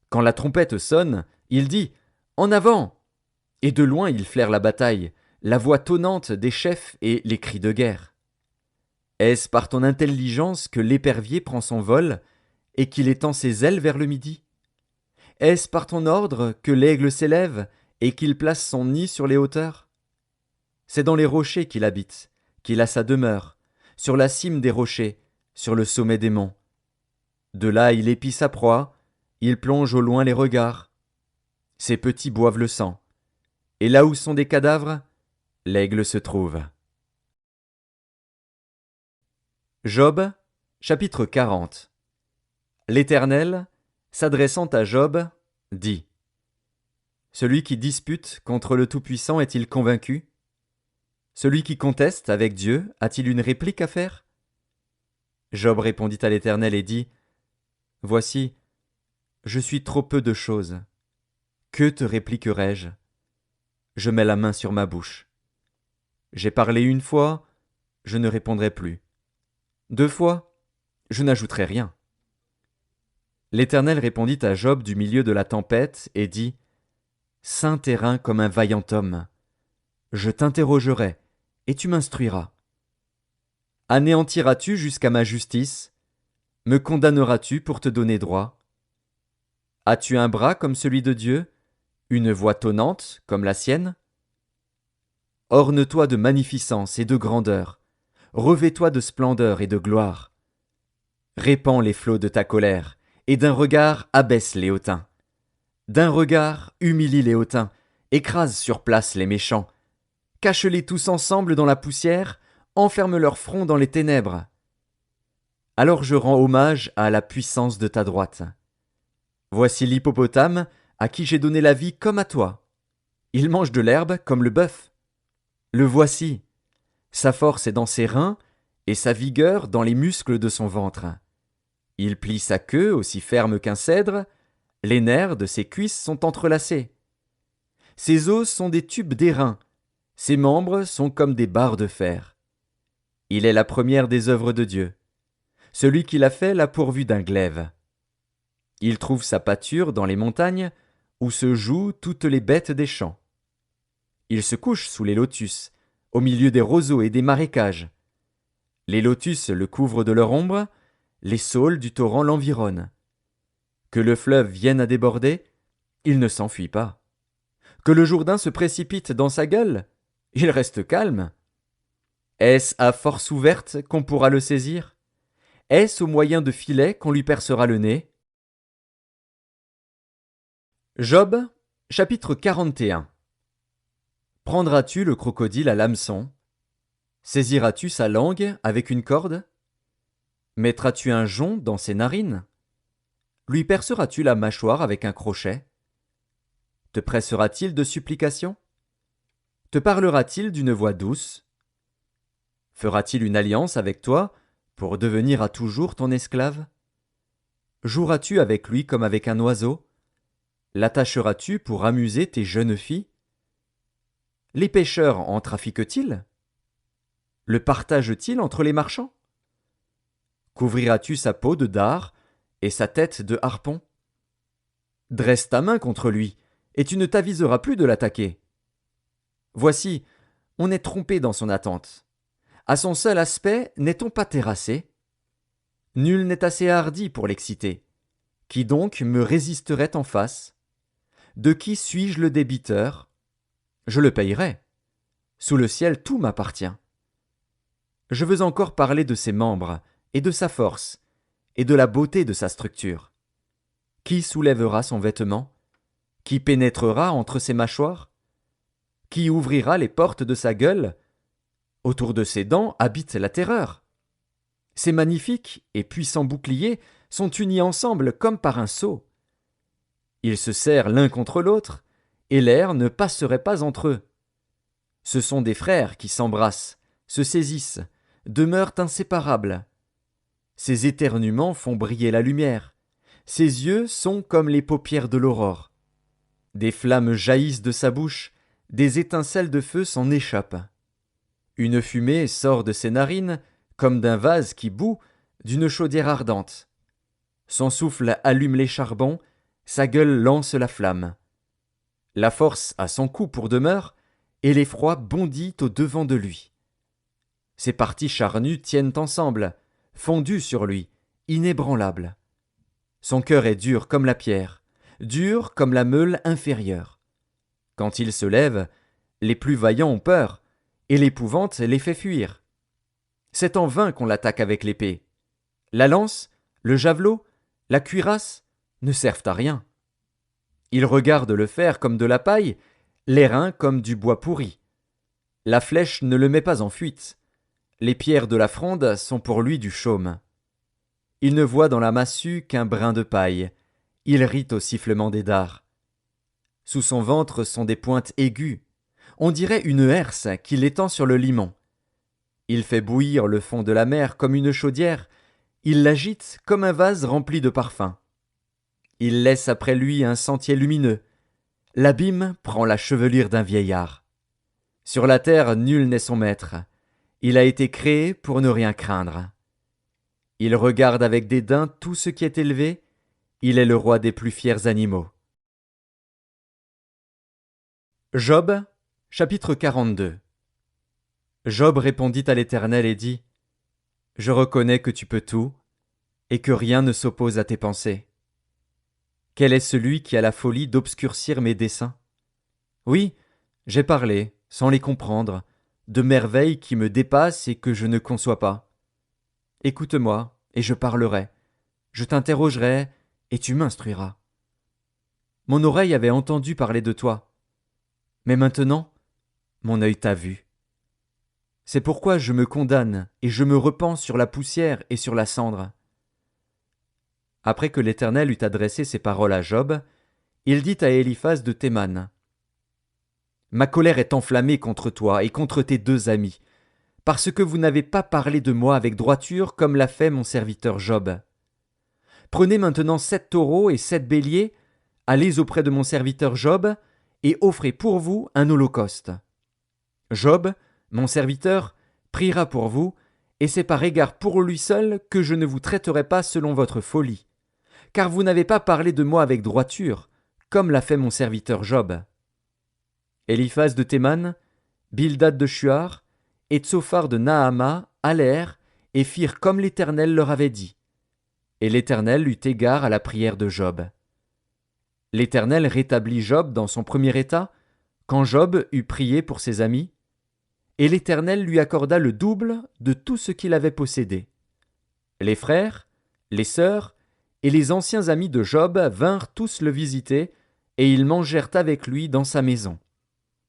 Speaker 1: Quand la trompette sonne, il dit « En avant !» Et de loin il flaire la bataille, la voix tonnante des chefs et les cris de guerre. Est-ce par ton intelligence que l'épervier prend son vol et qu'il étend ses ailes vers le midi? Est-ce par ton ordre que l'aigle s'élève et qu'il place son nid sur les hauteurs? C'est dans les rochers qu'il habite, qu'il a sa demeure, sur la cime des rochers, sur le sommet des monts. De là il épie sa proie, il plonge au loin les regards. Ses petits boivent le sang. Et là où sont des cadavres, l'aigle se trouve. Job, chapitre 40. L'Éternel, s'adressant à Job, dit: Celui qui dispute contre le Tout-Puissant est-il convaincu? Celui qui conteste avec Dieu a-t-il une réplique à faire? Job répondit à l'Éternel et dit: Voici, je suis trop peu de choses. Que te répliquerai-je? Je mets la main sur ma bouche. J'ai parlé une fois, je ne répondrai plus. 2 fois, je n'ajouterai rien. L'Éternel répondit à Job du milieu de la tempête et dit: Saint terrain comme un vaillant homme. Je t'interrogerai, et tu m'instruiras. Anéantiras-tu jusqu'à ma justice? Me condamneras-tu pour te donner droit? As-tu un bras comme celui de Dieu, une voix tonnante comme la sienne? Orne-toi de magnificence et de grandeur, revêt-toi de splendeur et de gloire. Répands les flots de ta colère, et d'un regard abaisse les hautains. D'un regard humilie les hautains, écrase sur place les méchants. Cache-les tous ensemble dans la poussière, enferme leur front dans les ténèbres. Alors je rends hommage à la puissance de ta droite. Voici l'hippopotame à qui j'ai donné la vie comme à toi. Il mange de l'herbe comme le bœuf. Le voici. Sa force est dans ses reins et sa vigueur dans les muscles de son ventre. Il plie sa queue aussi ferme qu'un cèdre, les nerfs de ses cuisses sont entrelacés. Ses os sont des tubes d'airain, ses membres sont comme des barres de fer. Il est la première des œuvres de Dieu. Celui qui l'a fait l'a pourvu d'un glaive. Il trouve sa pâture dans les montagnes, où se jouent toutes les bêtes des champs. Il se couche sous les lotus, au milieu des roseaux et des marécages. Les lotus le couvrent de leur ombre, les saules du torrent l'environnent. Que le fleuve vienne à déborder, il ne s'enfuit pas. Que le Jourdain se précipite dans sa gueule, il reste calme. Est-ce à force ouverte qu'on pourra le saisir? Est-ce au moyen de filets qu'on lui percera le nez? Job, chapitre 41. Prendras-tu le crocodile à l'hameçon? Saisiras-tu sa langue avec une corde? Mettras-tu un jonc dans ses narines? Lui perceras-tu la mâchoire avec un crochet? Te pressera-t-il de supplications? Te parlera-t-il d'une voix douce? Fera-t-il une alliance avec toi pour devenir à toujours ton esclave? Joueras-tu avec lui comme avec un oiseau? L'attacheras-tu pour amuser tes jeunes filles? Les pêcheurs en trafiquent-ils? Le partagent-ils entre les marchands? Couvriras-tu sa peau de dard et sa tête de harpon? Dresse ta main contre lui, et tu ne t'aviseras plus de l'attaquer. Voici, on est trompé dans son attente. À son seul aspect, n'est-on pas terrassé? Nul n'est assez hardi pour l'exciter. Qui donc me résisterait en face? De qui suis-je le débiteur? Je le payerai. Sous le ciel, tout m'appartient. Je veux encore parler de ses membres, et de sa force, et de la beauté de sa structure. Qui soulèvera son vêtement? Qui pénétrera entre ses mâchoires? Qui ouvrira les portes de sa gueule? Autour de ses dents habite la terreur. Ses magnifiques et puissants boucliers sont unis ensemble comme par un sceau. Ils se serrent l'un contre l'autre, et l'air ne passerait pas entre eux. Ce sont des frères qui s'embrassent, se saisissent, demeurent inséparables. Ses éternuements font briller la lumière. Ses yeux sont comme les paupières de l'aurore. Des flammes jaillissent de sa bouche, des étincelles de feu s'en échappent. Une fumée sort de ses narines, comme d'un vase qui bout, d'une chaudière ardente. Son souffle allume les charbons, sa gueule lance la flamme. La force a son cou pour demeure, et l'effroi bondit au-devant de lui. Ses parties charnues tiennent ensemble, fondues sur lui, inébranlables. Son cœur est dur comme la pierre, dur comme la meule inférieure. Quand il se lève, les plus vaillants ont peur, et l'épouvante les fait fuir. C'est en vain qu'on l'attaque avec l'épée. La lance, le javelot, la cuirasse ne servent à rien. Il regarde le fer comme de la paille, l'airain comme du bois pourri. La flèche ne le met pas en fuite. Les pierres de la fronde sont pour lui du chaume. Il ne voit dans la massue qu'un brin de paille. Il rit au sifflement des dards. Sous son ventre sont des pointes aiguës. On dirait une herse qui l'étend sur le limon. Il fait bouillir le fond de la mer comme une chaudière. Il l'agite comme un vase rempli de parfums. Il laisse après lui un sentier lumineux. L'abîme prend la chevelure d'un vieillard. Sur la terre, nul n'est son maître. Il a été créé pour ne rien craindre. Il regarde avec dédain tout ce qui est élevé. Il est le roi des plus fiers animaux. Job, chapitre 42. Job répondit à l'Éternel et dit : Je reconnais que tu peux tout, et que rien ne s'oppose à tes pensées. Quel est celui qui a la folie d'obscurcir mes desseins? Oui, j'ai parlé, sans les comprendre, de merveilles qui me dépassent et que je ne conçois pas. Écoute-moi, et je parlerai. Je t'interrogerai, et tu m'instruiras. Mon oreille avait entendu parler de toi. Mais maintenant, mon œil t'a vu. C'est pourquoi je me condamne, et je me repens sur la poussière et sur la cendre. Après que l'Éternel eut adressé ces paroles à Job, il dit à Éliphaz de Théman : Ma colère est enflammée contre toi et contre tes deux amis, parce que vous n'avez pas parlé de moi avec droiture comme l'a fait mon serviteur Job. Prenez maintenant 7 taureaux et 7 béliers, allez auprès de mon serviteur Job, et offrez pour vous un holocauste. Job, mon serviteur, priera pour vous, et c'est par égard pour lui seul que je ne vous traiterai pas selon votre folie, car vous n'avez pas parlé de moi avec droiture, comme l'a fait mon serviteur Job. Éliphaz de Théman, Bildad de Shuar, et Tsophar de Nahama allèrent et firent comme l'Éternel leur avait dit. Et l'Éternel eut égard à la prière de Job. L'Éternel rétablit Job dans son premier état, quand Job eut prié pour ses amis, et l'Éternel lui accorda le double de tout ce qu'il avait possédé. Les frères, les sœurs et les anciens amis de Job vinrent tous le visiter, et ils mangèrent avec lui dans sa maison.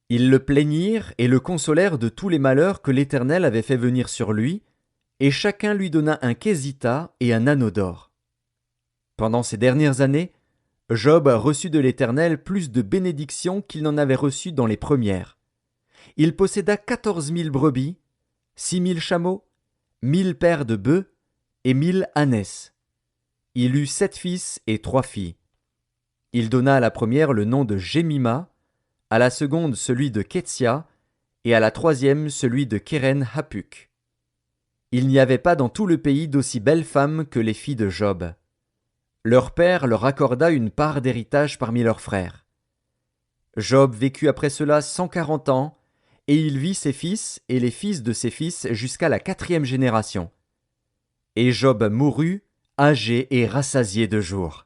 Speaker 1: Ils le plaignirent et le consolèrent de tous les malheurs que l'Éternel avait fait venir sur lui, et chacun lui donna un késita et un anneau d'or. Pendant ces dernières années, Job reçut de l'Éternel plus de bénédictions qu'il n'en avait reçues dans les premières. Il posséda 14 000 brebis, 6 000 chameaux, 1 000 paires de bœufs et 1 000 ânesses. Il eut 7 fils et 3 filles. Il donna à la première le nom de Jémima, à la seconde celui de Ketsia, et à la troisième celui de Kéren Hapuk. Il n'y avait pas dans tout le pays d'aussi belles femmes que les filles de Job. Leur père leur accorda une part d'héritage parmi leurs frères. Job vécut après cela 140 ans, et il vit ses fils et les fils de ses fils jusqu'à la 4e génération. Et Job mourut, âgé et rassasié de jours.